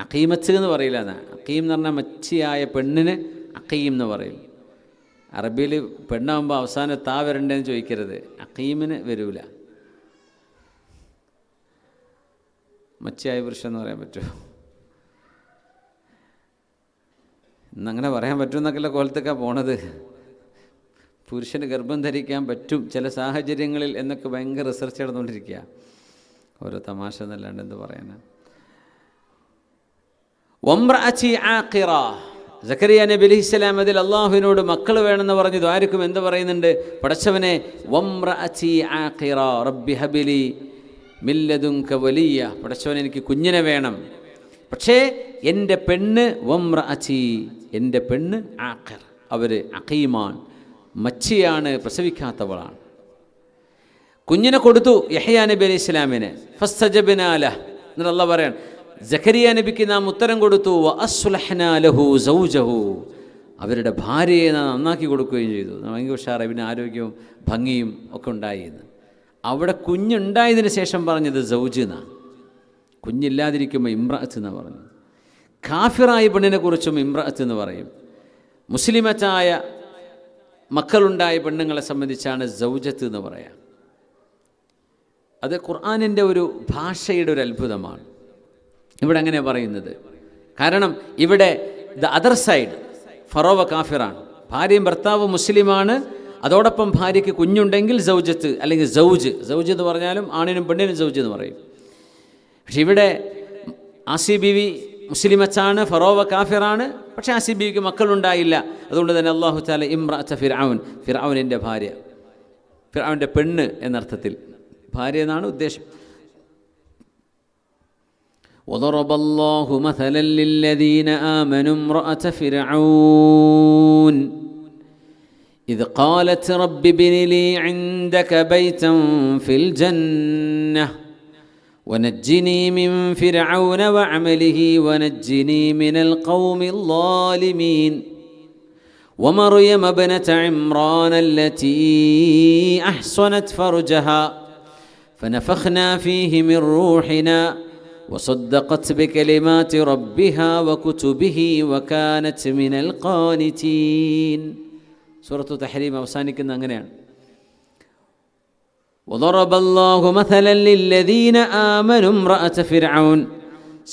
അഖീമത്ത് എന്ന് പറയില്ല. അഖീം എന്ന് പറഞ്ഞാൽ മച്ചിയായ പെണ്ണിന് അഖീം എന്ന് പറയും. അറബിയിൽ പെണ്ണാകുമ്പോൾ അവസാനം താ വരണ്ടേന്ന് ചോദിക്കരുത്, അഖീമിന് വരൂല. മച്ചിയായ പുരുഷൻ എന്ന് പറയാൻ പറ്റുമോ? ഇന്നങ്ങനെ പറയാൻ പറ്റുമെന്നൊക്കെയുള്ള കോലത്തൊക്കെ പോണത്. പുരുഷന് ഗർഭം ധരിക്കാൻ പറ്റും ചില സാഹചര്യങ്ങളിൽ എന്നൊക്കെ ഭയങ്കര റിസർച്ച് നടന്നുകൊണ്ടിരിക്കുക. ഓരോ തമാശ എന്നല്ലാണ്ട് എന്ത് പറയാനാ. വംറഅതി ആഖിറ, സക്കരിയ നബി അലൈഹിസ്സലാം അതിൽ അള്ളാഹുവിനോട് മക്കൾ വേണമെന്ന് പറഞ്ഞു. ആർക്കും എന്ത് പറയുന്നുണ്ട്? പടച്ചവനെ, വംറഅതി ആഖിറ റബ്ബി ഹബിലി മിൻ ലദുൻക വലിയ, പടച്ചവനെ എനിക്ക് കുഞ്ഞിനെ വേണം. പക്ഷേ എൻ്റെ പെണ്ണ് വംറഅതി, എൻ്റെ പെണ്ണ് ആഖിർ, അവർ അഖീമാൻ, മച്ചിയാണ്, പ്രസവിക്കാത്തവളാണ്. കുഞ്ഞിനെ കൊടുത്തു യഹ്യാ നബി അലൈഹി ഇസ്ലാമിന്. ഫസ്തജബ്നാ ലഹ്, എന്നിട്ട് അള്ളാഹ് പറയാണ് സക്കരിയ നബിക്ക് നാം ഉത്തരം കൊടുത്തു. വഅസ്ലഹ്നാ ലഹു സൗജഹു, അവരുടെ ഭാര്യയെ നാം നന്നാക്കി കൊടുക്കുകയും ചെയ്തു. ഭയങ്കര ഉഷാറായി, പിന്നെ ആരോഗ്യവും ഭംഗിയും ഒക്കെ ഉണ്ടായിരുന്നു. അവിടെ കുഞ്ഞുണ്ടായതിന് ശേഷം പറഞ്ഞത് സൗജ് എന്നാണ്. കുഞ്ഞില്ലാതിരിക്കുമ്പോൾ ഇമ്രഅത്ത് എന്ന് പറഞ്ഞു. കാഫിറായ പെണ്ണിനെ കുറിച്ചും ഇമ്രഅത്ത് എന്ന് പറയും. മുസ്ലിമത്തായ മക്കളുണ്ടായ പെണ്ണുങ്ങളെ സംബന്ധിച്ചാണ് സൗജത്ത് എന്ന് പറയാം. അത് ഖുർആനിൻ്റെ ഒരു ഭാഷയുടെ ഒരു അത്ഭുതമാണ്. ഇവിടെ അങ്ങനെ പറയുന്നത് കാരണം ഇവിടെ ദ അതർ സൈഡ്, ഫറോവ കാഫിറാണ്, ഭാര്യയും ഭർത്താവും മുസ്ലിമാണ്. അതോടൊപ്പം ഭാര്യയ്ക്ക് കുഞ്ഞുണ്ടെങ്കിൽ സൗജത്ത് അല്ലെങ്കിൽ സൗജ് എന്ന് പറഞ്ഞാലും ആണിനും പെണ്ണിനും സൗജ് എന്ന് പറയും. പക്ഷെ ഇവിടെ ആസി ബീവി മുസ്ലിമച്ചാണ്, ഫറോവ കാഫിറാണ്. പക്ഷേ ആസി ബീവിക്ക് മക്കളുണ്ടായില്ല. അതുകൊണ്ട് തന്നെ അല്ലാഹു തആല ഇംറഅത ഫിർഔൻ, ഫിർഔനിൻ്റെ ഭാര്യ, ഫിർഔൻ്റെ പെണ്ണ് എന്നർത്ഥത്തിൽ ഭാര്യ എന്നാണ് ഉദ്ദേശം. وضرب الله مثلا للذين آمنوا امرأة فرعون إذ قالت رب ابن لي عندك بيتا في الجنة ونجني من فرعون وعمله ونجني من القوم الظالمين ومريم ابنة عمران التي أحصنت فرجها فنفخنا فيه من روحنا وصدقت بكلمات ربها وكتبه وكانت من القانتين. സൂറത്തു തഹ്രീം അവസാനിക്കുന്ന അങ്ങനെയാണ്. وضرب الله مثلا للذين آمنوا امرأة فرعون,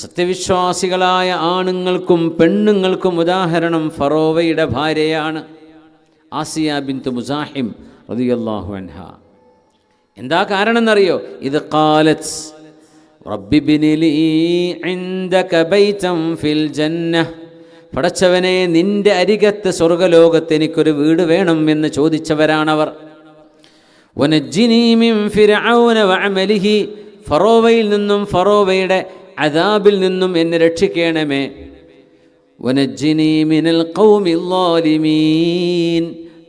സത്യവിശ്വാസികളായ ആണുങ്ങൾക്കും പെണ്ണുങ്ങൾക്കും ഉദാഹരണം ഫറോവയുടെ ഭാര്യയാണ് ആസിയ ബിൻത് മുസാഹിം റളിയല്ലാഹു അൻഹ. എന്താ കാരണം എന്നറിയോ? ഇത് ഖാലത്ത് റബ്ബി ഇബ്നി ലീ ഇൻദക ബൈതൻ ഫിൽ ജന്നഹ്, പടച്ചവനെ നിന്റെ അരികത്ത് സ്വർഗ്ഗലോകത്ത് എനിക്കൊരു വീട് വേണം എന്ന് ചോദിച്ചവരാണവർ. വനജ്ജിനി മിൻ ഫിർഔന വഅമലിഹി, ഫറോവയിൽ നിന്നും ഫറോവയുടെ അദാബിൽ നിന്നും എന്നെ രക്ഷിക്കണമേ. വനജ്ജിനി മിനൽ ഖൗമിൽ ളാലിമീൻ,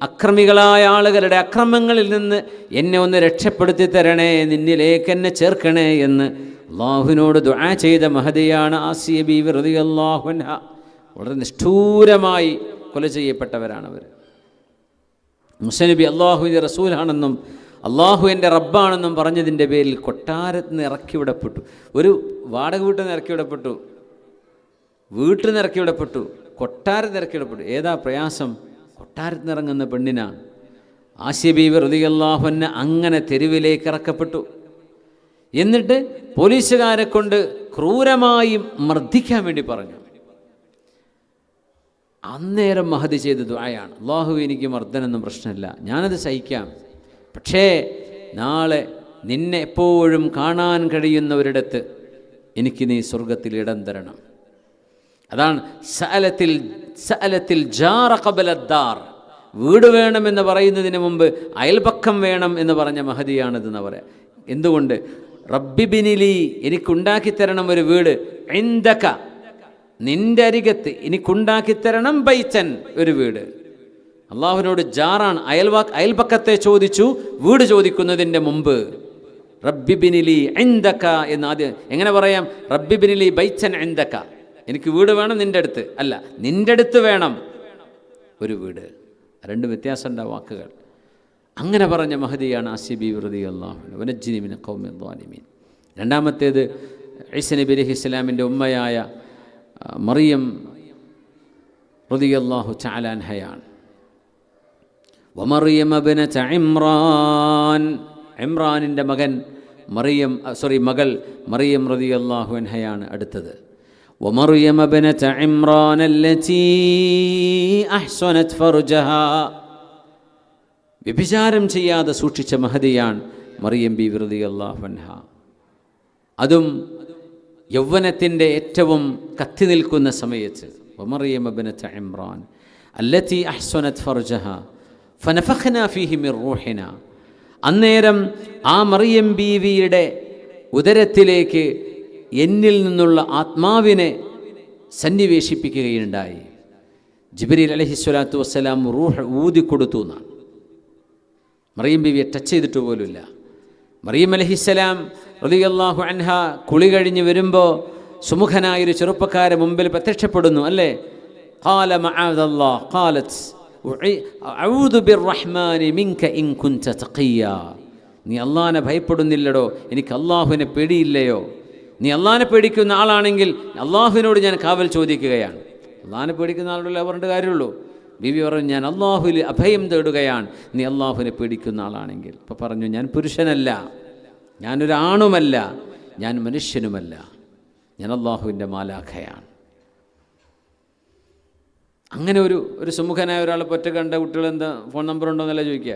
അക്രമികളായ ആളുകളുടെ അക്രമങ്ങളിൽ നിന്ന് എന്നെ ഒന്ന് രക്ഷപ്പെടുത്തി തരണേ, നിന്നിലേക്ക് എന്നെ ചേർക്കണേ എന്ന് അള്ളാഹുവിനോട് ദുആ ചെയ്ത മഹദിയാണ് ആസിയ ബീവി റളിയല്ലാഹു അൻഹ. വളരെ നിഷ്ഠൂരമായി കൊല ചെയ്യപ്പെട്ടവരാണവർ. മുസാ നബി അള്ളാഹുവിൻ്റെ റസൂലാണെന്നും അള്ളാഹു എൻ്റെ റബ്ബാണെന്നും പറഞ്ഞതിൻ്റെ പേരിൽ കൊട്ടാരത്തിൽ നിന്ന് ഇറക്കി വിടപ്പെട്ടു. ഒരു വാടക വീട്ടിൽ നിന്ന് ഇറക്കി വിടപ്പെട്ടു, വീട്ടിൽ നിന്ന് ഇറക്കി വിടപ്പെട്ടു, കൊട്ടാരത്തിൽ ഇറക്കി വിടപ്പെട്ടു. ഏതാ പ്രയാസം? കൊട്ടാരത്തിൽ നിന്ന് ഇറങ്ങുന്ന പെണ്ണിനാണ്. ആസിയ ബീവി റളിയല്ലാഹു അൻഹ അങ്ങനെ തെരുവിലേക്ക് ഇറക്കപ്പെട്ടു. എന്നിട്ട് പോലീസുകാരെ കൊണ്ട് ക്രൂരമായി മർദ്ദിക്കാൻ വേണ്ടി പറഞ്ഞു. അന്നേരം മഹദി ചെയ്ത ദുആയാണ്, അല്ലാഹു എനിക്ക് മർദ്ദനൊന്നും പ്രശ്നമില്ല, ഞാനത് സഹിക്കാം, പക്ഷേ നാളെ നിന്നെ എപ്പോഴും കാണാൻ കഴിയുന്നവരിടത്ത് എനിക്ക് നീ സ്വർഗത്തിൽ ഇടം തരണം. അതാണ് സഅലത്തിൽ ജാറ ഖബല ദാർ. വീട് വേണമെന്ന് പറയുന്നതിന് മുമ്പ് അയൽപക്കം വേണം എന്ന് പറഞ്ഞ മഹദിയാണിതെന്ന് പറയാം. എന്തുകൊണ്ട്? റബ്ബി ബിനിലി, എനിക്കുണ്ടാക്കിത്തരണം ഒരു വീട്, ഇൻദക, നിന്റെ അരികത്ത് എനിക്കുണ്ടാക്കിത്തരണം, ബൈത്തൻ, ഒരു വീട്. അള്ളാഹുവിനോട് ജാറാണ്, അയൽപക്കത്തെ ചോദിച്ചു, വീട് ചോദിക്കുന്നതിൻ്റെ മുമ്പ്. റബ്ബി ബിനിലി ഇൻദക എന്ന് ആദ്യം എങ്ങനെ പറയാം? റബ്ബി ബിനിലി ബൈത്തൻ ഇൻദക, എനിക്ക് വീട് വേണം നിൻ്റെ അടുത്ത്, അല്ല നിൻ്റെ അടുത്ത് വേണം ഒരു വീട്. രണ്ട് വ്യത്യാസമുണ്ട് വാക്കുകൾ. അങ്ങനെ പറഞ്ഞ മഹദിയാണ് ആസിയ ബീവി റളിയല്ലാഹു അൻഹ. വനജ്ജിനി മിന ഖൗമി ളാലിമീൻ. രണ്ടാമത്തേത് ഈസ നബി അലൈഹിസ്സലാമിൻ്റെ ഉമ്മയായ മറിയം റളിയല്ലാഹു തആല അൻഹയാണ്. വമറിയം ഇബ്നത ഇമ്രാൻ, ഇമ്രാനിൻ്റെ മകൾ മറിയം റളിയല്ലാഹു അൻഹയാണ് അടുത്തത്. ومريم ابنة عمران التي أحصنت فرجها, വ്യഭിചാരം ചെയ്യാതെ സൂക്ഷിച്ച മഹദിയാണ് മറിയം ബീവി റളിയല്ലാഹു അൻഹ. അതും യൗവനത്തിൻ്റെ ഏറ്റവും കത്തി നിൽക്കുന്ന സമയത്ത്. വമറിയം ഇബ്നത ഇമ്രാൻ അല്ലതി അഹ്സനത് ഫർജഹ ഫനഫഖ്നാ ഫീഹി മിർ റൂഹിനാ. അന്നേരം ആ മറിയം ബീവിയുടെ ഉദരത്തിലേക്ക് എന്നിൽ നിന്നുള്ള ആത്മാവിനെ സന്നിവേശിപ്പിക്കുകയുണ്ടായി. ജിബ്രീൽ അലൈഹിസ്സലാത്തു വസ്സലാം റൂഹ് ഊതിക്കൊടുത്തു എന്നാണ്. മറിയം ബീവിയെ ടച്ച് ചെയ്തിട്ട് പോലുമില്ല. മറിയം അലൈഹിസ്സലാം റളിയല്ലാഹു അൻഹ കുളി കഴിഞ്ഞ് വരുമ്പോൾ സുമുഖനായൊരു ചെറുപ്പക്കാരെ മുമ്പിൽ പ്രത്യക്ഷപ്പെടുന്നു, അല്ലേ? ഖാല മഅദല്ലാഹ് ഖാലത് അഊദു ബിർറഹ്മാനി മിൻക ഇൻ കുൻത തഖിയ്യാ. നീ അല്ലാഹനെ ഭയപ്പെടുന്നില്ലടോ, എനിക്ക് അല്ലാഹുവിനെ പേടിയില്ലയോ? നീ അള്ളാഹിനെ പേടിക്കുന്ന ആളാണെങ്കിൽ അള്ളാഹുവിനോട് ഞാൻ കാവൽ ചോദിക്കുകയാണ്. അള്ളാഹിനെ പേടിക്കുന്ന ആളുടെ പറഞ്ഞിട്ട് കാര്യമുള്ളൂ. ബീവി പറഞ്ഞു, ഞാൻ അള്ളാഹുവിൽ അഭയം തേടുകയാണ്, നീ അള്ളാഹുവിനെ പേടിക്കുന്ന ആളാണെങ്കിൽ. അപ്പോൾ പറഞ്ഞു, ഞാൻ പുരുഷനല്ല, ഞാനൊരാണുമല്ല, ഞാൻ മനുഷ്യനുമല്ല, ഞാൻ അള്ളാഹുവിൻ്റെ മാലാഖയാണ്. അങ്ങനെ ഒരു സുമുഖനായ ഒരാളെ പൊറ്റ കണ്ട കുട്ടികൾ എന്താ ഫോൺ നമ്പർ ഉണ്ടോ എന്നല്ല ചോദിക്കുക.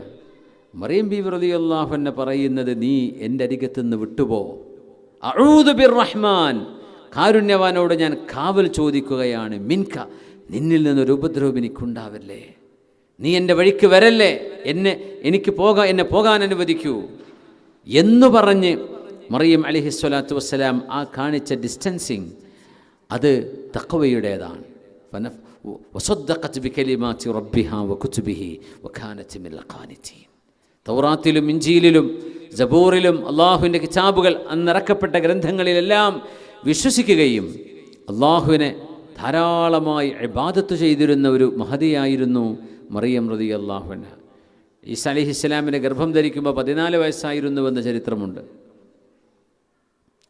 മറിയം ബീവി റളിയല്ലാഹു അൻഹ പറയുന്നത്, നീ എൻ്റെ അരികത്തുനിന്ന് വിട്ടുപോ, അഊദു ബിർറഹ്മാൻ, കാരുണ്യവാനോട് ഞാൻ കാവൽ ചോദിക്കുകയാണ്, മിൻക, നിന്നിൽ നിന്നൊരു ഉപദ്രവം എനിക്കുണ്ടാവല്ലേ, നീ എൻ്റെ വഴിക്ക് വരല്ലേ, എന്നെ പോകാൻ അനുവദിക്കൂ എന്ന് പറഞ്ഞ് മറിയം അലൈഹിസ്സലാത്തു വസ്സലാം ആ കാണിച്ച ഡിസ്റ്റൻസിങ് അത് തഖ്വയുടേതാണ്. വസദ്ദഖത് ബികലിമാതി റബ്ബിഹാ വകുതുബിഹി വകാനത് മിനൽ ഖാനിതീൻ. തൗറാത്തിലും ഇഞ്ചീലിലും സബൂറിലും അള്ളാഹുവിൻ്റെ കിതാബുകൾ അന്നിറക്കപ്പെട്ട ഗ്രന്ഥങ്ങളിലെല്ലാം വിശ്വസിക്കുകയും അള്ളാഹുവിനെ ധാരാളമായി ഇബാദത്ത് ചെയ്തിരുന്ന ഒരു മഹദിയായിരുന്നു മറിയം റളിയല്ലാഹു അൻഹ. ഈസ അലൈഹിസ്സലാമിനെ ഗർഭം ധരിക്കുമ്പോൾ 14 വയസ്സായിരുന്നുവെന്ന ചരിത്രമുണ്ട്.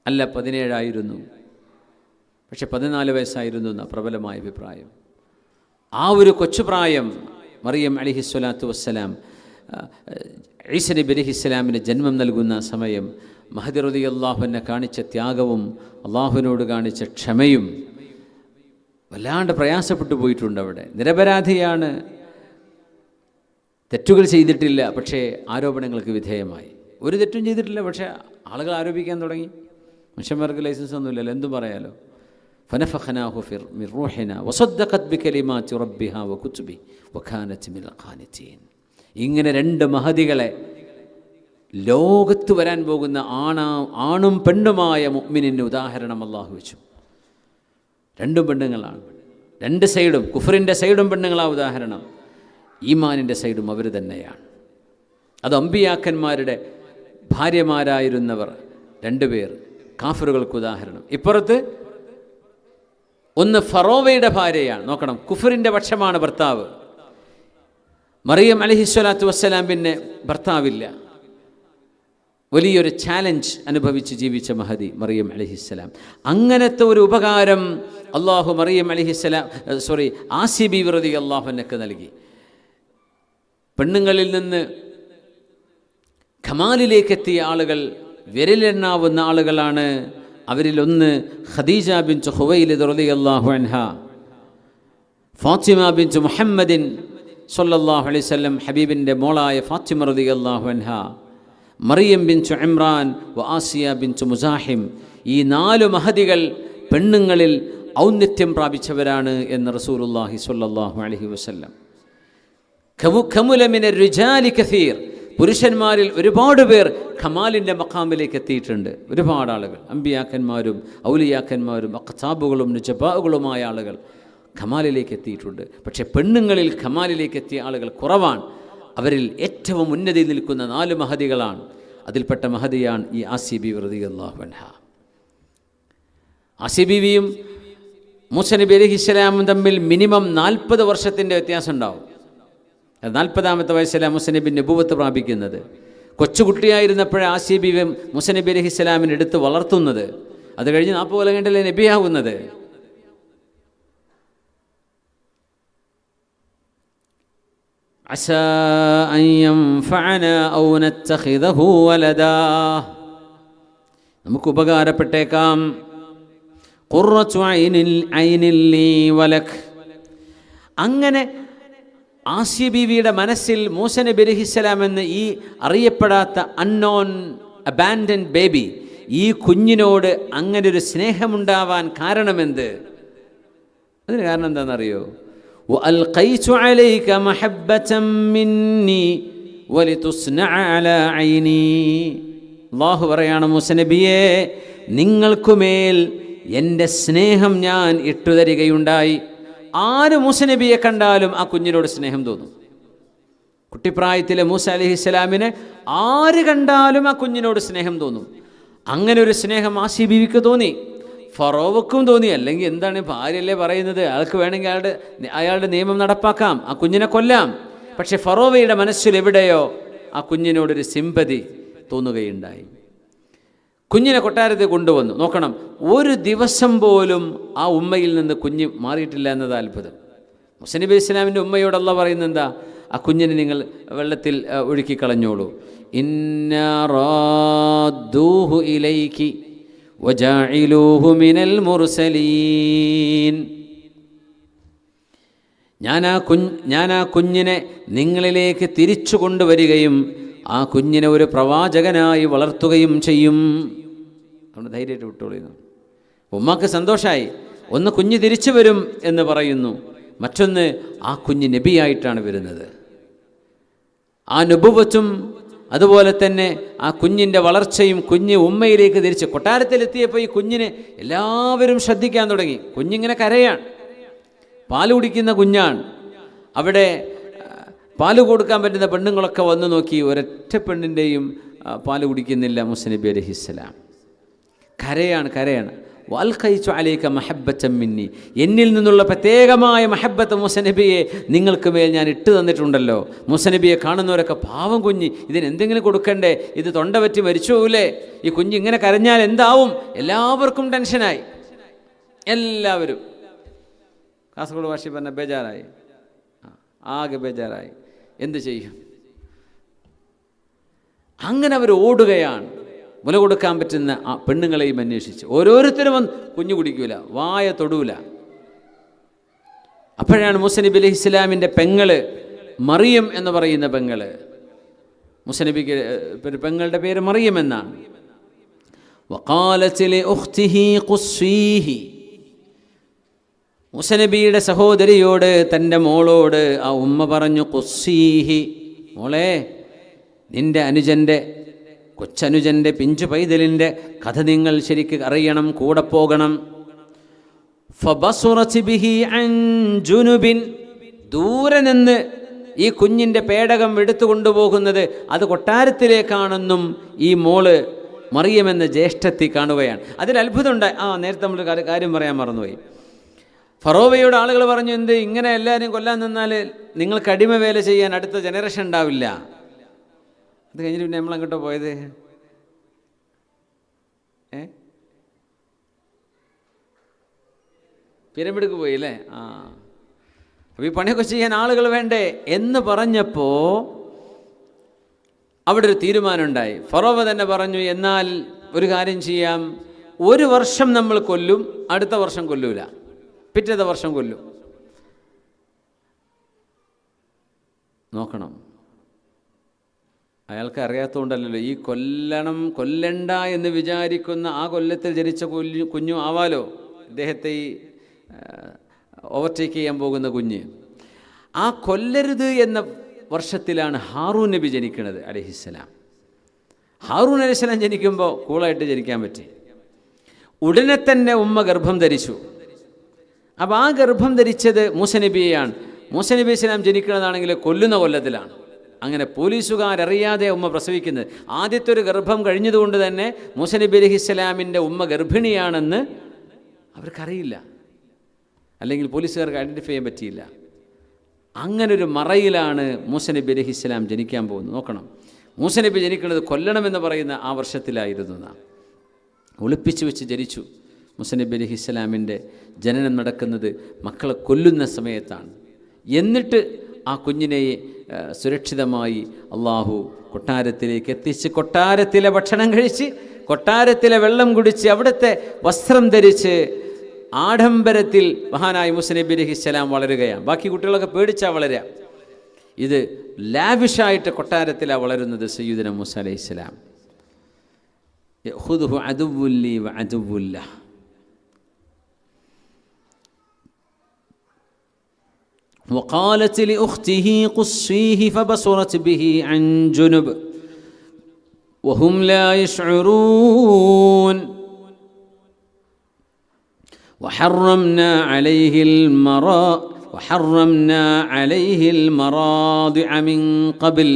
അല്ല, 17 ആയിരുന്നു, പക്ഷെ 14 വയസ്സായിരുന്നു എന്ന പ്രബലമായ അഭിപ്രായം. ആ ഒരു കൊച്ചുപ്രായം മറിയം അലൈഹിസ്സലാത്തു വസ്സലാം ഈസ നബി അലൈഹിസ്സലാമിന് ജന്മം നൽകുന്ന സമയം മഹദി റളിയല്ലാഹു അൻഹു കാണിച്ച ത്യാഗവും അള്ളാഹുവിനോട് കാണിച്ച ക്ഷമയും വല്ലാണ്ട് പ്രയാസപ്പെട്ടു പോയിട്ടുണ്ട്. അവിടെ നിരപരാധിയാണ്, തെറ്റുകൾ ചെയ്തിട്ടില്ല, പക്ഷേ ആരോപണങ്ങൾക്ക് വിധേയമായി. ഒരു തെറ്റും ചെയ്തിട്ടില്ല, പക്ഷേ ആളുകൾ ആരോപിക്കാൻ തുടങ്ങി. മനുഷ്യന്മാർക്ക് ലൈസൻസ് ഒന്നുമില്ലല്ലോ, എന്തും പറയാലോ. ഫനഫഖ്നാഹു മിർ റൂഹിനാ വസദ്ദഖത് ബികലിമാതി റബ്ബിഹാ വകുതുബിഹി വകാനത് മിനൽ ഖാനിതീൻ. ഇങ്ങനെ 2 മഹദികളെ ലോകത്ത് വരാൻ പോകുന്ന ആണും പെണ്ണുമായ മുഅ്മിനിന് ഉദാഹരണം അള്ളാഹു വെച്ചു. 2 പെണ്ണുങ്ങളാണ്, 2 സൈഡും, കുഫറിൻ്റെ സൈഡും പെണ്ണുങ്ങളാ ഉദാഹരണം, ഈമാനിൻ്റെ സൈഡും അവർ തന്നെയാണ്. അത് അമ്പിയാക്കന്മാരുടെ ഭാര്യമാരായിരുന്നവർ 2 പേർ കാഫിറുകൾക്ക് ഉദാഹരണം. ഇപ്പുറത്ത് ഒന്ന് ഫറോവയുടെ ഭാര്യയാണ്, നോക്കണം, കുഫറിൻ്റെ പക്ഷമാണ് ഭർത്താവ്. മറിയം അലൈഹിസ്സലാത്തു വസ്സലാം പിന്നെ ഭർത്താവില്ല. വലിയൊരു ചാലഞ്ച് അനുഭവിച്ച് ജീവിച്ച മഹദി മറിയം അലൈഹിസ്സലാം. അങ്ങനത്തെ ഒരു ഉപകാരം അള്ളാഹു മറിയം ആസിയ ബീവി റളിയല്ലാഹു അൻഹയ്ക്ക് നൽകി. പെണ്ണുങ്ങളിൽ നിന്ന് ഖമാലിലേക്ക് എത്തിയ ആളുകൾ വിരലെണ്ണാവുന്ന ആളുകളാണ്. അവരിലൊന്ന് ഖദീജ ബിൻത് ഖുവൈലിദ് റളിയല്ലാഹു അൻഹ, ഫാത്തിമ ബിൻത് മുഹമ്മദിൻ സ്വല്ലല്ലാഹു അലൈഹി വസല്ലം ഹബീബിൻ്റെ മോളായ ഫാത്തിമ റളിയല്ലാഹു അൻഹ, മറിയം ബിൻത് ഇമ്രാൻ വ ആസിയ ബിൻത് മുസാഹിം. ഈ 4 മഹദികൾ പെണ്ണുങ്ങളിൽ ഔന്നത്യം പ്രാപിച്ചവരാണ് എന്ന് റസൂലുള്ളാഹി സ്വല്ലല്ലാഹു അലൈഹി വസല്ലം. ഖമുല മിനർ റിജാലി കസീർ, പുരുഷന്മാരിൽ ഒരുപാട് പേർ ഖമാലിൻ്റെ മഖാമിലേക്ക് എത്തിയിട്ടുണ്ട്. ഒരുപാട് ആളുകൾ, അമ്പിയാക്കന്മാരും ഔലിയാക്കന്മാരും അഖ്താബുകളും നുജബാഉകളുമായ ആളുകൾ ഖമാലിലേക്ക് എത്തിയിട്ടുണ്ട്. പക്ഷേ പെണ്ണുങ്ങളിൽ ഖമാലിലേക്ക് എത്തിയ ആളുകൾ കുറവാണ്. അവരിൽ ഏറ്റവും ഉന്നതിയിൽ നിൽക്കുന്ന 4 മഹദികളാണ്. അതിൽപ്പെട്ട മഹദിയാണ് ഈ ആസിയ ബീവി റളിയല്ലാഹു അൻഹ. ആസിയ ബീവിയും മൂസ നബി അലൈഹിസ്സലാമും തമ്മിൽ മിനിമം 40 വർഷത്തിൻ്റെ വ്യത്യാസം ഉണ്ടാവും. 40ാമത്തെ വയസ്സിലാണ് മൂസ നബി നബുവത്ത് പ്രാപിക്കുന്നത്. കൊച്ചുകുട്ടിയായിരുന്നപ്പോഴേ ആസിയ ബീവി മൂസ നബി അലൈഹിസ്സലാമിനെ എടുത്ത് വളർത്തുന്നത്. അത് കഴിഞ്ഞ് 40 കൊല്ലം കഴിഞ്ഞല്ലേ നബിയാവുന്നത്. അസാ അൻ യൻഫഅനാ ഔ നത്തഖിദഹു വലദാ, നമുക്ക് ഉപകാരപ്പെട്ടേക്കാം. ഖുർറത്തു ഐനിൽ ലീ വലക്. അങ്ങനെ ആസിയ ബീവിയുടെ മനസ്സിൽ മൂസ നബി അലൈഹിസ്സലാം എന്ന ഈ അറിയപ്പെടാത്ത അൺനോൺ അബാൻഡൻഡ് ബേബി, ഈ കുഞ്ഞിനോട് അങ്ങനെ ഒരു സ്നേഹമുണ്ടാവാൻ കാരണമെന്ത്? അതിന് കാരണം എന്താണെന്നറിയോ? وألقيت عليك محبة مني ولتصنع على عيني. അല്ലാഹു പറയാണ്, മൂസ നബിയെ, നിങ്ങൾക്കുമേൽ എൻ്റെ സ്നേഹം ഞാൻ ഇട്ടുതരികയുണ്ടായി. ആര് മൂസ നബിയെ കണ്ടാലും ആ കുഞ്ഞിനോട് സ്നേഹം തോന്നും. കുട്ടിപ്രായത്തിലെ മൂസ അലൈഹിസ്സലാമിനെ ആര് കണ്ടാലും ആ കുഞ്ഞിനോട് സ്നേഹം തോന്നും. അങ്ങനെ ഒരു സ്നേഹം ആസിയ ബീവിക്ക് തോന്നി, ഫറോവക്കും തോന്നി. അല്ലെങ്കിൽ എന്താണ്, ഭാര്യയല്ലേ പറയുന്നത്, അയാൾക്ക് വേണമെങ്കിൽ അയാളുടെ നിയമം നടപ്പാക്കാം, ആ കുഞ്ഞിനെ കൊല്ലാം. പക്ഷെ ഫറോവയുടെ മനസ്സിൽ എവിടെയോ ആ കുഞ്ഞിനോടൊരു സിമ്പതി തോന്നുകയുണ്ടായി. കുഞ്ഞിനെ കൊട്ടാരത്തിൽ കൊണ്ടുവന്നു. നോക്കണം, ഒരു ദിവസം പോലും ആ ഉമ്മയിൽ നിന്ന് കുഞ്ഞ് മാറിയിട്ടില്ല എന്നത് അത്ഭുതം. മൂസ നബി ഇസ്ലാമിൻ്റെ ഉമ്മയോട് അല്ലാഹു പറയുന്നത് എന്താ? ആ കുഞ്ഞിനെ നിങ്ങൾ വെള്ളത്തിൽ ഒഴുക്കിക്കളഞ്ഞോളൂ. ഇന്നാ റാദ്ദൂഹു ഇലൈകി വജാഇലൂഹു മിനൽ മുർസലീൻ. ഞാൻ ആ കുഞ്ഞിനെ നിങ്ങളിലേക്ക് തിരിച്ചു കൊണ്ടുവരികയും ആ കുഞ്ഞിനെ ഒരു പ്രവാചകനായി വളർത്തുകയും ചെയ്യും. അവിടെ ധൈര്യമായിട്ട് വിട്ടോളിന്നു. ഉമ്മാക്ക് സന്തോഷമായി. ഒന്ന്, കുഞ്ഞ് തിരിച്ചു വരും എന്ന് പറയുന്നു. മറ്റൊന്ന്, ആ കുഞ്ഞ് നബിയായിട്ടാണ് വരുന്നത്. ആ നബുവത്തും അതുപോലെ തന്നെ ആ കുഞ്ഞിൻ്റെ വളർച്ചയും, കുഞ്ഞ് ഉമ്മയിലേക്ക് തിരിച്ച് കൊട്ടാരത്തിലെത്തിയപ്പോൾ ഈ കുഞ്ഞിനെ എല്ലാവരും ശ്രദ്ധിക്കാൻ തുടങ്ങി. കുഞ്ഞിങ്ങനെ കരയാണ്, പാല് കുടിക്കുന്ന കുഞ്ഞാണ്. അവിടെ പാല് കൊടുക്കാൻ പറ്റുന്ന പെണ്ണുങ്ങളൊക്കെ വന്നു നോക്കി, ഒരൊറ്റ പെണ്ണിൻ്റെയും പാല് കുടിക്കുന്നില്ല മൂസ നബി അലൈഹിസ്സലാം. കരയാണ്. വൽഖൈതു അലൈക മഹബ്ബത്തൻ മിന്നി, എന്നിൽ നിന്നുള്ള പ്രത്യേകമായ മഹബ്ബത്ത് മൂസ നബിയെ നിങ്ങൾക്ക് മേൽ ഞാൻ ഇട്ട് തന്നിട്ടുണ്ടല്ലോ. മൂസ നബിയെ കാണുന്നവരൊക്കെ പാവം കുഞ്ഞ്, ഇതിനെന്തെങ്കിലും കൊടുക്കണ്ടേ, ഇത് തൊണ്ട പറ്റി മരിച്ചു പോവില്ലേ, ഈ കുഞ്ഞ് ഇങ്ങനെ കരഞ്ഞാൽ എന്താവും? എല്ലാവർക്കും ടെൻഷനായി. എല്ലാവരും കാസർഗോഡ് ഭാഷ പറഞ്ഞ ബേജാറായി, ആകെ ബേജാറായി. എന്ത് ചെയ്യും? അങ്ങനെ അവർ ഓടുകയാണ്, മുല കൊടുക്കാൻ പറ്റുന്ന ആ പെണ്ണുങ്ങളെയും അന്വേഷിച്ച്. ഓരോരുത്തരും വന്ന് കുഞ്ഞു കുടിക്കൂല, വായ തൊടൂല. അപ്പോഴാണ് മൂസ നബി അലൈഹി ഇസ്ലാമിൻ്റെ പെങ്ങള് മറിയം എന്ന് പറയുന്ന പെങ്ങള്, മൂസ നബിക്ക് പെങ്ങളുടെ പേര് മറിയം എന്നാണ്. വഖാലത് ലിഉഖ്തിഹി ഖുസ്സീഹി, മൂസ നബിയുടെ സഹോദരിയോട്, തൻ്റെ മോളോട് ആ ഉമ്മ പറഞ്ഞു, ഖുസ്സീഹി, മോളെ, നിൻ്റെ അനുജൻ്റെ, കൊച്ചനുജൻ്റെ, പിഞ്ചു പൈതലിൻ്റെ കഥ നിങ്ങൾ ശരിക്ക് അറിയണം, കൂടെ പോകണം. ഫബസുറത് ബിഹി അൻ ജുനുബിൻ, ദൂരെ നിന്ന് ഈ കുഞ്ഞിൻ്റെ പേടകം എടുത്തു കൊണ്ടുപോകുന്നത് അത് കൊട്ടാരത്തിലേക്കാണെന്നും ഈ മോള് മറിയമെന്ന ജ്യേഷ്ഠത്തി കാണുകയാണ്. അതിൽ അത്ഭുതമുണ്ടായി. നേരത്തെ നമ്മൾ കാര്യം പറയാൻ മറന്നുപോയി. ഫറോവയോട് ആളുകൾ പറഞ്ഞു, എന്ത് ഇങ്ങനെ എല്ലാവരും കൊല്ലാൻ നിന്നാൽ നിങ്ങൾക്ക് അടിമ വേല ചെയ്യാൻ അടുത്ത ജനറേഷൻ ഉണ്ടാവില്ല. അത് കഴിഞ്ഞിട്ട് പിന്നെ നമ്മളങ്ങോട്ടോ പോയത്? പിരമിഡ്ക്ക് പോയി അല്ലേ? അപ്പോൾ ഈ പണിയൊക്കെ ചെയ്യാൻ ആളുകൾ വേണ്ടേ എന്ന് പറഞ്ഞപ്പോൾ അവിടെ ഒരു തീരുമാനമുണ്ടായി. ഫറോവ തന്നെ പറഞ്ഞു, എന്നാൽ ഒരു കാര്യം ചെയ്യാം, 1 വർഷം നമ്മൾ കൊല്ലും, അടുത്ത വർഷം കൊല്ലൂല, പിറ്റേത്തെ വർഷം കൊല്ലും. നോക്കണം, അയാൾക്ക് അറിയാത്തതുകൊണ്ടല്ലോ ഈ കൊല്ലണ്ട എന്ന് വിചാരിക്കുന്ന ആ കൊല്ലത്തിൽ ജനിച്ച കുഞ്ഞു ആവാലോ ഇദ്ദേഹത്തെ ഈ ഓവർടേക്ക് ചെയ്യാൻ പോകുന്ന കുഞ്ഞ്. ആ കൊല്ലരുത് എന്ന വർഷത്തിലാണ് ഹാറൂൻ നബി ജനിക്കുന്നത് അലൈഹിസ്സലാം. ഹാറൂൻ അലൈഹിസ്സലാം ജനിക്കുമ്പോൾ കൂളായിട്ട് ജനിക്കാൻ പറ്റി. ഉടനെ തന്നെ ഉമ്മ ഗർഭം ധരിച്ചു. അപ്പോൾ ആ ഗർഭം ധരിച്ചത് മൂസ നബിയെയാണ്. മൂസ നബി ഇസ്ലാം ജനിക്കുന്നതാണെങ്കിൽ കൊല്ലുന്ന കൊല്ലത്തിലാണ്. അങ്ങനെ പോലീസുകാരറിയാതെ ഉമ്മ പ്രസവിക്കുന്നത്. ആദ്യത്തെ ഒരു ഗർഭം കഴിഞ്ഞതുകൊണ്ട് തന്നെ മൂസ നബി അലൈഹിസ്സലാമിൻ്റെ ഉമ്മ ഗർഭിണിയാണെന്ന് അവർക്കറിയില്ല, അല്ലെങ്കിൽ പോലീസുകാർക്ക് ഐഡൻറ്റിഫൈ ചെയ്യാൻ പറ്റിയില്ല. അങ്ങനൊരു മറയിലാണ് മൂസ നബി അലൈഹിസ്സലാം ജനിക്കാൻ പോകുന്നത്. നോക്കണം, മൂസ നബി ജനിക്കുന്നത് കൊല്ലണമെന്ന് പറയുന്ന ആ വർഷത്തിലായിരുന്നു. ഒളിപ്പിച്ചു വെച്ച് ജനിച്ചു. മൂസ നബി അലൈഹിസ്സലാമിൻ്റെ ജനനം നടക്കുന്നത് മക്കളെ കൊല്ലുന്ന സമയത്താണ്. എന്നിട്ട് ആ കുഞ്ഞിനെ സുരക്ഷിതമായി അള്ളാഹു കൊട്ടാരത്തിലേക്ക് എത്തിച്ച്, കൊട്ടാരത്തിലെ ഭക്ഷണം കഴിച്ച്, കൊട്ടാരത്തിലെ വെള്ളം കുടിച്ച്, അവിടുത്തെ വസ്ത്രം ധരിച്ച് ആഡംബരത്തിൽ മഹാനായ മൂസ നബി അലൈഹിസ്സലാം വളരുകയാണ്. ബാക്കി കുട്ടികളൊക്കെ പേടിച്ചാൽ വളരുക. ഇത് ലാവിഷായിട്ട് കൊട്ടാരത്തിലാണ് വളരുന്നത് സയ്യിദുനാ മൂസ അലൈഹിസ്സലാം. യഖുദുഹു അദുവ്വുൻ ലീ വഅദുവ്വുൻ ലഹ്. وقالت لأخته قصيه فبصرت به عن جنب وهم لا يشعرون وحرمنا عليه المراضع من قبل.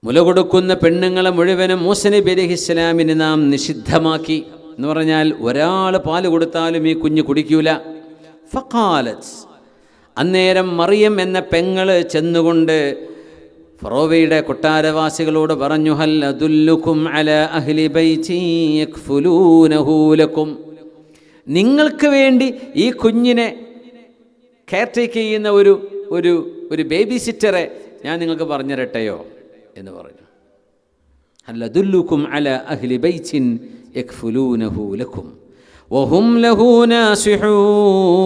മുല കൊടുക്കുന്ന പെണ്ണുങ്ങളെ മുഴുവനും മൂസ നബി അലൈഹിസ്സലാമിന് നാം നിഷിദ്ധമാക്കി. എന്ന് പറഞ്ഞാൽ ഒരാൾ പാല് കൊടുത്താലും ഈ കുഞ്ഞ് കുടിക്കൂല. ഫഖാലത്ത്, അന്നേരം മറിയം എന്ന പെങ്ങള് ചെന്നുകൊണ്ട് ഫറോവയുടെ കൊട്ടാരവാസികളോട് പറഞ്ഞു, ഹൽ അദുല്ലുക്കും അലാ അഹ്ലി ബൈതി യക്ഫുലൂനഹു ലക്കും, നിങ്ങൾക്ക് വേണ്ടി ഈ കുഞ്ഞിനെ കെയർ ടേക്ക് ചെയ്യുന്ന ഒരു ബേബി സിറ്ററെ ഞാൻ നിങ്ങൾക്ക് പറഞ്ഞു തരട്ടെയോ എന്ന് പറഞ്ഞു. ഹൽ അദുല്ലുക്കും അലാ അഹ്ലി ബൈതിൻ യക്ഫുലൂനഹു ലക്കും വഹും ലഹു നാസിഹൂൻ.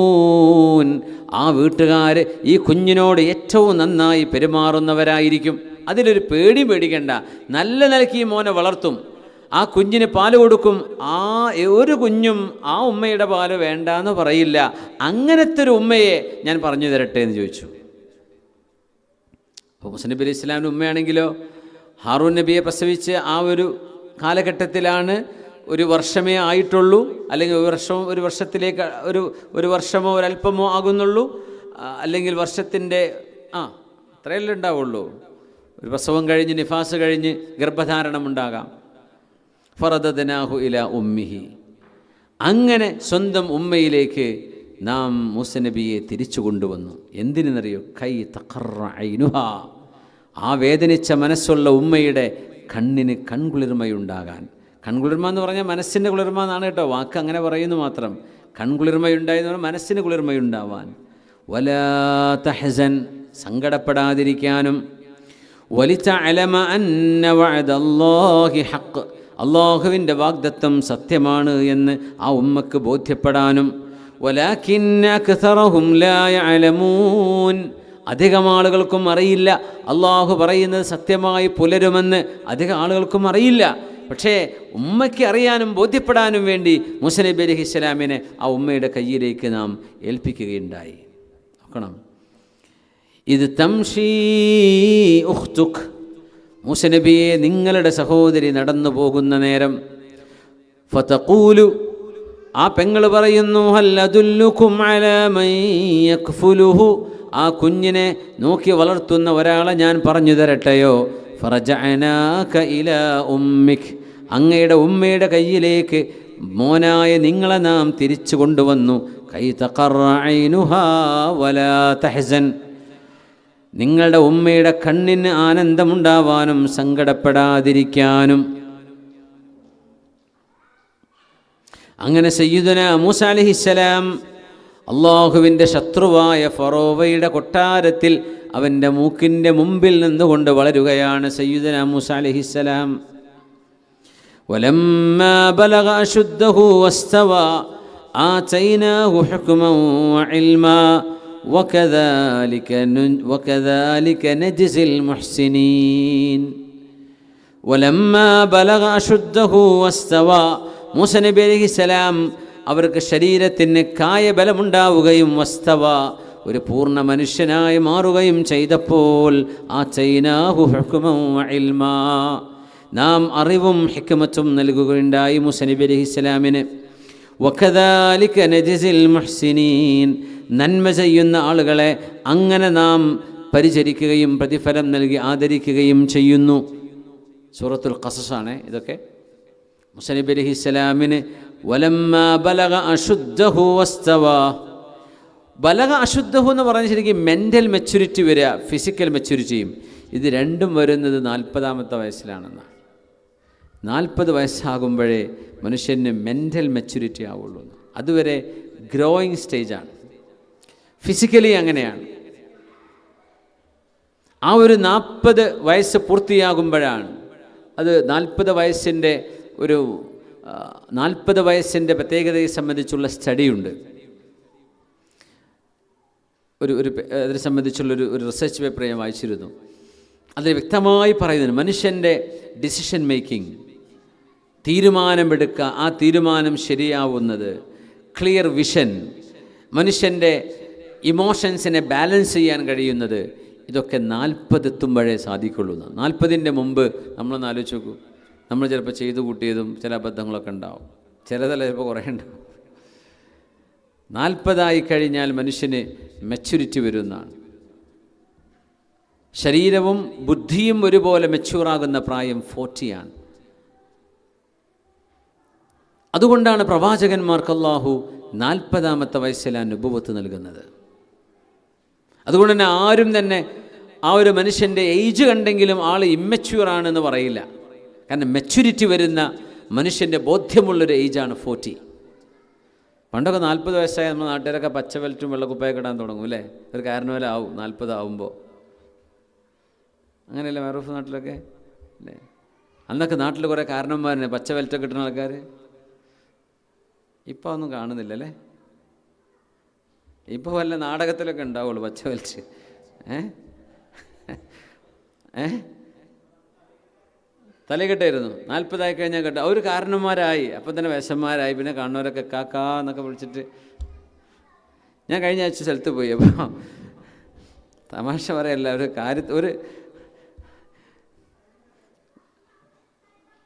ആ വീട്ടുകാർ ഈ കുഞ്ഞിനോട് ഏറ്റവും നന്നായി പെരുമാറുന്നവരായിരിക്കും. അതിലൊരു പേടിക്കണ്ട. നല്ല നിലയ്ക്ക് ഈ മോനെ വളർത്തും, ആ കുഞ്ഞിന് പാല് കൊടുക്കും. ഒരു കുഞ്ഞും ആ ഉമ്മയുടെ പാല് വേണ്ടാന്ന് പറയില്ല. അങ്ങനത്തെ ഒരു ഉമ്മയെ ഞാൻ പറഞ്ഞു തരട്ടെ എന്ന് ചോദിച്ചു. അപ്പോൾ മൂസ നബി അലൈഹി ഇസ്ലാമിൻ്റെ ഉമ്മയാണെങ്കിലോ ഹാറൂൻ നബിയെ പ്രസവിച്ച് ആ ഒരു കാലഘട്ടത്തിലാണ്, 1 വർഷമേ ആയിട്ടുള്ളൂ, അല്ലെങ്കിൽ ഒരു വർഷത്തിലേക്ക് ഒരു വർഷമോ ഒരല്പമോ ആകുന്നുള്ളൂ, അല്ലെങ്കിൽ വർഷത്തിൻ്റെ അത്രയല്ലേ ഉണ്ടാവുള്ളൂ. ഒരു പ്രസവം കഴിഞ്ഞ് നിഫാസ് കഴിഞ്ഞ് ഗർഭധാരണമുണ്ടാകാം. ഫറദദ്നാഹു ഇലാ ഉമ്മിഹി, അങ്ങനെ സ്വന്തം ഉമ്മയിലേക്ക് നാം മൂസ നബിയെ തിരിച്ചു കൊണ്ടുവന്നു. എന്തിനെന്നറിയോ? കൈ തഖറ ഐനുഹാ, ആ വേദനിച്ച മനസ്സുള്ള ഉമ്മയുടെ കണ്ണിന് കൺകുളിർമയുണ്ടാകാൻ. കൺകുളിർമ എന്ന് പറഞ്ഞാൽ മനസ്സിൻ്റെ കുളിർമ എന്നാണ് കേട്ടോ, വാക്ക് അങ്ങനെ പറയുന്നു മാത്രം. കൺകുളിർമയുണ്ടായെന്ന് പറഞ്ഞാൽ മനസ്സിന് കുളിർമയുണ്ടാവാൻ. വലാ തഹ്സൻ, സങ്കടപ്പെടാതിരിക്കാനും. വലിതഅലമ അന്ന വഅദല്ലാഹി ഹഖ്, അല്ലാഹുവിൻ്റെ വാഗ്ദത്തം സത്യമാണ് എന്ന് ആ ഉമ്മക്ക് ബോധ്യപ്പെടാനും. വലാകിന്ന അക്സറഹും ലാ യഅലമൂൻ, അധികം ആളുകൾക്കും അറിയില്ല അള്ളാഹു പറയുന്നത് സത്യമായി പുലരുമെന്ന്. അധികം ആളുകൾക്കും അറിയില്ല. പക്ഷേ ഉമ്മയ്ക്ക് അറിയാനും ബോധ്യപ്പെടാനും വേണ്ടി മൂസ നബി അലൈഹിസ്സലാമിനെ ആ ഉമ്മയുടെ കയ്യിലേക്ക് നാം ഏൽപ്പിക്കുകയുണ്ടായി. നോക്കണം, ഇത് തംഷീ ഉഖ്തുക്, മൂസ നബിയെ നിങ്ങളുടെ സഹോദരി നടന്നു പോകുന്ന നേരം, ഫതഖൂലു, ആ പെങ്ങൾ പറയുന്നു, ഹൽ അദുല്ലുകും അലാ മൻ യക്ഫുലുഹു, ആ കുഞ്ഞിനെ നോക്കി വളർത്തുന്ന ഒരാളെ ഞാൻ പറഞ്ഞു തരട്ടെയോ? ഫറജഅനാക ഇലാ ഉമ്മിക്, അങ്ങയുടെ ഉമ്മയുടെ കയ്യിലേക്ക് മോനായ നിങ്ങളെ നാം തിരിച്ചു കൊണ്ടുവന്നു. കൈ തഖറ ഐനുഹാ വലാ തഹ്സൻ, നിങ്ങളുടെ ഉമ്മയുടെ കണ്ണിന് ആനന്ദമുണ്ടാവാനും സങ്കടപ്പെടാതിരിക്കാനും. അങ്ങനെ സയ്യിദുന മൂസ അലൈഹിസ്സലാം അള്ളാഹുവിൻ്റെ ശത്രുവായ ഫറോവയുടെ കൊട്ടാരത്തിൽ അവൻ്റെ മൂക്കിൻ്റെ മുമ്പിൽ നിന്നുകൊണ്ട് വളരുകയാണ് സയ്യിദുന മൂസ അലൈഹിസ്സലാം. വലമ്മാ ബലഗ അശുദ്ധഹു വസ്തവ ആതൈനാഹു ഹുക്മൻ വഇൽമാ വകദാലിക നജ്സിൽ മുഹ്സിനീൻ. വലമ്മാ ബലഗ അശുദ്ധഹു വസ്തവ, മൂസ നബി അലൈഹിസ്സലാം അവർക്ക് ശരീരത്തിന് കായബലമുണ്ടാവുകയും വസ്തവ, ഒരു പൂർണ്ണ മനുഷ്യനായി മാറുകയും ചെയ്തപ്പോൾ ആതൈനാഹു ഹുക്മൻ വഇൽമാ, നാം അറിവും ഹിക്മത്തും നൽകുകയുണ്ടായി മൂസ നബി അലൈഹിസ്സലാമിന്. വകദാലിക നജ്സിൽ മുഹ്സിനീൻ, നന്മ ചെയ്യുന്ന ആളുകളെ അങ്ങനെ നാം പരിചരിക്കുകയും പ്രതിഫലം നൽകി ആദരിക്കുകയും ചെയ്യുന്നു. സൂറത്തുൽ ഖസസാണ് ഇതൊക്കെ. മൂസ നബി അലൈഹിസ്സലാമിന് വലമ്മാ ബലഗ അശുദ്ധഹു വസ്തവ, ബലഗ അശുദ്ധഹു എന്ന് പറഞ്ഞാൽ ശരിക്കും മെൻ്റൽ മെച്യൂരിറ്റി വരിക, ഫിസിക്കൽ മെച്യൂരിറ്റിയും, ഇത് രണ്ടും വരുന്നത് 40-ാമത്തെ വയസ്സിലാണെന്നാണ്. 40 വയസ്സാകുമ്പോഴേ മനുഷ്യന് മെൻ്റൽ മെച്യൂരിറ്റി ആവുള്ളൂ. അതുവരെ ഗ്രോയിങ് സ്റ്റേജാണ്. ഫിസിക്കലി അങ്ങനെയാണ്. ആ ഒരു 40 വയസ്സ് പൂർത്തിയാകുമ്പോഴാണ്, അത് 40 വയസ്സിൻ്റെ ഒരു 40 വയസ്സിൻ്റെ പ്രത്യേകതയെ സംബന്ധിച്ചുള്ള സ്റ്റഡിയുണ്ട്. അതിനെ സംബന്ധിച്ചുള്ളൊരു റിസർച്ച് പേപ്പർ ഞാൻ വായിച്ചിരുന്നു. അതിൽ വ്യക്തമായി പറയുന്നത് മനുഷ്യൻ്റെ ഡിസിഷൻ മേക്കിംഗ്, തീരുമാനമെടുക്കുക, ആ തീരുമാനം ശരിയാവുന്നത്, ക്ലിയർ വിഷൻ, മനുഷ്യൻ്റെ ഇമോഷൻസിനെ ബാലൻസ് ചെയ്യാൻ കഴിയുന്നത്, ഇതൊക്കെ 40 എത്തുമ്പോഴേ സാധിക്കുള്ളൂ. 40ൻ്റെ മുമ്പ് നമ്മളൊന്ന് ആലോചിച്ച് നോക്കൂ. നമ്മൾ ചിലപ്പോൾ ചെയ്തു കൂട്ടിയതും ചില അബദ്ധങ്ങളൊക്കെ ഉണ്ടാവും, ചിലതല്ല ചിലപ്പോൾ കുറേ ഉണ്ടാവും. 40 കഴിഞ്ഞാൽ മനുഷ്യന് മെച്യൂരിറ്റി വരുന്നതാണ്. ശരീരവും ബുദ്ധിയും ഒരുപോലെ മെച്യൂറാകുന്ന പ്രായം 40ആണ്. അതുകൊണ്ടാണ് പ്രവാചകന്മാർക്ക് അല്ലാഹു 40-ാമത്തെ വയസ്സിലാണ് നുബുവത്ത് നൽകുന്നത്. അതുകൊണ്ട് തന്നെ ആരും തന്നെ ആ ഒരു മനുഷ്യൻ്റെ ഏജ് കണ്ടെങ്കിലും ആൾ ഇമ്മച്യൂറാണെന്ന് പറയില്ല. കാരണം മെച്യൂരിറ്റി വരുന്ന മനുഷ്യൻ്റെ ബോധ്യമുള്ളൊരു ഏജാണ് 40. പണ്ടൊക്കെ 40 വയസ്സായ നമ്മുടെ നാട്ടുകാരൊക്കെ പച്ച വെൽറ്റും വെള്ളക്കുപ്പായൊക്കെ ഇടാൻ തുടങ്ങും അല്ലേ? ഒരു കാരണവരെ ആവും 40 ആവുമ്പോൾ. അങ്ങനെയല്ലേ മാറൂഫ് നാട്ടിലൊക്കെ അല്ലേ? അന്നൊക്കെ നാട്ടിൽ കുറേ കാരണന്മാരനെ പച്ച വെൽറ്റൊക്കെ കിട്ടുന്ന ആൾക്കാർ. ഇപ്പോൾ ഒന്നും കാണുന്നില്ലല്ലേ? ഇപ്പോൾ വല്ല നാടകത്തിലൊക്കെ ഉണ്ടാവുള്ളൂ പച്ച വെൽറ്റ്. തലകെട്ടായിരുന്നു. 40 കഴിഞ്ഞാൽ കേട്ടോ അവർ കാരണന്മാരായി, അപ്പം തന്നെ വിശന്മാരായി. പിന്നെ കാണുന്നവരൊക്കെ കാക്കാ എന്നൊക്കെ വിളിച്ചിട്ട്. ഞാൻ കഴിഞ്ഞ ആഴ്ച സ്ഥലത്ത് പോയി. അപ്പോൾ തമാശ പറയല്ല,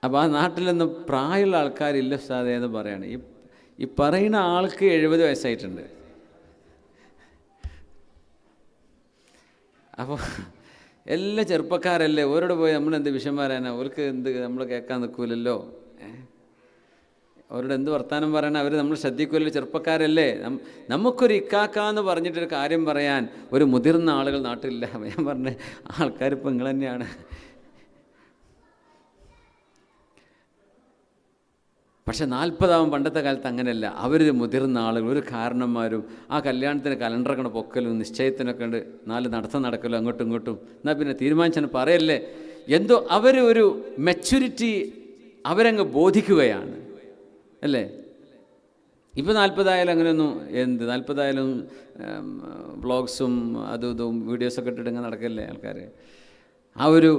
അപ്പോൾ ആ നാട്ടിലൊന്നും പ്രായമുള്ള ആൾക്കാരില്ല ഉസ്താദേ എന്ന് പറയാണ്. ഈ പറയുന്ന ആൾക്ക് 70 വയസ്സായിട്ടുണ്ട്. അപ്പോൾ എല്ലാ ചെറുപ്പക്കാരല്ലേ, ഓരോട് പോയി നമ്മളെന്ത് വിഷന്മാരാനാ, അവർക്ക് എന്ത് നമ്മൾ കേൾക്കാൻ നിൽക്കൂലല്ലോ, അവരോട് എന്ത് വർത്താനം പറയണം, അവർ നമ്മൾ ശ്രദ്ധിക്കുമല്ലോ, ചെറുപ്പക്കാരല്ലേ. നമുക്കൊരു ഇക്കാക്കാന്ന് പറഞ്ഞിട്ടൊരു കാര്യം പറയാൻ ഒരു മുതിർന്ന ആളുകൾ നാട്ടിലില്ല. ഞാൻ പറഞ്ഞ ആൾക്കാരിപ്പോൾ നിങ്ങൾ തന്നെയാണ്. പക്ഷെ 40 പണ്ടത്തെ കാലത്ത് അങ്ങനെയല്ല. അവർ മുതിർന്ന ആളുകൾ, ഒരു കാരണന്മാരും, ആ കല്യാണത്തിന് കലണ്ടറൊക്കെ പൊക്കലും നിശ്ചയത്തിനൊക്കെ ഉണ്ട്, 4 നടത്തം നടക്കലും അങ്ങോട്ടും ഇങ്ങോട്ടും. എന്നാൽ പിന്നെ തീരുമാനിച്ചാണ് പറയല്ലേ, എന്തോ അവർ ഒരു മെച്യൂരിറ്റി അവരങ്ങ് ബോധിക്കുകയാണ് അല്ലേ? ഇപ്പോൾ 40 അങ്ങനെയൊന്നും, 40 വ്ളോഗ്സും അതും ഇതും വീഡിയോസൊക്കെ ഇട്ടിട്ട് നടക്കല്ലേ ആൾക്കാർ. ആ ഒരു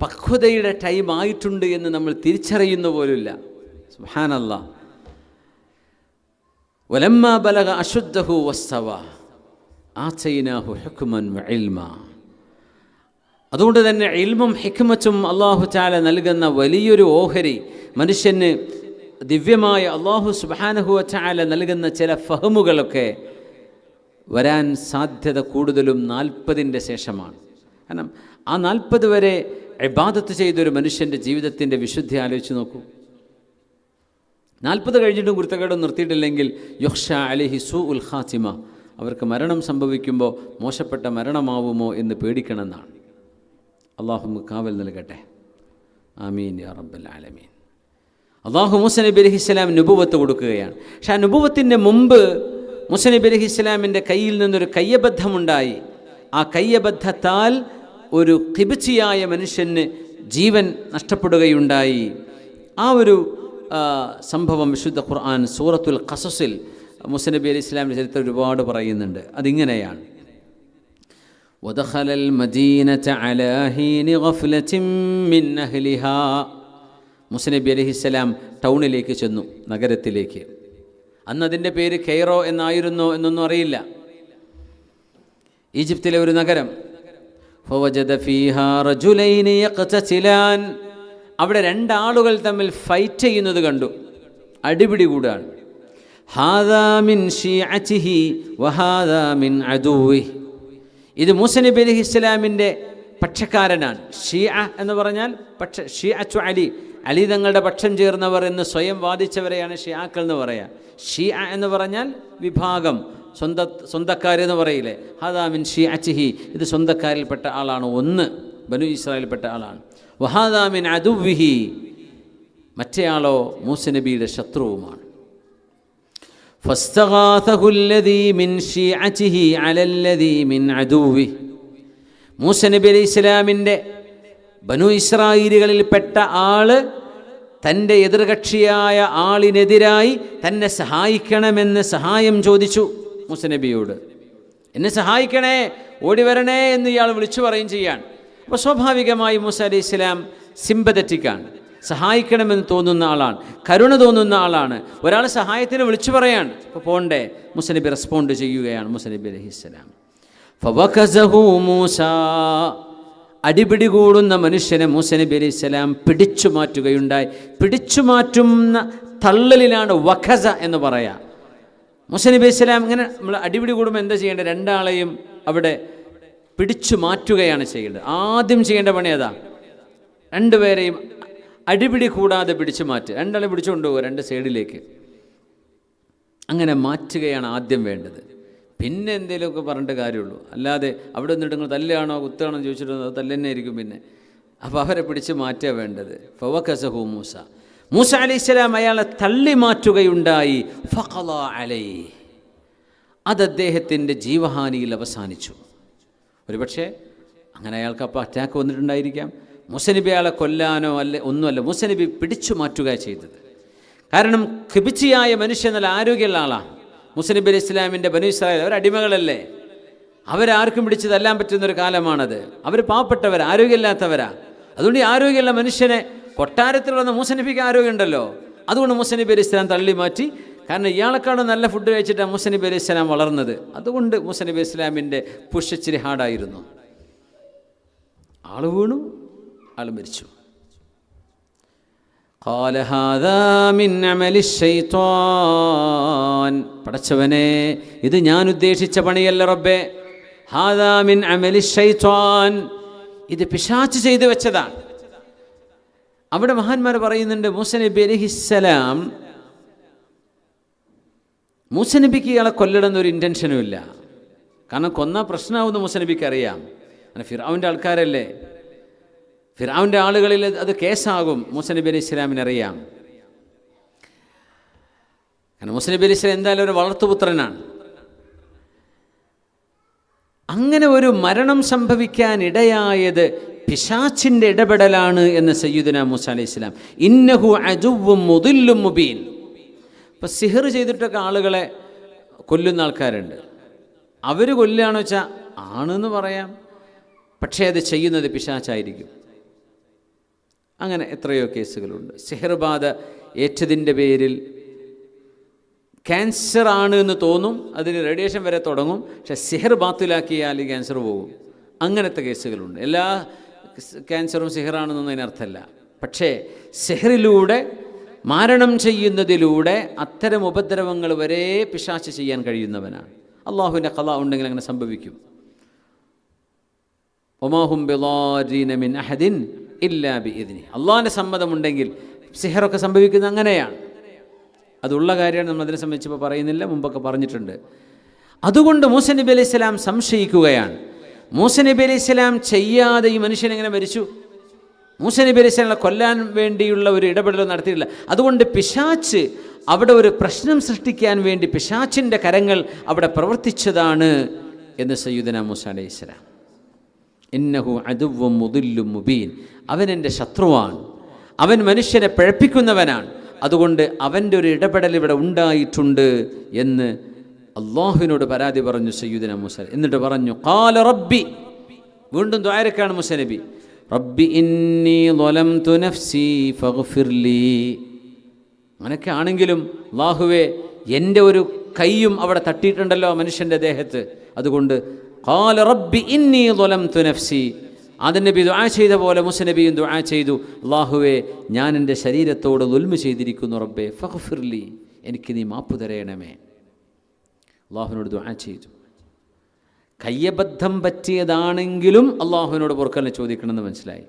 പക്വതയുടെ ടൈം ആയിട്ടുണ്ട് എന്ന് നമ്മൾ തിരിച്ചറിയുന്ന പോലുമില്ല. സുബ്ഹാനല്ലാഹ്. വലമ്മാ ബലഗ അശുദ്ധഹു വസ്തവ ആതൈനാഹു ഹുക്മൻ വഇൽമാ. അതുകൊണ്ട് തന്നെ ഇൽമും ഹിക്മത്തും അല്ലാഹു തആല നൽകുന്ന വലിയൊരു ഓഹരി, മനുഷ്യന് ദിവ്യമായ അല്ലാഹു സുബ്ഹാനഹു വതആല നൽകുന്ന ചില ഫഹമുകളൊക്കെ വരാൻ സാധ്യത കൂടുതലും 40ൻ്റെ ശേഷമാണ്. കാരണം ആ 40 വരെ ഇബാദത്ത് ചെയ്തൊരു മനുഷ്യൻ്റെ ജീവിതത്തിൻ്റെ വിശുദ്ധി ആലോചിച്ച് നോക്കൂ. 40 കഴിഞ്ഞിട്ടും കുരുത്തക്കേടും നിർത്തിയിട്ടില്ലെങ്കിൽ യുഖ്ഷ അലൈഹി സൂഉൽ ഖാത്തിമ, അവർക്ക് മരണം സംഭവിക്കുമ്പോൾ മോശപ്പെട്ട മരണമാവുമോ എന്ന് പേടിക്കണമെന്നാണ്. അല്ലാഹു കാവൽ നൽകട്ടെ. ആമീൻ യാ റബ്ബൽ ആലമീൻ. അള്ളാഹു മൂസ നബി അലൈഹിസ്സലാം നുബുവത്ത് കൊടുക്കുകയാണ്. പക്ഷെ ആ നുബുവത്തിൻ്റെ മുമ്പ് മൂസ നബി അലൈഹിസ്സലാമിൻ്റെ കയ്യിൽ നിന്നൊരു കയ്യബദ്ധമുണ്ടായി. ആ കയ്യബദ്ധത്താൽ ഒരു ഖിബ്തിയായ മനുഷ്യന് ജീവൻ നഷ്ടപ്പെടുകയുണ്ടായി. ആ ഒരു സംഭവം വിശുദ്ധ ഖുർആൻ സൂറത്തുൽ ഖസസിൽ മൂസ നബി അലൈഹി ഇസ്ലാമിൻ്റെ ചരിത്രം ഒരുപാട് പറയുന്നുണ്ട്. അതിങ്ങനെയാണ്: വദഖലൽ മദീനത അലാ ഹീനി ഗഫ്ലത്തിൻ മിൻ അഹ്ലിഹാ. മൂസ നബി അലൈഹിസ്സലാം ടൗണിലേക്ക് ചെന്നു, നഗരത്തിലേക്ക്. അന്ന് അതിൻ്റെ പേര് കെയ്റോ എന്നായിരുന്നോ എന്നൊന്നും അറിയില്ല. ഈജിപ്തിലെ ഒരു നഗരം. ഫവജദ ഫീഹാ റജുലൈനി യഖ്തസിലാൻ. അവിടെ രണ്ടാളുകൾ തമ്മിൽ ഫൈറ്റ് ചെയ്യുന്നത് കണ്ടു, അടിപിടി കൂടാണ്. ഹാദാ മിൻ ഷീഅതിഹി വഹാദാ മിൻ അദുവി. ഇത് മൂസ നബി അലൈഹിസ്സലാമിൻ്റെ പക്ഷക്കാരനാണ്. ഷീഅ എന്ന് പറഞ്ഞാൽ ഷീഅത്തു അലി, അലി തങ്ങളുടെ പക്ഷം ചേർന്നവർ എന്ന് സ്വയം വാദിച്ചവരെയാണ് ഷിയാക്കൾ എന്ന് പറയുക. ഷിയ എന്ന് പറഞ്ഞാൽ വിഭാഗം, സ്വന്തക്കാരെന്ന് പറയില്ലേ. ഹാദാ മിൻ ഷിയഅതിഹി, ഇത് സ്വന്തക്കാരിൽപ്പെട്ട ആളാണ്, ഒന്ന് ബനു ഇസ്രായേലിൽപ്പെട്ട ആളാണ്. വഹാദാ മിൻ അദുവ്വിഹി, മറ്റേയാളോ മൂസ നബിയുടെ ശത്രുവുമാണ്. ഫസ്തഗാഥഹു അല്ലദീ മിൻ ഷിയഅതിഹി അലല്ലദീ മിൻ അദുവ്വിഹി. മൂസ നബി അലൈഹി ഇസ്ലാമിൻ്റെ ബനു ഇസ്രായേലുകളിൽപ്പെട്ട ആള് തൻ്റെ എതിർകക്ഷിയായ ആളിനെതിരായി തന്നെ സഹായിക്കണമെന്ന് സഹായം ചോദിച്ചു മൂസ നബിയോട്. എന്നെ സഹായിക്കണേ, ഓടി വരണേ എന്ന് ഇയാൾ വിളിച്ചു പറയും ചെയ്യാണ്. അപ്പോൾ സ്വാഭാവികമായി മൂസ അലൈഹി ഇസ്ലാം സിമ്പതറ്റിക്കാണ്, സഹായിക്കണമെന്ന് തോന്നുന്ന ആളാണ്, കരുണ തോന്നുന്ന ആളാണ്. ഒരാൾ സഹായത്തിന് വിളിച്ചു പറയാണ്, അപ്പോൾ പോണ്ടേ. മൂസ നബി റെസ്പോണ്ട് ചെയ്യുകയാണ്. മൂസ നബി അലൈഹി ഇസ്ലാം ഫവഖസഹു മൂസ, അടിപിടി കൂടുന്ന മനുഷ്യനെ മൂസ നബി അലൈഹി സ്വലാം പിടിച്ചു മാറ്റുകയുണ്ടായി. പിടിച്ചു മാറ്റുന്ന തള്ളലിലാണ് വഖസ എന്ന് പറയാം. മൂസ നബി അലൈഹി സ്വലാം ഇങ്ങനെ നമ്മൾ അടിപിടി കൂടുമ്പോൾ എന്താ ചെയ്യേണ്ടത്? രണ്ടാളെയും അവിടെ പിടിച്ചു മാറ്റുകയാണ് ചെയ്യേണ്ടത്. ആദ്യം ചെയ്യേണ്ട പണി അതാ, രണ്ടുപേരെയും അടിപിടി കൂടാതെ പിടിച്ചു മാറ്റുക. രണ്ടാളെ പിടിച്ചു കൊണ്ടുപോകുക രണ്ട് സൈഡിലേക്ക്, അങ്ങനെ മാറ്റുകയാണ് ആദ്യം വേണ്ടത്. പിന്നെ എന്തെങ്കിലുമൊക്കെ പറഞ്ഞിട്ട് കാര്യമുള്ളൂ. അല്ലാതെ അവിടെ നിന്നിട്ട് നിങ്ങൾ തല്ലാണോ കുത്താണോ എന്ന് ചോദിച്ചിട്ട് അത് തല്ലെന്നെ ആയിരിക്കും പിന്നെ. അപ്പോൾ അവരെ പിടിച്ച് മാറ്റുക വേണ്ടത്. ഫവഖസഹു മൂസ, മൂസ അലൈഹിസ്സലാം അയാളെ തള്ളി മാറ്റുകയുണ്ടായി. ഫഖളാ അലൈഹി, അത് അദ്ദേഹത്തിൻ്റെ ജീവഹാനിയിൽ അവസാനിച്ചു. ഒരുപക്ഷെ അങ്ങനെ അയാൾക്ക് അപ്പോൾ അറ്റാക്ക് വന്നിട്ടുണ്ടായിരിക്കാം. മൂസ നബി അയാളെ കൊല്ലാനോ ഒന്നുമല്ല, മൂസ നബി പിടിച്ചു മാറ്റുക ചെയ്തത്. കാരണം ഖിബ്തിയായ മനുഷ്യൻ നല്ല ആരോഗ്യമുള്ള ആളാണ്. മൂസ നബി അലൈഹി ഇസ്ലാമിൻ്റെ ബനു ഇസ്രായേൽ അവർ അടിമകളല്ലേ, അവരാർക്കും പിടിച്ച് തല്ലാൻ പറ്റുന്നൊരു കാലമാണത്. അവർ പാവപ്പെട്ടവർ, ആരോഗ്യമില്ലാത്തവരാ. അതുകൊണ്ട് ഈ ആരോഗ്യമുള്ള മനുഷ്യനെ, കൊട്ടാരത്തിൽ വന്ന മൂസ നബിക്ക് ആരോഗ്യമുണ്ടല്ലോ, അതുകൊണ്ട് മൂസ നബി അലൈഹി ഇസ്ലാം തള്ളി മാറ്റി. കാരണം ഇയാളെക്കാളും നല്ല ഫുഡ് കഴിച്ചിട്ടാണ് മൂസ നബി അലൈഹി ഇസ്ലാം വളർന്നത്. അതുകൊണ്ട് മൂസ നബി ഇസ്ലാമിൻ്റെ പുഷ് ഇച്ചിരി ഹാർഡായിരുന്നു. ആൾ വീണു, ആൾ മരിച്ചു. ഖാല ഹാദാ മിൻ അമലി ശൈത്വാൻ. പടച്ചവനെ, ഇത് ഞാൻ ഉദ്ദേശിച്ച പണിയല്ല റബ്ബേ. ഹാദാ മിൻ അമലി ശൈത്വാൻ, ഇത് പിശാച് ചെയ്തു വെച്ചതാണ്. അവിടെ മഹാന്മാർ പറയുന്നുണ്ട്, മൂസ നബി അലൈഹിസ്സലാം, മൂസ നബിക്ക് ഇയാളെ കൊല്ലണമെന്നൊരു ഇൻറ്റൻഷനും ഇല്ല. കാരണം കൊന്നാൽ പ്രശ്നമാവുമെന്ന് മൂസ നബിക്ക് അറിയാം. അങ്ങനെ ഫിർഔൻ്റെ ആൾക്കാരല്ലേ, ഫിർഔൻ്റെ ആളുകളിൽ അത് കേസാകും. മൂസ നബി അലൈഹി ഇസ്ലാമിന് അറിയാം. കാരണം മൂസ നബി അലൈഹി ഇസ്ലാം എന്തായാലും ഒരു വളർത്തുപുത്രനാണ്. അങ്ങനെ ഒരു മരണം സംഭവിക്കാൻ ഇടയായത് പിശാചിൻ്റെ ഇടപെടലാണ് എന്ന് സയ്യിദുനാ മൂസ അലൈഹി ഇസ്ലാം. ഇന്നഹു അദുവ്വും മുദില്ലും മുബീൻ. ഇപ്പം സിഹർ ചെയ്തിട്ടൊക്കെ ആളുകളെ കൊല്ലുന്ന ആൾക്കാരുണ്ട്. അവർ കൊല്ലുകയാണെന്ന് വെച്ചാൽ ആണെന്ന് പറയാം, പക്ഷേ അത് ചെയ്യുന്നത് പിശാചായിരിക്കും. അങ്ങനെ എത്രയോ കേസുകളുണ്ട്. സിഹർ ബാധ ഏറ്റതിൻ്റെ പേരിൽ ക്യാൻസർ ആണ് എന്ന് തോന്നും, അതിന് റേഡിയേഷൻ വരെ തുടങ്ങും, പക്ഷെ സിഹർ ബാത്തിലാക്കിയാൽ ഈ ക്യാൻസർ പോകും. അങ്ങനത്തെ കേസുകളുണ്ട്. എല്ലാ ക്യാൻസറും സിഹറാണെന്നൊന്നും അതിനർത്ഥമല്ല. പക്ഷേ സിഹറിലൂടെ മാരണം ചെയ്യുന്നതിലൂടെ അത്തരം ഉപദ്രവങ്ങൾ വരെ പിശാച് ചെയ്യാൻ കഴിയുന്നവനാണ്. അള്ളാഹുവിൻ്റെ ഖളാ ഉണ്ടെങ്കിൽ അങ്ങനെ സംഭവിക്കും. വമാഹും ബിളാരീന മിൻ അഹദിൻ ഇല്ലാ ബിഇദ്നി. അള്ളാഹിൻ്റെ സമ്മതമുണ്ടെങ്കിൽ സിഹറൊക്കെ സംഭവിക്കുന്നത് അങ്ങനെയാണ്. അതുള്ള കാര്യമാണ്, നമ്മൾ അതിനെ സംബന്ധിച്ച് ഇപ്പോൾ പറയുന്നില്ല, മുമ്പൊക്കെ പറഞ്ഞിട്ടുണ്ട്. അതുകൊണ്ട് മൂസ നബി അലൈഹി സ്വലാം സംശയിക്കുകയാണ്. മൂസ നബി അലൈഹി സ്വലാം ചെയ്യാതെ ഈ മനുഷ്യൻ എങ്ങനെ മരിച്ചു? മൂസ നബി അലൈഹി സ്വലാമിനെ കൊല്ലാൻ വേണ്ടിയുള്ള ഒരു ഇടപെടൽ നടത്തിയിട്ടില്ല. അതുകൊണ്ട് പിശാച്ച് അവിടെ ഒരു പ്രശ്നം സൃഷ്ടിക്കാൻ വേണ്ടി പിശാച്ചിൻ്റെ കരങ്ങൾ അവിടെ പ്രവർത്തിച്ചതാണ് എന്ന് സയ്യിദുനാ മൂസ അലൈഹി സ്വലാം. ഇന്നഹു അദുവ്വും മുദില്ലും മുബീൻ, അവൻ എൻ്റെ ശത്രുവാണ്, അവൻ മനുഷ്യനെ പിഴപ്പിക്കുന്നവനാണ്, അതുകൊണ്ട് അവൻ്റെ ഒരു ഇടപെടൽ ഇവിടെ ഉണ്ടായിട്ടുണ്ട് എന്ന് അള്ളാഹുവിനോട് പരാതി പറഞ്ഞു സയ്യിദുനാ മൂസ. എന്നിട്ട് പറഞ്ഞു ഖാല റബ്ബി, വീണ്ടും ദുആരക്കാണ് മൂസ നബി, റബ്ബി ഇന്നി ളലംതു നഫ്സി ഫഗ്ഫിർലി. അങ്ങനെയൊക്കെ ആണെങ്കിലും അല്ലാഹുവേ, എൻ്റെ ഒരു കൈയും അവിടെ തട്ടിയിട്ടുണ്ടല്ലോ മനുഷ്യൻ്റെ ദേഹത്ത്, അതുകൊണ്ട് ഖാല റബ്ബി ഇന്നി ളലംതു നഫ്സി. ആദം നബി ദുആ ചെയ്ത പോലെ മൂസ നബിയും ദുആ ചെയ്തു, അല്ലാഹുവേ ഞാൻ എൻ്റെ ശരീരത്തോട് ദുൽമ ചെയ്തിരിക്കുന്നു റബ്ബേ ഫഗ്ഫിർലി, എനിക്ക് നീ മാപ്പ് തരയണമേ. അള്ളാഹുവിനോട് ദുആ ചെയ്തു. കയ്യബദ്ധം പറ്റിയതാണെങ്കിലും അള്ളാഹുവിനോട് പൊറുക്കലിനെ ചോദിക്കണമെന്ന് മനസ്സിലായി.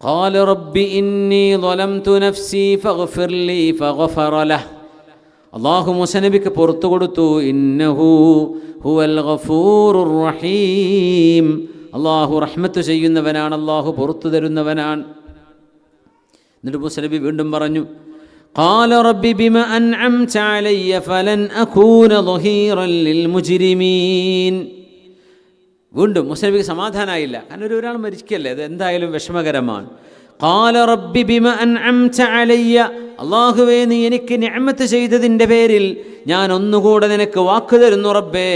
ഖാല റബ്ബി ഇന്നി ളലംതു നഫ്സി ഫഗ്ഫിർലി ഫഗ്ഫറ ലഹ്. അള്ളാഹു മൂസ നബിക്ക് പുറത്തു കൊടുത്തു, ഇന്നഹു ഹുവൽ ഗഫൂറുർ റഹീം, അള്ളാഹു റഹ്മത്ത് ചെയ്യുന്നവനാണ്, അള്ളാഹു പുറത്തു തരുന്നവനാണ്. എന്നിട്ട് മൂസ നബി വീണ്ടും പറഞ്ഞു ഖാല റബ്ബി ബിമ അൻഅംത അലയ്യ ഫലൻ അകൂന ളഹീറൻ ലിൽ മുജ്രിമീൻ. വീണ്ടും മൂസ നബിക്ക് സമാധാനമായില്ല, കാരണം ഒരാൾ മരിക്കല്ലേ, അത് എന്തായാലും വിഷമകരമാണ്. ഖാല റബ്ബി ബിമ അൻഅംത അലയ്യ, അല്ലാഹുവേ നീ എനിക്ക് നിഅമത്ത് ചെയ്തതിൻ്റെ പേരിൽ ഞാൻ ഒന്നുകൂടെ നിനക്ക് വാക്ക് തരുന്നു റബ്ബേ,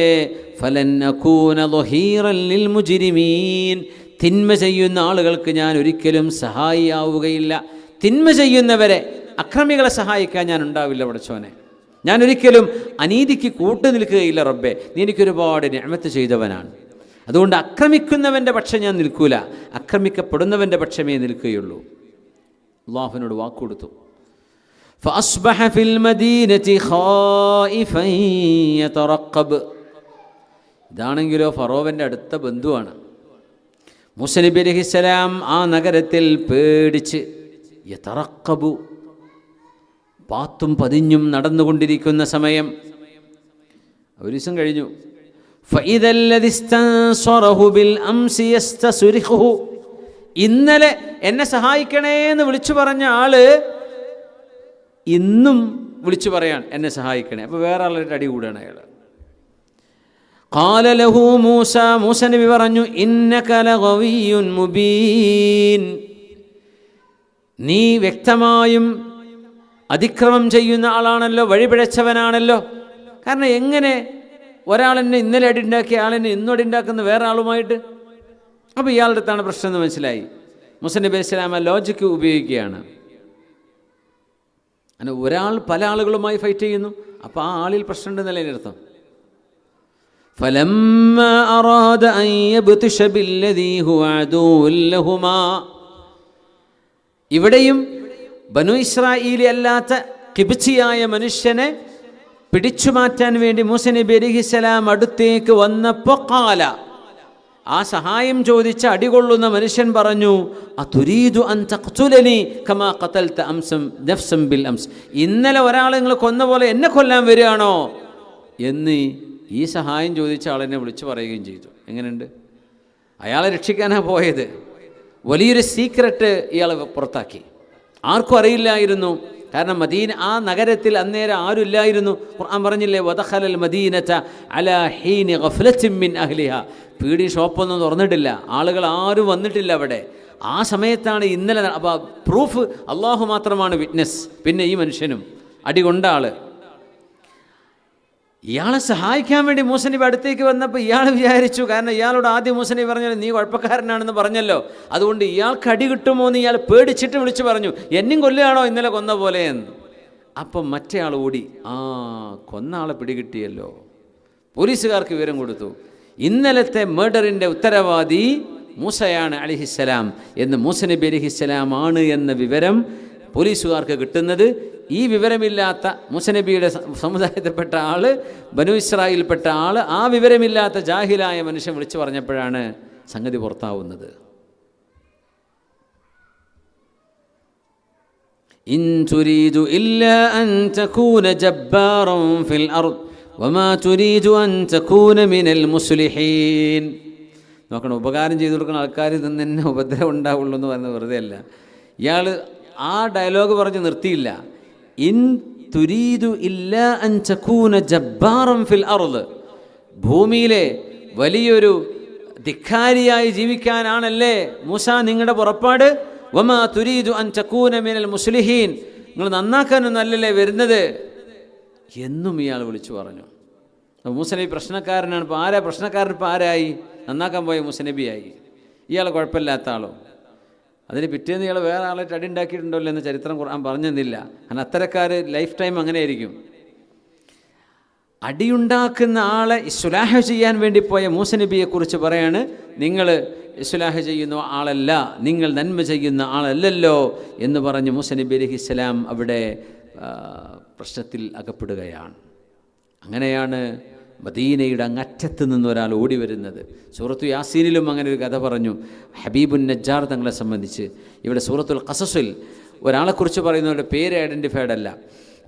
ഫലൻ അകൂന ളഹീറൻ ലിൽ മുജ്രിമീൻ, തിന്മ ചെയ്യുന്ന ആളുകൾക്ക് ഞാൻ ഒരിക്കലും സഹായിയാവുകയില്ല. തിന്മ ചെയ്യുന്നവരെ, അക്രമികളെ സഹായിക്കാൻ ഞാൻ ഉണ്ടാവില്ല പടച്ചോനെ. ഞാൻ ഒരിക്കലും അനീതിക്ക് കൂട്ടു നിൽക്കുകയില്ല റബ്ബേ, നീ എനിക്കൊരുപാട് നിഅമത്ത് ചെയ്തവനാണ്. അതുകൊണ്ട് അക്രമിക്കുന്നവൻ്റെ പക്ഷം ഞാൻ നിൽക്കൂല, അക്രമിക്കപ്പെടുന്നവൻ്റെ പക്ഷമേ നിൽക്കുകയുള്ളൂ. അല്ലാഹുവിനോട് വാക്കുകൊടുത്തു. ഫഅസ്ബഹ ഫിൽ മദീനതി ഖായിഫൻ യതറഖബ്. ഇതാണെങ്കിലോ ഫറോവൻ്റെ അടുത്ത ബന്ധുവാണ്. മൂസ നബി അലൈഹിസ്സലാം ആ നഗരത്തിൽ പേടിച്ച് യതറഖബു, പാത്തും പതിഞ്ഞും നടന്നുകൊണ്ടിരിക്കുന്ന സമയം. ഒരു ദിവസം കഴിഞ്ഞു. ഇന്നലെ എന്നെ സഹായിക്കണേ എന്ന് വിളിച്ചു പറഞ്ഞ ആള് ഇന്നും വിളിച്ചു പറയാൻ എന്നെ സഹായിക്കണേ. അപ്പോൾ വേറെ ആളുടെ അടി കൂടാണ് അയാൾ. ഖാല ലഹു മൂസ, മൂസ നബി പറഞ്ഞു ഇന്നക ലഗവിയ്യുൻ മുബീൻ, നീ വ്യക്തമായും അതിക്രമം ചെയ്യുന്ന ആളാണല്ലോ, വഴിപിഴച്ചവനാണല്ലോ. കാരണം എങ്ങനെ ഒരാളെന്നെ ഇന്നലെ അടിയുണ്ടാക്കിയ ആളെന്നെ ഇന്നും അടിയുണ്ടാക്കുന്ന വേറെ ആളുമായിട്ട്? അപ്പോൾ ഇയാളുടെ അടുത്താണ് പ്രശ്നം എന്ന് മനസ്സിലായി. മൂസ നബി അലൈഹി സ്വലാം ലോജിക്ക് ഉപയോഗിക്കുകയാണ്. അങ്ങനെ ഒരാൾ പല ആളുകളുമായി ഫൈറ്റ് ചെയ്യുന്നു, അപ്പോൾ ആ ആളിൽ പ്രശ്നമുണ്ടെന്നല്ലേ അർത്ഥം. فلما أراد أن يبطش بالذي هو عدو لهما. ഇവിടെയും ബനു ഇസ്രായേലി അല്ലാത്ത കിബ്തിയായ മനുഷ്യനെ പിടിച്ചു മാറ്റാൻ വേണ്ടി മൂസ നബി അലൈഹിസ്സലാം അടുത്തേക്ക് വന്നപ്പോൾ ഖാല, ആ സഹായം ചോദിച്ച അടികൊള്ളുന്ന മനുഷ്യൻ പറഞ്ഞു അതുരീദു അൻ തഖ്തുലനി കമാ ഖതൽത അംസം നഫ്സൻ ബിൽ അംസ്. ഇന്നലെ ഒരാളെ നിങ്ങൾ കൊന്ന പോലെ എന്നെ കൊല്ലാൻ വരികയാണോ എന്ന് ഈ സഹായം ചോദിച്ച ആളെന്നെ വിളിച്ചു പറയുകയും ചെയ്തു. എങ്ങനെയുണ്ട്? അയാളെ രക്ഷിക്കാനാണ് പോയത്. വലിയൊരു സീക്രട്ട് ഇയാൾ പുറത്താക്കി. ആർക്കും അറിയില്ലായിരുന്നു. കാരണം മദീന, ആ നഗരത്തിൽ അന്നേരം ആരും ഇല്ലായിരുന്നു. ഖുർആൻ പറഞ്ഞില്ലേ വദഖലൽ മദീനത അലാ ഹീനി ഗഫ്ലത്തിൻ മിൻ അഹ്ലിഹ. പീടി ഷോപ്പൊന്നും തുറന്നിട്ടില്ല, ആളുകൾ ആരും വന്നിട്ടില്ല അവിടെ. ആ സമയത്താണ് ഇന്നലെ. അപ്പോൾ പ്രൂഫ് അള്ളാഹു മാത്രമാണ് വിറ്റ്നസ്. പിന്നെ ഈ മനുഷ്യനും അടികൊണ്ട ആള് ഇയാളെ സഹായിക്കാൻ വേണ്ടി മൂസ നബി അടുത്തേക്ക് വന്നപ്പോൾ ഇയാൾ വിചാരിച്ചു, കാരണം ഇയാളോട് ആദ്യം മൂസ നബി പറഞ്ഞല്ലോ നീ കുഴപ്പക്കാരനാണെന്ന് പറഞ്ഞല്ലോ, അതുകൊണ്ട് ഇയാൾക്ക് അടി കിട്ടുമോ എന്ന് ഇയാൾ പേടിച്ചിട്ട് വിളിച്ചു പറഞ്ഞു എന്നെയും കൊല്ലുകയാണോ ഇന്നലെ കൊന്ന പോലെ എന്ന്. അപ്പം മറ്റേ ആൾ ഓടി, ആ കൊന്ന ആളെ പിടികിട്ടിയല്ലോ. പോലീസുകാർക്ക് വിവരം കൊടുത്തു, ഇന്നലത്തെ മർഡറിൻ്റെ ഉത്തരവാദി മൂസയാണ് അലൈഹിസ്സലാം എന്ന്, മൂസ നബി അലൈഹിസ്സലാം ആണ് എന്ന വിവരം പോലീസുകാർക്ക് കിട്ടുന്നത്. ഈ വിവരമില്ലാത്ത മൂസ നബിയുടെ സമുദായത്തിൽപ്പെട്ട ആൾ, ബനു ഇസ്രായേലിൽപ്പെട്ട ആൾ, ആ വിവരമില്ലാത്ത ജാഹിലായ മനുഷ്യൻ വിളിച്ചു പറഞ്ഞപ്പോഴാണ് സംഗതി പുറത്താവുന്നത്. ഇൻ തുരീദു ഇല്ലാ അൻ തകൂന ജബ്ബാറൻ ഫിൽ അർദ് വമാ തുരീദു അൻ തകൂന മിനൽ മുസ്ലിഹീൻ. നോക്കണം, ഉപകാരം ചെയ്തു കൊടുക്കുന്ന ആൾക്കാർ നിന്ന് തന്നെ ഉപദ്രവം ഉണ്ടാവുള്ളൂ എന്ന് പറയുന്നത് വെറുതെ അല്ല. ഇയാൾ ആ ഡയലോഗ് പറഞ്ഞ് നിർത്തിയില്ല. ഇൻ തുരീദു ഇല്ലാ അൻ തകൂന ജബ്ബാറൻ ഫിൽ അർദ്, ഭൂമിയിലെ വലിയൊരു ധിക്കാരിയായി ജീവിക്കാനാണല്ലേ മൂസ നിങ്ങളുടെ പുറപ്പാട്? വമാ തുരീദു അൻ തകൂന മിനൽ മുസ്ലിഹീൻ, നിങ്ങൾ നന്നാക്കാനൊന്നല്ലല്ലേ വരുന്നത് എന്നും ഇയാൾ വിളിച്ചു പറഞ്ഞു. അപ്പോൾ മൂസ നബി പ്രശ്നക്കാരനാണ്. ഇപ്പോൾ ആരാ പ്രശ്നക്കാരൻ? ഇപ്പോൾ ആരായി? നന്നാക്കാൻ പോയ മൂസ നബിയായി. ഇയാൾ കുഴപ്പമില്ലാത്ത ആളോ? അതിന് പിറ്റേന്ന് ഇയാൾ വേറെ ആളായിട്ട് അടി ഉണ്ടാക്കിയിട്ടുണ്ടല്ലോ എന്ന് ചരിത്രം ഖുർആൻ പറഞ്ഞെന്നില്ല. കാരണം അത്തരക്കാർ ലൈഫ് ടൈം അങ്ങനെ ആയിരിക്കും. അടിയുണ്ടാക്കുന്ന ആളെ ഇസ്ലാഹ് ചെയ്യാൻ വേണ്ടി പോയ മൂസ നബിയെക്കുറിച്ച് പറയാണ്, നിങ്ങൾ ഇസ്ലാഹ് ചെയ്യുന്ന ആളല്ല, നിങ്ങൾ നന്മ ചെയ്യുന്ന ആളല്ലല്ലോ എന്ന് പറഞ്ഞ് മൂസ നബി അലൈഹിസ്സലാം അവിടെ പ്രശ്നത്തിൽ അകപ്പെടുകയാണ്. അങ്ങനെയാണ് മദീനയുടെ അങ്ങറ്റത്ത് നിന്ന് ഒരാൾ ഓടി വരുന്നത്. സൂറത്തു യാസീനിലും അങ്ങനെ ഒരു കഥ പറഞ്ഞു ഹബീബുൻ നജ്ജാർ തങ്ങളെ സംബന്ധിച്ച്. ഇവിടെ സൂറത്തുൽ ഖസസിൽ ഒരാളെക്കുറിച്ച് പറയുന്നവരുടെ പേര് ഐഡൻറ്റിഫൈഡ് അല്ല.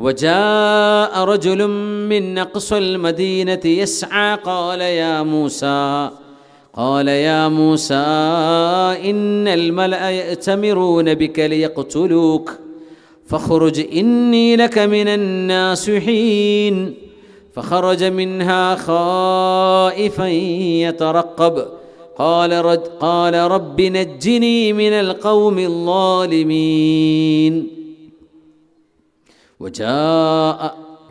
وجاء رجل من أقصى المدينة يسعى قال يا موسى إن الملأ يأتمرون بك ليقتلوك فاخرج إني لك من الناصحين فخرج منها خائفا يترقب قال رب نجني من القوم الظالمين وجاء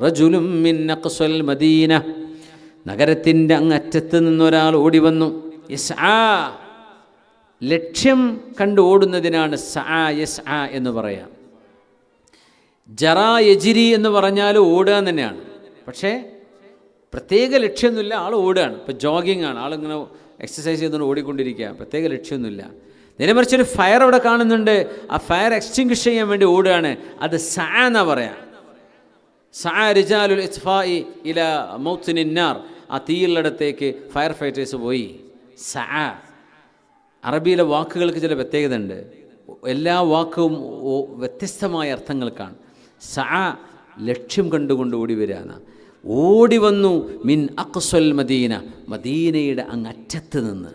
رجل من أقصى المدينة, നഗരത്തിൻ്റെ അങ്ങറ്റത്ത് നിന്നൊരാൾ ഓടി വന്നു. യസ്ആ, ലക്ഷ്യം കണ്ടു ഓടുന്നതിനാണ് സആ യസ്ആ എന്ന് പറയാം. ജറാ യജിരി എന്ന് പറഞ്ഞാൽ ഓടുക തന്നെയാണ്. പക്ഷേ പ്രത്യേക ലക്ഷ്യമൊന്നുമില്ല, ആൾ ഓടുകയാണ്. ഇപ്പോൾ ജോഗിങ് ആണ്, ആളിങ്ങനെ എക്സസൈസ് ചെയ്തുകൊണ്ട് ഓടിക്കൊണ്ടിരിക്കുക, പ്രത്യേക ലക്ഷ്യമൊന്നുമില്ല. നേരെ മറിച്ചൊരു ഫയർ അവിടെ കാണുന്നുണ്ട്, ആ ഫയർ എക്സ്റ്റിങ്ക്വിഷ് ചെയ്യാൻ വേണ്ടി ഓടുകയാണ്. അത് സഅ എന്നാ പറയാം. സഅ റിജാലുൽ ഇത്ഫാഇ ഇലാ മൗത്തിനിൻ നാർ, ആ തീയുള്ളിടത്തേക്ക് ഫയർ ഫൈറ്റേഴ്സ് പോയി. സഅ അറബിയിലെ വാക്കുകൾക്ക് ചില പ്രത്യേകത ഉണ്ട്. എല്ലാ വാക്കും വ്യത്യസ്തമായ അർത്ഥങ്ങൾക്കാണ്. സഅ ലക്ഷ്യം കണ്ടുകൊണ്ട് ഓടി വരികയാണ്. ഓടി വന്നു മിൻ അഖ്സൽ മദീന, മദീനയുടെ അങ്ങറ്റത്ത് നിന്ന്.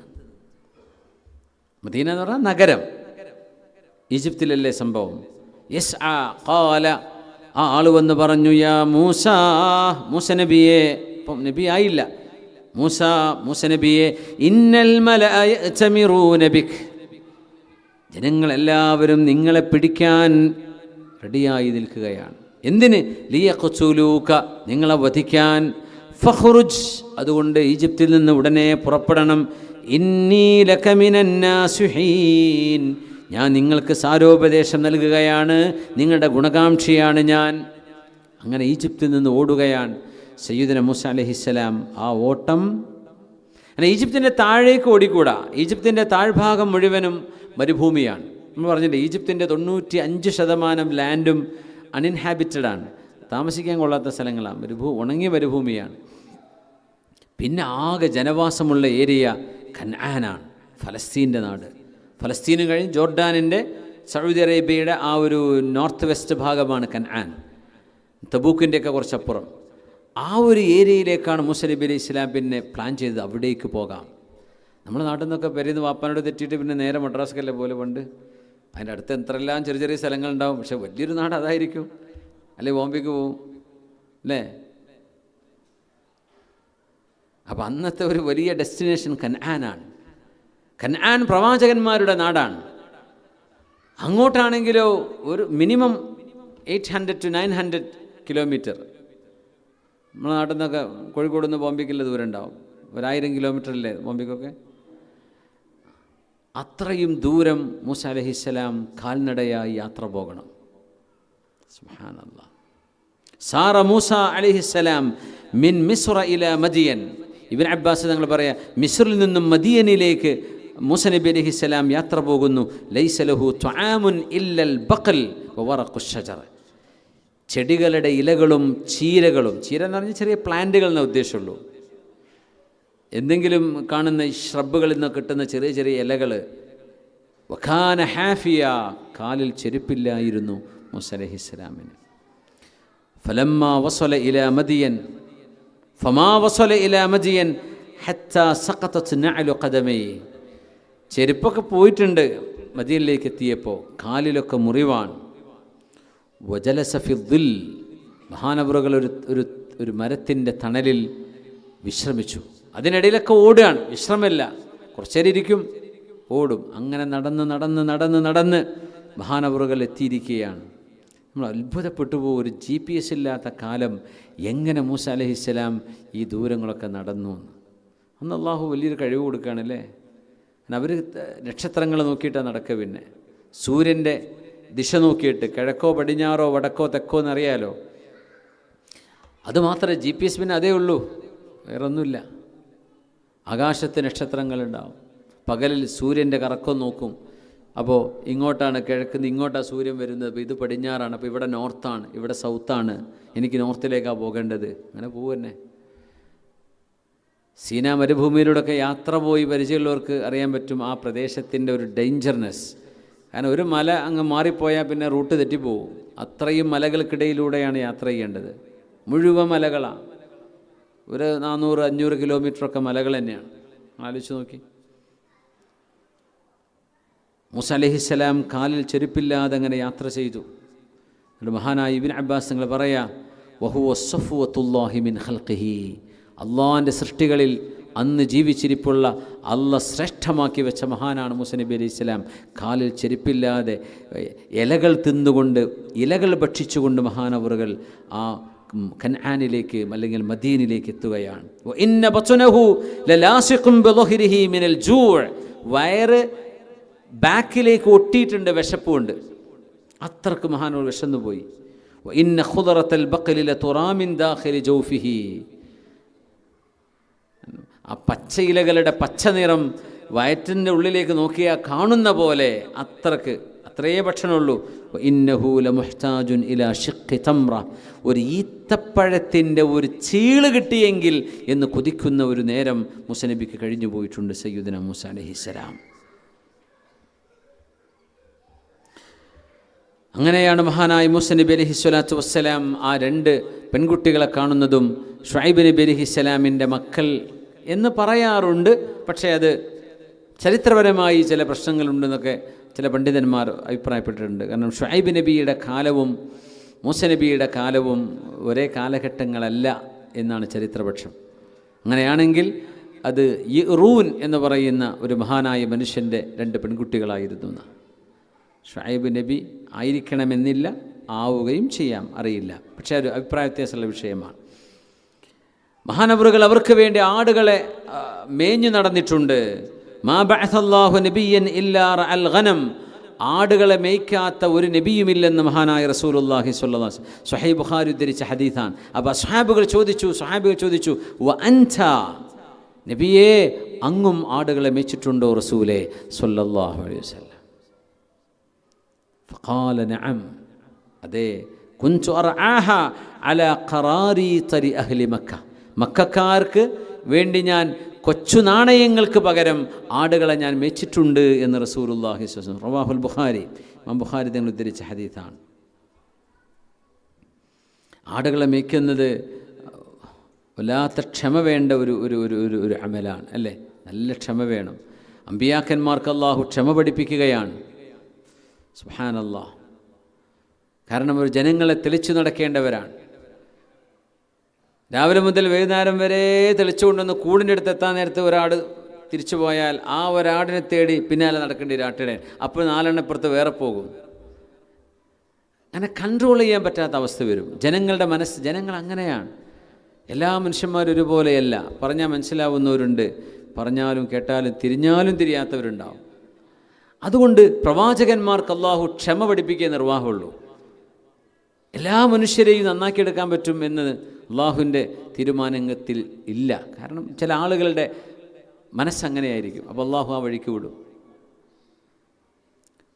മദീന എന്ന് പറഞ്ഞാൽ നഗരം, ഈജിപ്തിലല്ലേ സംഭവം. യസ്ആ ഖാല, ആ ആൾ വന്ന് പറഞ്ഞു, യാ മൂസ, മൂസ നബിയെ, ഇപ്പം നബി ആയില്ല, മൂസ നബിയെ, ഇന്നൽ മലഅ യഅ്തമിറൂന ബിക്, ജനങ്ങളെല്ലാവരും നിങ്ങളെ പിടിക്കാൻ റെഡിയായി നിൽക്കുകയാണ്. എന്തിന്? ലിയഖ്തുലൂക, നിങ്ങളെ വധിക്കാൻ. ഫഖ്റുജ്, അതുകൊണ്ട് ഈജിപ്തിൽ നിന്ന് ഉടനെ പുറപ്പെടണം. ഇന്നി ലക മിനൻ നാസിഹീൻ, ഞാൻ നിങ്ങൾക്ക് സാരോപദേശം നൽകുകയാണ്, നിങ്ങളുടെ ഗുണകാംക്ഷിയാണ് ഞാൻ. അങ്ങനെ ഈജിപ്തിൽ നിന്ന് ഓടുകയാണ് സയ്യിദുന മൂസ അലൈഹിസ്സലാം. ആ ഓട്ടം അങ്ങനെ ഈജിപ്തിൻ്റെ താഴേക്ക് ഓടിക്കൂടാ. ഈജിപ്തിൻ്റെ താഴ്ഭാഗം മുഴുവനും മരുഭൂമിയാണ്. നമ്മൾ പറഞ്ഞില്ലേ, ഈജിപ്തിൻ്റെ 95% ലാൻഡും അൺഇൻഹാബിറ്റഡാണ്, താമസിക്കാൻ കൊള്ളാത്ത സ്ഥലങ്ങളാണ്, ഉണങ്ങിയ മരുഭൂമിയാണ്. പിന്നെ ആകെ ജനവാസമുള്ള ഏരിയ കൻആനാണ്, ഫലസ്തീൻ്റെ നാട്. ഫലസ്തീന് കഴിഞ്ഞ് ജോർഡാനിൻ്റെ, സൗദി അറേബ്യയുടെ ആ ഒരു നോർത്ത് വെസ്റ്റ് ഭാഗമാണ് കൻആൻ, തബൂക്കിൻ്റെയൊക്കെ കുറച്ചപ്പുറം. ആ ഒരു ഏരിയയിലേക്കാണ് മൂസ നബി അലൈഹി ഇസ്ലാം പിന്നെ പ്ലാൻ ചെയ്തത്, അവിടേക്ക് പോകാം. നമ്മുടെ നാട്ടിൽ നിന്നൊക്കെ പെരുന്ന് വാപ്പാനോട് തെറ്റിയിട്ട് പിന്നെ നേരെ മദ്രാസ്ക്കല്ലേ പോലെ പണ്ട്. അതിൻ്റെ അടുത്ത് എത്രയെല്ലാം ചെറിയ ചെറിയ സ്ഥലങ്ങളുണ്ടാവും, പക്ഷെ വലിയൊരു നാട് അതായിരിക്കും. അല്ലെ ബോംബെക്ക് പോവും അല്ലേ. അപ്പം അന്നത്തെ ഒരു വലിയ ഡെസ്റ്റിനേഷൻ കൻആനാണ്. കൻആൻ പ്രവാചകന്മാരുടെ നാടാണ്. അങ്ങോട്ടാണെങ്കിലോ ഒരു മിനിമം 800 to 900 കിലോമീറ്റർ. നമ്മുടെ നാട്ടിൽ നിന്നൊക്കെ കോഴിക്കോട് നിന്ന് ബോംബെക്കുള്ള ദൂരം ഉണ്ടാവും, 1000 കിലോമീറ്ററല്ലേ ബോംബെക്കൊക്കെ. അത്രയും ദൂരം മൂസ അലൈഹിസ്സലാം കാൽനടയായി യാത്ര പോകണം. സുബ്ഹാനല്ലാഹ്. സാറ മൂസ അലൈഹിസ്സലാം മിൻ മിസ്ര ഇലാ മദിയൻ. ഇബ്നു അബ്ബാസ് തങ്ങൾ പറയാ, മിസ്രിൽ നിന്നും മദിയനിലേക്ക് മൂസ നബി അലൈഹിസ്സലാം യാത്ര പോകുന്നു. ലൈസ ലഹു തുആമുൻ ഇല്ലൽ ബഖൽ വവറഖുശ് ഷജർ, ചെടികളുടെ ഇലകളും ചീരകളും. ചീര എന്ന് പറഞ്ഞാൽ ചെറിയ പ്ലാന്റുകൾ എന്ന ഉദ്ദേശമുള്ളൂ. എന്തെങ്കിലും കാണുന്ന ഷ്രബുകളിൽ നിന്ന് കിട്ടുന്ന ചെറിയ ചെറിയ ഇലകൾ. വഖാന ഹാഫിയ, കാലിൽ ചെരുപ്പില്ലായിരുന്നു മൂസ അലൈഹിസ്സലാമിന്. ഫലമ്മാ വസല ഇലാ മദിയൻ ഫമാ വസല ഇലാ മദിയൻ ഹത്താ സഖതത് നഅലു ഖദമൈ, ചെരുപ്പൊക്കെ പോയിട്ടുണ്ട്. മദീനയിലേക്ക് എത്തിയപ്പോൾ കാലിലൊക്കെ മുറിവാണ്. വജലസ ഫി ദിൽ, മഹാനവറുകൾ ഒരു മരത്തിൻ്റെ തണലിൽ വിശ്രമിച്ചു. അതിനിടയിലൊക്കെ ഓടുകയാണ്, വിശ്രമമില്ല. കുറച്ചേരം ഇരിക്കും, ഓടും. അങ്ങനെ നടന്ന് മഹാനവറുകൾ എത്തിയിരിക്കുകയാണ്. നമ്മൾ അത്ഭുതപ്പെട്ടു പോകും. ഒരു GPS ഇല്ലാത്ത കാലം എങ്ങനെ മൂസ അലൈഹിസ്സലാം ഈ ദൂരങ്ങളൊക്കെ നടന്നു എന്ന്. അന്ന് അള്ളാഹു വലിയൊരു കഴിവ് കൊടുക്കുകയാണല്ലേ. അവർ നക്ഷത്രങ്ങൾ നോക്കിയിട്ടാണ് നടക്കുക. പിന്നെ സൂര്യൻ്റെ ദിശ നോക്കിയിട്ട് കിഴക്കോ പടിഞ്ഞാറോ വടക്കോ തെക്കോ എന്നറിയാലോ. അതുമാത്രമേ GPS പിന്നെ അതേ ഉള്ളൂ, വേറൊന്നുമില്ല. ആകാശത്ത് നക്ഷത്രങ്ങളുണ്ടാവും. പകലിൽ സൂര്യൻ്റെ കറക്കം നോക്കും. അപ്പോൾ ഇങ്ങോട്ടാണ് കിഴക്കുന്ന്, ഇങ്ങോട്ടാണ് സൂര്യൻ വരുന്നത്. അപ്പോൾ ഇത് പടിഞ്ഞാറാണ്, അപ്പോൾ ഇവിടെ നോർത്താണ്, ഇവിടെ സൗത്താണ്, എനിക്ക് നോർത്തിലേക്കാണ് പോകേണ്ടത്. അങ്ങനെ പോവുന്നെ. സീനാ മരുഭൂമിയിലൂടെയൊക്കെ യാത്ര പോയി പരിചയമുള്ളവർക്ക് അറിയാൻ പറ്റും ആ പ്രദേശത്തിൻ്റെ ഒരു ഡേഞ്ചർനെസ്. കാരണം ഒരു മല അങ്ങ് മാറിപ്പോയാൽ പിന്നെ റൂട്ട് തെറ്റിപ്പോവും. അത്രയും മലകൾക്കിടയിലൂടെയാണ് യാത്ര ചെയ്യേണ്ടത്. മുഴുവൻ മലകളാണ്. ഒരു 400-500 കിലോമീറ്ററൊക്കെ മലകൾ തന്നെയാണ്. ആലോചിച്ച് നോക്കി. മൂസ അലൈഹിസ്സലാം കാലിൽ ചെരുപ്പില്ലാതെ അങ്ങനെ യാത്ര ചെയ്തു. എന്നിട്ട് മഹാനായ ഇബ്നു അബ്ബാസ് നിങ്ങൾ പറയാ, വഹുവ സഫ്വത്തുല്ലാഹി മിൻ ഖൽഖിഹി, അള്ളാഹിൻ്റെ സൃഷ്ടികളിൽ അന്ന് ജീവിച്ചിരിപ്പുള്ള അള്ളാഹ് ശ്രേഷ്ഠമാക്കി വെച്ച മഹാനാണ് മൂസ നബി അലൈഹി സ്വലാം. കാലിൽ ചെരുപ്പില്ലാതെ ഇലകൾ തിന്നുകൊണ്ട്, ഇലകൾ ഭക്ഷിച്ചുകൊണ്ട് മഹാനവറുകൾ ആ കൻആനിലേക്ക് അല്ലെങ്കിൽ മദീനയിലേക്ക് എത്തുകയാണ്. ഇന്ന ബത്നഹു ലലാസിഖും ബിളഹ്രിഹി മിനൽ ജൂഅ്, വയറ് ബാക്കിലേക്ക് ഒട്ടിയിട്ടുണ്ട്, വിശപ്പുണ്ട്. അത്രക്ക് മഹാനവർ വിശന്നു പോയി. ഇന്ന ഖുദറത്തൽ ബഖലി ലതുറാ മിൻ ദാഖിലി ജൗഫിഹി, ആ പച്ച ഇലകളുടെ പച്ച നിറം വയറ്റിൻ്റെ ഉള്ളിലേക്ക് നോക്കിയാൽ കാണുന്ന പോലെ അത്രയേ ഭക്ഷണമുള്ളൂ. ഇന്നഹു ലമുഹ്താജുൻ ഇലാ ശിഖ്ഖി തംറ, ഒരു ഈത്തപ്പഴത്തിൻ്റെ ഒരു ചീള് കിട്ടിയെങ്കിൽ എന്ന് കൊതിക്കുന്ന ഒരു നേരം മൂസ നബിക്ക് കഴിഞ്ഞു പോയിട്ടുണ്ട്. സയ്യിദുനാ മൂസ അലൈഹിസ്സലാം. അങ്ങനെയാണ് മഹാനായ മൂസ നബി അലൈഹിസ്സലാത്തു വസ്സലാം ആ 2 പെൺകുട്ടികളെ കാണുന്നതും ഷുഐബ് നബി അലൈഹിസ്സലാമിൻ്റെ മക്കൾ എന്ന് പറയാറുണ്ട്. പക്ഷേ അത് ചരിത്രപരമായി ചില പ്രശ്നങ്ങളുണ്ടെന്നൊക്കെ ചില പണ്ഡിതന്മാർ അഭിപ്രായപ്പെട്ടിട്ടുണ്ട്. കാരണം ഷുഐബ് നബിയുടെ കാലവും മൂസ നബിയുടെ കാലവും ഒരേ കാലഘട്ടങ്ങളല്ല എന്നാണ് ചരിത്രപക്ഷം. അങ്ങനെയാണെങ്കിൽ അത് യറൂൻ എന്ന് പറയുന്ന ഒരു മഹാനായ മനുഷ്യൻ്റെ 2 പെൺകുട്ടികളായിരുന്നു. ഷുഐബ് നബി ആയിരിക്കണമെന്നില്ല, ആവുകയും ചെയ്യാം, അറിയില്ല. പക്ഷേ ഒരു അഭിപ്രായ വ്യത്യാസമുള്ള വിഷയമാണ്. മഹാനവറുകൾ അവർക്ക് വേണ്ടി ആടുകളെ മേഞ്ഞു നടന്നിട്ടുണ്ട്. മാ ബഅസല്ലാഹു നബിയ്യൻ ഇല്ലാ റഅൽ ഗനം, ആടുകളെ മേയ്ക്കാത്ത ഒരു നബിയുമില്ലെന്ന് മഹാനായ റസൂലുള്ളാഹി സ്വല്ലല്ലാഹു അലൈഹി വസല്ലം സ്വഹീഹ് ബുഖാരി ഉദ്ധരിച്ച ഹദീസാണ്. അപ്പോൾ സ്വഹാബികൾ ചോദിച്ചു വ അൻത നബിയേ, അങ്ങും ആടുകളെ മേച്ചിട്ടുണ്ടോ റസൂലേ സ്വല്ലല്ലാഹു അലൈഹി വസല്ലം? ഫഖാല നഅം, അതെ. കുൻതു അർആഹ അലാ ഖറാരീതരി അഹ്ലി മക്ക, മക്കക്കാർക്ക് വേണ്ടി ഞാൻ കൊച്ചു നാണയങ്ങൾക്ക് പകരം ആടുകളെ ഞാൻ മേച്ചിട്ടുണ്ട് എന്ന് റസൂലുള്ളാഹി സ്വല്ലല്ലാഹു അലൈഹി വസല്ലം. റവാഹുൽ ബുഖാരി, ഇമാം ബുഖാരി തങ്ങൾ ഉദ്ധരിച്ച ഹദീസാണ്. ആടുകളെ മേയ്ക്കുന്നത് വല്ലാത്ത ക്ഷമ വേണ്ട ഒരു അമലാണ് അല്ലേ. നല്ല ക്ഷമ വേണം. അമ്പിയാക്കന്മാർക്ക് അല്ലാഹു ക്ഷമ പഠിപ്പിക്കുകയാണ്. സുബ്ഹാനല്ലാഹ്. കാരണം അവർ ജനങ്ങളെ തെളിച്ചു നടക്കേണ്ടവരാണ്. രാവിലെ മുതൽ വൈകുന്നേരം വരെ തെളിച്ചുകൊണ്ടൊന്ന് കൂടിൻ്റെ അടുത്ത് എത്താൻ നേരത്തെ ഒരാട് തിരിച്ചു പോയാൽ ആ ഒരാടിനെ തേടി പിന്നാലെ നടക്കേണ്ടി ഒരാട്ടിടെ, അപ്പോൾ 4 എണ്ണപ്പുറത്ത് വേറെ പോകും. അങ്ങനെ കൺട്രോൾ ചെയ്യാൻ പറ്റാത്ത അവസ്ഥ വരും. ജനങ്ങളുടെ മനസ്സ്, ജനങ്ങൾ അങ്ങനെയാണ്. എല്ലാ മനുഷ്യന്മാരും ഒരുപോലെയല്ല. പറഞ്ഞാൽ മനസ്സിലാവുന്നവരുണ്ട്, പറഞ്ഞാലും കേട്ടാലും തിരിഞ്ഞാലും തിരിയാത്തവരുണ്ടാവും. അതുകൊണ്ട് പ്രവാചകന്മാർക്ക് അല്ലാഹു ക്ഷമ പഠിപ്പിക്കുക നിർവാഹമുള്ളൂ. എല്ലാ മനുഷ്യരെയും നന്നാക്കിയെടുക്കാൻ പറ്റും എന്ന് അള്ളാഹുവിൻ്റെ തീരുമാനത്തിൽ ഇല്ല. കാരണം ചില ആളുകളുടെ മനസ്സങ്ങനെയായിരിക്കും. അപ്പോൾ അള്ളാഹു ആ വഴിക്ക് വിടും.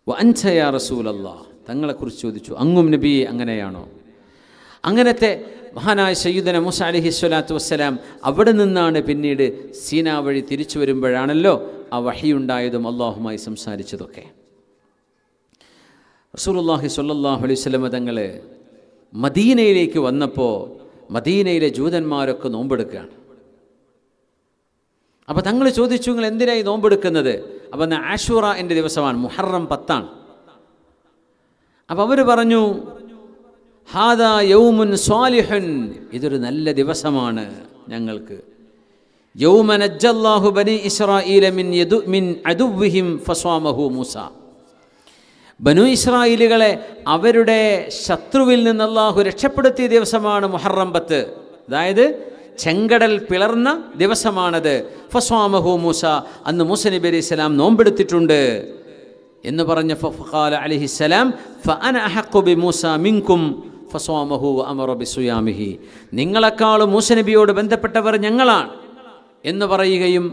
വഅൻത യാ റസൂലല്ലാഹ്, തങ്ങളെക്കുറിച്ച് ചോദിച്ചു, അങ്ങും നബിയെ അങ്ങനെയാണോ? അങ്ങനത്തെ മഹാനായ സയ്യിദന മൂസ അലൈഹിസ്സലാത്തു വസ്സലാം അവിടെ നിന്നാണ് പിന്നീട് സീനാ വഴി തിരിച്ചു വരുമ്പോഴാണല്ലോ ആ വഹിയുണ്ടായതും അള്ളാഹുമായി സംസാരിച്ചതൊക്കെ. റസൂലുള്ളാഹി സ്വല്ലല്ലാഹു അലൈഹി വസല്ലം തങ്ങൾ മദീനയിലേക്ക് വന്നപ്പോൾ മദീനയിലെ ജൂതന്മാരൊക്കെ നോമ്പെടുക്കുകയാണ്. അപ്പോൾ തങ്ങൾ ചോദിച്ചു, നിങ്ങൾ എന്തിനായി നോമ്പെടുക്കുന്നത്? അപ്പോൾ എന്നാൽ ആഷൂറ എൻ്റെ ദിവസമാണ്, മുഹറം 10. അപ്പോൾ അവർ പറഞ്ഞു, ഹാദാ യൗമുൻ സ്വാലിഹുൻ, ഇതൊരു നല്ല ദിവസമാണ് ഞങ്ങൾക്ക്. യൗമ നജ്ജല്ലാഹു ബനി ഇസ്രായീല മിൻ അദുവ്വിഹിം ഫസ്വാമഹു മൂസ. ബനു ഇസ്രായേലുകളെ അവരുടെ ശത്രുവിൽ നിന്ന് അല്ലാഹു രക്ഷപ്പെടുത്തിയ ദിവസമാണ് മുഹറം 10. അതായത് ചെങ്കടൽ പിളർന്ന ദിവസമാണത്. ഫസ്വാമഹു മൂസ, അന്ന് മൂസ നബി അലൈഹി സ്വലാം നോമ്പെടുത്തിട്ടുണ്ട് എന്ന് പറഞ്ഞ ഫഖാല അലൈഹിസ്സലാം ഫഅന അഹഖു ബിമൂസ മിൻകും ഫസ്വാമഹു വഅമറ ബിസുയാമിഹി, നിങ്ങളെക്കാളും മൂസ നബിയോട് ബന്ധപ്പെട്ടവർ ഞങ്ങളാണ് എന്ന് പറയുകയും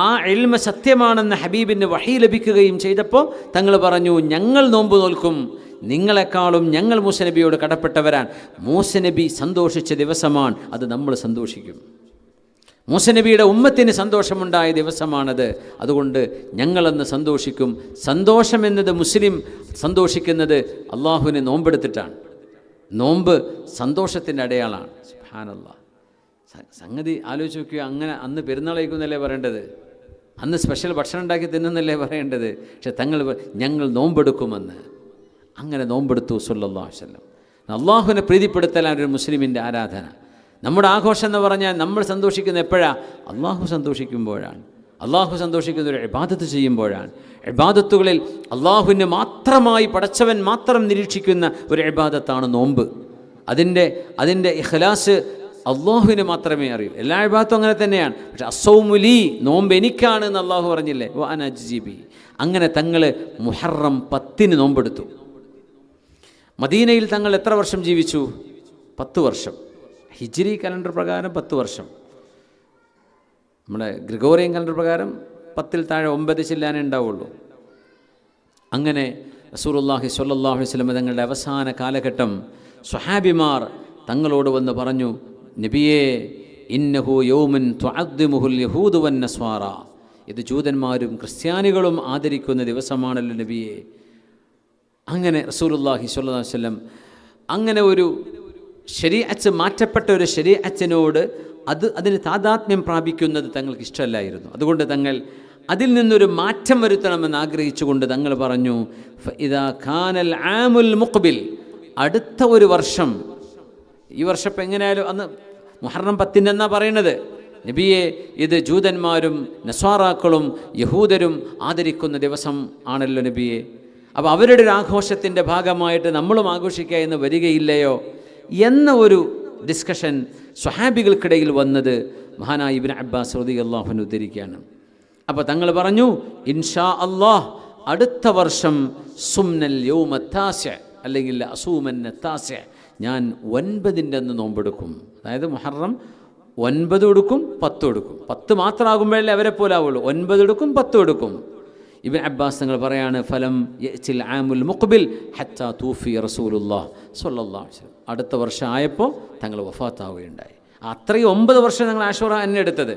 ആ ഇൽമ സത്യമാണെന്ന് ഹബീബിന് വഹി ലഭിക്കുകയും ചെയ്തപ്പോൾ തങ്ങൾ പറഞ്ഞു, ഞങ്ങൾ നോമ്പ് നോൽക്കും, നിങ്ങളെക്കാളും ഞങ്ങൾ മൂസ നബിയോട് കടപ്പെട്ടവരാണ്. മൂസ നബി സന്തോഷിച്ച ദിവസമാണ്, അത് നമ്മൾ സന്തോഷിക്കും. മൂസ നബിയുടെ ഉമ്മത്തിന് സന്തോഷമുണ്ടായ ദിവസമാണത്, അതുകൊണ്ട് ഞങ്ങളന്ന് സന്തോഷിക്കും. സന്തോഷം എന്നത് മുസ്ലിം സന്തോഷിക്കുന്നത് അള്ളാഹുവിനെ നോമ്പെടുത്തിട്ടാണ്. നോമ്പ് സന്തോഷത്തിൻ്റെ അടയാളാണ്. സുബ്ഹാനല്ലാഹ്, സംഗതി ആലോചിച്ച് നോക്കുക. അങ്ങനെ അന്ന് പെരുന്നാൾ കഴിക്കുന്നല്ലേ പറയേണ്ടത്, അന്ന് സ്പെഷ്യൽ ഭക്ഷണം ഉണ്ടാക്കി തിന്നുന്നല്ലേ പറയേണ്ടത്. പക്ഷെ ഞങ്ങൾ നോമ്പെടുക്കുമെന്ന്. അങ്ങനെ നോമ്പെടുത്തു സല്ലല്ലാഹു അലൈഹി വസല്ലം. അള്ളാഹുവിനെ പ്രീതിപ്പെടുത്തലാണ് ഒരു മുസ്ലിമിൻ്റെ ആരാധന. നമ്മുടെ ആഘോഷം എന്ന് പറഞ്ഞാൽ നമ്മൾ സന്തോഷിക്കുന്ന എപ്പോഴാണ്? അള്ളാഹു സന്തോഷിക്കുമ്പോഴാണ്. അള്ളാഹു സന്തോഷിക്കുന്ന ഒരു ഇബാദത്ത് ചെയ്യുമ്പോഴാണ്. ഇബാദത്തുകളിൽ അള്ളാഹുവിന് മാത്രമായി പടച്ചവൻ മാത്രം നിരീക്ഷിക്കുന്ന ഒരു ഇബാദത്താണ് നോമ്പ്. അതിൻ്റെ ഇഖ്ലാസ് അള്ളാഹുവിന് മാത്രമേ അറിയൂ. എല്ലാ ഇബാദത്തും അങ്ങനെ തന്നെയാണ്. പക്ഷെ അസ്സൗമുലി, നോമ്പ് എനിക്കാണ് എന്ന് അള്ളാഹു പറഞ്ഞില്ലേ, വ അന അജ്സി ബിഹി. അങ്ങനെ തങ്ങൾ മുഹറം 10 നോമ്പെടുത്തു. മദീനയിൽ തങ്ങൾ എത്ര വർഷം ജീവിച്ചു? 10 വർഷം. ഹിജ്രി കലണ്ടർ പ്രകാരം 10 വർഷം. നമ്മുടെ ഗ്രിഗോറിയൻ കലണ്ടർ പ്രകാരം 10-ൽ താഴെ 9 ചില്ലാനേ ഉണ്ടാവുള്ളൂ. അങ്ങനെ റസൂലുള്ളാഹി സ്വല്ലല്ലാഹു അലൈഹി വസല്ലം തങ്ങളുടെ അവസാന കാലഘട്ടം സ്വഹാബിമാർ തങ്ങളോട് വന്ന് പറഞ്ഞു, നബിയേ, ഇന്നഹു യൗമുൻ തുഅദ്ദിമുഹുൽ യഹൂദു വൻ നസ്വാറ, ഇത് ജൂതന്മാരും ക്രിസ്ത്യാനികളും ആദരിക്കുന്ന ദിവസമാണല്ലോ നബിയേ. അങ്ങനെ റസൂലുള്ളാഹി സ്വല്ലല്ലാഹു അലൈഹി വസല്ലം അങ്ങനെ ഒരു ശരീഅത്ത്, മാറ്റപ്പെട്ട ഒരു ശരീഅത്തിനോട് അതിന് താദാത്മ്യം പ്രാപിക്കുന്നത് തങ്ങൾക്ക് ഇഷ്ടമല്ലായിരുന്നു. അതുകൊണ്ട് തങ്ങൾ അതിൽ നിന്നൊരു മാറ്റം വരുത്തണമെന്ന് ആഗ്രഹിച്ചുകൊണ്ട് തങ്ങൾ പറഞ്ഞു, ഫഇദാ കാനൽ ആമുൽ മുഖ്ബിൽ, അടുത്ത ഒരു വർഷം, ഈ വർഷം ഇപ്പം എങ്ങനെയായാലും അന്ന് മുഹറം 10 എന്നാ പറയുന്നത്, നബിയെ ഇത് ജൂതന്മാരും നസ്വാറാക്കളും യഹൂദരും ആദരിക്കുന്ന ദിവസം ആണല്ലോ നബിയെ. അപ്പോൾ അവരുടെ ഒരു ആഘോഷത്തിൻ്റെ ഭാഗമായിട്ട് നമ്മളും ആഘോഷിക്കുക എന്ന് വരികയില്ലയോ എന്ന ഒരു ഡിസ്കഷൻ സ്വഹാബികൾക്കിടയിൽ വന്നത് മഹാനായ ഇബ്നു അബ്ബാസ് റളിയല്ലാഹു അൻഹു ഉദ്ധരിക്കുകയാണ്. അപ്പോൾ തങ്ങൾ പറഞ്ഞു, ഇൻഷാ അല്ലാഹ് അടുത്ത വർഷം സുംനൽ യൗമ താസിഅ, അല്ലെങ്കിൽ അസൂമൻ താസിഅ, ഞാൻ 9-ൻ്റെ അന്ന് നോമ്പെടുക്കും. അതായത് മുഹറം 9 എടുക്കും 10 എടുക്കും. 10 മാത്രമാകുമ്പോഴല്ലേ അവരെ പോലെ ആവുള്ളൂ. 9 എടുക്കും 10 എടുക്കും. ഇബ്നു അബ്ബാസ് തങ്ങൾ പറയാണ്, ഫലം യഅ്തിൽ ആമുൽ മുഖ്ബിൽ ഹത്താ തൂഫി റസൂലുള്ളാഹി സ്വല്ലല്ലാഹു അലൈഹി വസല്ലം, അടുത്ത വർഷം ആയപ്പോൾ തങ്ങൾ വഫാത്താവുകയുണ്ടായി. അത്രയും 9 വർഷം ഞങ്ങൾ ആശൂറ എന്നെ എടുത്തത്.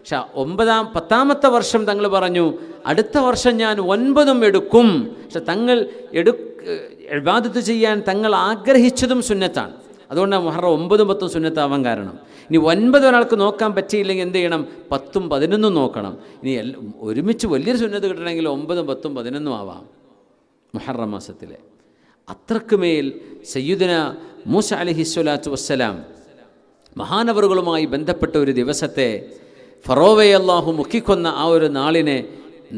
പക്ഷേ 10ാമത്തെ വർഷം തങ്ങൾ പറഞ്ഞു, അടുത്ത വർഷം ഞാൻ 9ഉം എടുക്കും. പക്ഷെ തങ്ങൾ ഇബാദത്ത് ചെയ്യാൻ തങ്ങൾ ആഗ്രഹിച്ചതും സുന്നത്താണ്. അതുകൊണ്ടാണ് മുഹറം 9ഉം 10ഉം സുന്നത്താവാൻ കാരണം. ഇനി 9 ഒരാൾക്ക് നോക്കാൻ പറ്റിയില്ലെങ്കിൽ എന്ത് ചെയ്യണം? 10ഉം 11ഉം നോക്കണം. ഇനി ഒരുമിച്ച് വലിയൊരു സുന്നത്ത് കിട്ടണമെങ്കിൽ 9ഉം 10ഉം 11ഉം ആവാം മുഹറം മാസത്തിലെ. അത്രക്കുമേൽ സയ്യിദുന മൂസ അലൈഹിസ്സലാത്തു വസ്സലാം മഹാനവറുകളുമായി ബന്ധപ്പെട്ട ഒരു ദിവസത്തെ, ഫറോവയെ അല്ലാഹു മുക്കിക്കൊന്ന ആ ഒരു നാളിനെ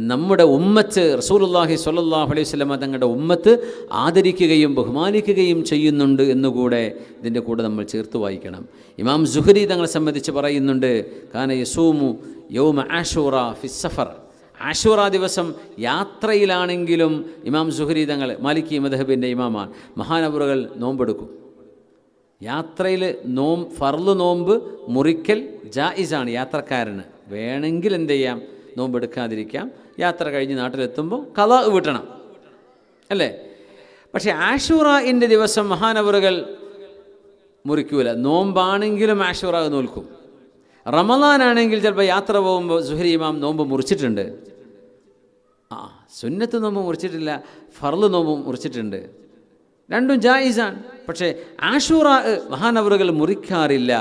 നമ്മുടെ ഉമ്മത്ത്, റസൂലുള്ളാഹി സ്വല്ലല്ലാഹു അലൈഹി വസല്ലം തങ്ങളുടെ ഉമ്മത്ത് ആദരിക്കുകയും ബഹുമാനിക്കുകയും ചെയ്യുന്നുണ്ട് എന്നുകൂടെ ഇതിൻ്റെ കൂടെ നമ്മൾ ചേർത്ത് വായിക്കണം. ഇമാം സുഹരി തങ്ങളെ സംബന്ധിച്ച് പറയുന്നുണ്ട്, കാന യസൂമു യൗമ ആഷൂറ ഫിസ് സഫർ, ആഷൂറ ദിവസം യാത്രയിലാണെങ്കിലും ഇമാം സുഹരി തങ്ങൾ മാലിക്കി മദ്ഹബിൻ്റെ ഇമാമാണ്, മഹാനവറുകൾ നോമ്പെടുക്കും. യാത്രയിൽ ഫർള് നോമ്പ് മുറിക്കൽ ജായിസാണ് യാത്രക്കാരന്. വേണമെങ്കിൽ എന്ത് ചെയ്യാം? നോമ്പെടുക്കാതിരിക്കാം. യാത്ര കഴിഞ്ഞ് നാട്ടിലെത്തുമ്പോൾ ഖളാ വീട്ടണം, അല്ലേ? പക്ഷേ ആഷൂറയിൻ്റെ ദിവസം മഹാനവറുകൾ മുറിക്കൂല. നോമ്പാണെങ്കിലും ആഷൂറ നോൽക്കും. റമളാനാണെങ്കിൽ ചിലപ്പോൾ യാത്ര പോകുമ്പോൾ സുഹരി ഇമാം നോമ്പ് മുറിച്ചിട്ടുണ്ട്. സുന്നത്ത് നോമ്പ് മുറിച്ചിട്ടില്ല, ഫർള് നോമ്പ് മുറിച്ചിട്ടുണ്ട്. രണ്ടും ജായിസാണ്. പക്ഷേ ആഷൂറ മഹാനവറുകൾ മുറിക്കാറില്ല.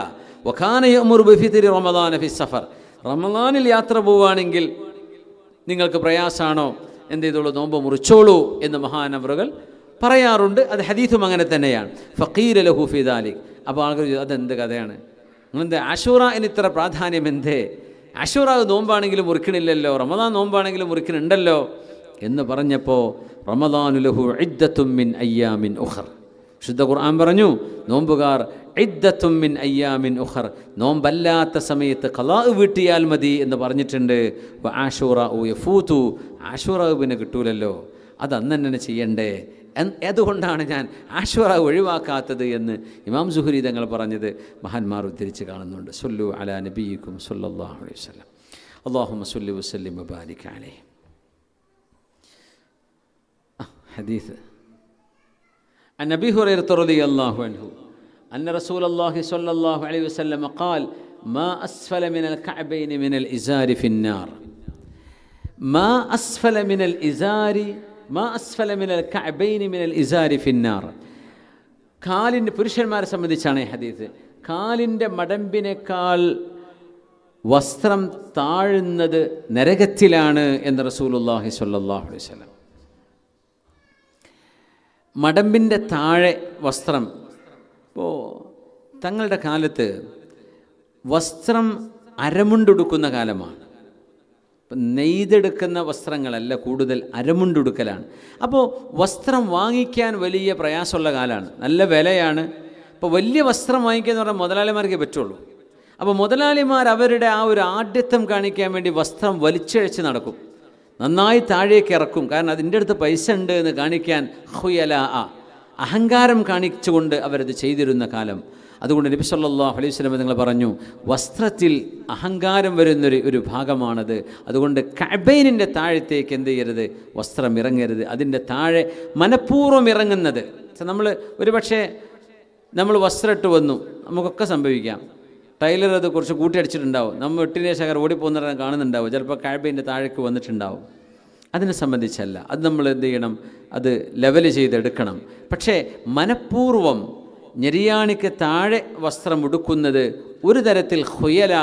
വകാന യഅ്മുറു ബിഫിത്രി റമളാന ഫി സഫർ, റമളാനിൽ യാത്ര പോവുകയാണെങ്കിൽ നിങ്ങൾക്ക് പ്രയാസമാണോ, എന്ത് ചെയ്തോളൂ, നോമ്പ് മുറിച്ചോളൂ എന്ന് മഹാനവറുകൾ പറയാറുണ്ട്. അത് ഹദീസും അങ്ങനെ തന്നെയാണ്. ഫഖീല ലഹു ഫി ദാലിക്. അപ്പോൾ ആളുകൾ അതെന്ത് കഥയാണ്, നിങ്ങളെന്ത് ആശൂറന് ഇത്ര പ്രാധാന്യം എന്തേ? ആശൂറ നോമ്പാണെങ്കിലും മുറിക്കണില്ലല്ലോ, റമദാൻ നോമ്പാണെങ്കിലും മുറിക്കണുണ്ടല്ലോ എന്ന് പറഞ്ഞപ്പോൾ റമദാനു ലഹു ഇദ്ദത്തും മിൻ അയ്യാമിൻ ഉഖർ. ശുദ്ധ ഖുർആൻ പറഞ്ഞു, നോമ്പുകാർ ഇദ്ദത്തും മിൻ അയ്യാമിൻ ഉഖർ, നോമ്പല്ലാത്ത സമയത്ത് ഖളാ വീട്ടിയാൽ മതി എന്ന് പറഞ്ഞിട്ടുണ്ട്. ആശൂറ യഫൂതു, ആശൂറ പിന്നെ കിട്ടൂലല്ലോ, അത് അന്ന് തന്നെ ചെയ്യണ്ടേ, അതുകൊണ്ടാണ് ഞാൻ ആശൂറ ഒഴിവാക്കാത്തത് എന്ന് ഇമാം സുഹരി തങ്ങൾ പറഞ്ഞത് മഹാന്മാർ ഉദ്ധരിച്ച് കാണുന്നുണ്ട്. സല്ലു അലാ നബിയിക്കും സല്ലല്ലാഹു അലൈഹി വസല്ലം. അല്ലാഹുമ്മ സല്ലി വസല്ലിം വബാരിക് അലൈഹി. ഹദീസ് عن أبي هريرة رضي الله عنه أن رسول الله صلى الله عليه وسلم قال ما أسفل من الكعبين من الإزار في النار. ما أسفل من الإزار ما أسفل من الكعبين من الإزار في النار. കാലിൻ്റെ പുരുഷന്മാരെ സംബന്ധിച്ചാണ് ഈ ഹദീസ്. കാലിൻ്റെ മടമ്പിനേക്കാൾ വസ്ത്രം താഴുന്നത് നരകത്തിലാണ് എന്ന് റസൂലുള്ളാഹി സ്വല്ലല്ലാഹു അലൈഹി വസല്ലം. മടമ്പിൻ്റെ താഴെ വസ്ത്രം. ഇപ്പോൾ തങ്ങളുടെ കാലത്ത് വസ്ത്രം അരമുണ്ടുടുക്കുന്ന കാലമാണ്. ഇപ്പം നെയ്തെടുക്കുന്ന വസ്ത്രങ്ങളല്ല, കൂടുതൽ അരമുണ്ടുടുക്കലാണ്. അപ്പോൾ വസ്ത്രം വാങ്ങിക്കാൻ വലിയ പ്രയാസമുള്ള കാലമാണ്, നല്ല വിലയാണ്. അപ്പോൾ വലിയ വസ്ത്രം വാങ്ങിക്കുക എന്ന് പറഞ്ഞാൽ മുതലാളിമാർക്കേ പറ്റുള്ളൂ. അപ്പോൾ മുതലാളിമാർ അവരുടെ ആ ഒരു ആഢ്യത്വം കാണിക്കാൻ വേണ്ടി വസ്ത്രം വലിച്ചഴിച്ച് നടക്കും, നന്നായി താഴേക്ക് ഇറക്കും. കാരണം അതിൻ്റെ അടുത്ത് പൈസ ഉണ്ട് എന്ന് കാണിക്കാൻ ഖുയലാ, അഹങ്കാരം കാണിച്ചുകൊണ്ട് അവരത് ചെയ്തിരുന്ന കാലം. അതുകൊണ്ട് നബി സല്ലല്ലാഹു അലൈഹി വസല്ലം നിങ്ങൾ പറഞ്ഞു, വസ്ത്രത്തിൽ അഹങ്കാരം വരുന്നൊരു ഭാഗമാണത്. അതുകൊണ്ട് കഅബൈനിൻ്റെ താഴത്തേക്ക് എന്ത് ചെയ്യരുത്, വസ്ത്രം ഇറങ്ങരുത്. അതിൻ്റെ താഴെ മനഃപൂർവ്വം ഇറങ്ങുന്നത്, നമ്മൾ ഒരു പക്ഷേ നമ്മൾ വസ്ത്രം ഇട്ട് വന്നു, നമുക്കൊക്കെ സംഭവിക്കാം, ടൈലർ അത് കുറച്ച് കൂട്ടിയടിച്ചിട്ടുണ്ടാവും, നമ്മൾ എട്ടിനെ ശകർ ഓടിപ്പോകുന്ന കാണുന്നുണ്ടാവും, ചിലപ്പോൾ കഅബൈൻ്റെ താഴേക്ക് വന്നിട്ടുണ്ടാവും. അതിനെ സംബന്ധിച്ചല്ല, അത് നമ്മൾ എന്ത് ചെയ്യണം, അത് ലെവൽ ചെയ്തെടുക്കണം. പക്ഷേ മനഃപൂർവ്വം ഞെരിയാണിക്ക് താഴെ വസ്ത്രം ഉടുക്കുന്നത് ഒരു തരത്തിൽ ഖുയലാ,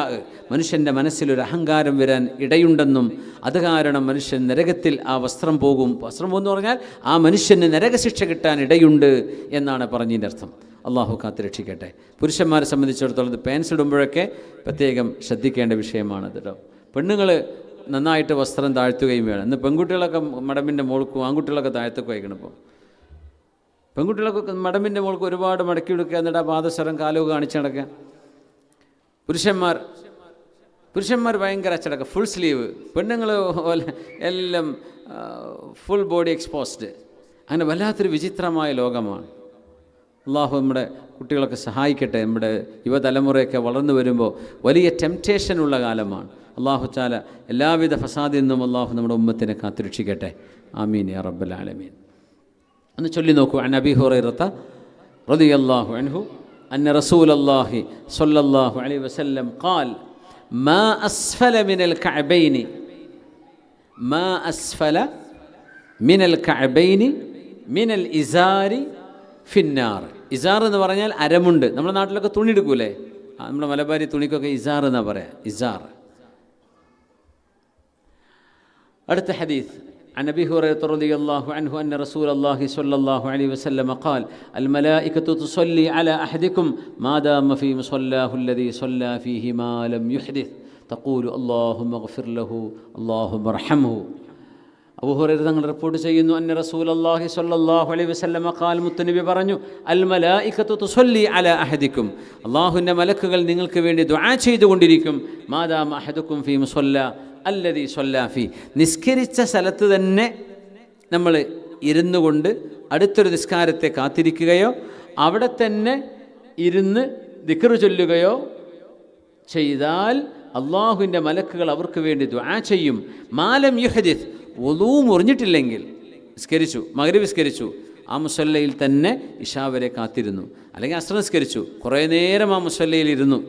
മനുഷ്യൻ്റെ മനസ്സിലൊരു അഹങ്കാരം വരാൻ ഇടയുണ്ടെന്നും അത് കാരണം മനുഷ്യൻ നരകത്തിൽ ആ വസ്ത്രം പോകും. വസ്ത്രം പോകുമെന്ന് പറഞ്ഞാൽ ആ മനുഷ്യന് നരകശിക്ഷ കിട്ടാൻ ഇടയുണ്ട് എന്നാണ് പറഞ്ഞതിൻ്റെ അർത്ഥം. അള്ളാഹു കാത്തുരക്ഷിക്കട്ടെ. പുരുഷന്മാരെ സംബന്ധിച്ചിടത്തോളം ഇത് പാൻസ് ഇടുമ്പോഴൊക്കെ പ്രത്യേകം ശ്രദ്ധിക്കേണ്ട വിഷയമാണ് കേട്ടോ. പെണ്ണുങ്ങൾ നന്നായിട്ട് വസ്ത്രം താഴ്ത്തുകയും വേണം. ഇന്ന് പെൺകുട്ടികളൊക്കെ മടമ്പിൻ്റെ മോൾക്കും ആൺകുട്ടികളൊക്കെ താഴ്ത്തൊക്കെ വയ്ക്കണം. ഇപ്പോൾ പെൺകുട്ടികളൊക്കെ മടമ്പിൻ്റെ മോൾക്ക് ഒരുപാട് മടക്കി എടുക്കുക, എന്നിട്ട് ആ പാദസരം കാലവും കാണിച്ച് നടക്കുക. പുരുഷന്മാർ ഭയങ്കര അച്ചടക്കം, ഫുൾ സ്ലീവ്. പെണ്ണുങ്ങൾ എല്ലാം ഫുൾ ബോഡി എക്സ്പോസ്ഡ്. അങ്ങനെ വല്ലാത്തൊരു വിചിത്രമായ ലോകമാണ്. അള്ളാഹു നമ്മുടെ കുട്ടികളൊക്കെ സഹായിക്കട്ടെ. നമ്മുടെ യുവതലമുറയൊക്കെ വളർന്നു വരുമ്പോൾ വലിയ ടെംപ്റ്റേഷനുള്ള കാലമാണ്. അള്ളാഹു തആല എല്ലാവിധ ഫസാദിൽ നിന്നും അള്ളാഹു നമ്മുടെ ഉമ്മത്തിനെ കാത്തുരക്ഷിക്കട്ടെ. ആമീൻ യാ റബ്ബൽ ആലമീൻ. ഒന്ന് ചൊല്ലി നോക്കൂ. അൻ അബീ ഹുറൈറത റളിയല്ലാഹു അൻഹു അന്ന റസൂലല്ലാഹി സ്വല്ലല്ലാഹു അലൈഹി വസല്ലം ഖാൽ മാ അസ്ഫല മിനൽ കഅബൈനി മിനൽ കഅബൈനി മിനൽ ഇസാരി ഫിന്നാർ. ഇസാർ എന്ന് പറഞ്ഞാൽ അരമുണ്ട്. നമ്മുടെ നാട്ടിലൊക്കെ തുണി എടുക്കൂലേ, നമ്മുടെ മലബാരി തുണിക്കൊക്കെ ഇസാർ എന്നാണ് പറയാം, ഇസാർ. അടുത്ത ഹദീസ് عن أبي هريرة رضي الله عنه أن رسول الله صلى الله عليه وسلم قال الملائكة تصلي على أحدكم ما دام في مصلاه الذي صلى فيه ما لم يحدث تقول اللهم اغفر له اللهم ارحمه. അബൂ ഹുറൈറ തങ്ങൾ റിപ്പോർട്ട് ചെയ്യുന്നു, അന്ന റസൂലുള്ളാഹി സ്വല്ലല്ലാഹു അലൈഹി വസല്ലമ ഖാൽ, മുത്തനബി പറഞ്ഞു, അൽ മലായികത്തു തുസല്ലി അലാ അഹദിക്കും, അല്ലാഹുവിൻ്റെ മലക്കുകൾ നിങ്ങൾക്ക് വേണ്ടി ദുആ ചെയ്തുകൊണ്ടിരിക്കും. മാദാമ അഹദുക്കും ഫീ മുസല്ല അല്ലദീ സ്വല്ലാ ഫീ, നിസ്കരിച്ച സ്ഥലത്ത് തന്നെ നമ്മൾ ഇരുന്നു കൊണ്ട് അടുത്തൊരു നിസ്കാരത്തെ കാത്തിരിക്കുകയോ അവിടെ തന്നെ ഇരുന്ന് ദിക്ർ ചൊല്ലുകയോ ചെയ്താൽ അല്ലാഹുവിൻ്റെ മലക്കുകൾ അവർക്ക് വേണ്ടി ദുആ ചെയ്യും. മാലം യുഹദിസ്, വുളൂ മുറിഞ്ഞിട്ടില്ലെങ്കിൽ, നിസ്കരിച്ചു, മഗ്രിബ് നിസ്കരിച്ചു, ആ മുസല്ലയിൽ തന്നെ ഇശാ വരെ കാത്തിരുന്നു, അല്ലെങ്കിൽ അസ്ർ നിസ്കരിച്ചു, കുറേ നേരം ആ മുസല്ലയിൽ ഇരുന്നു,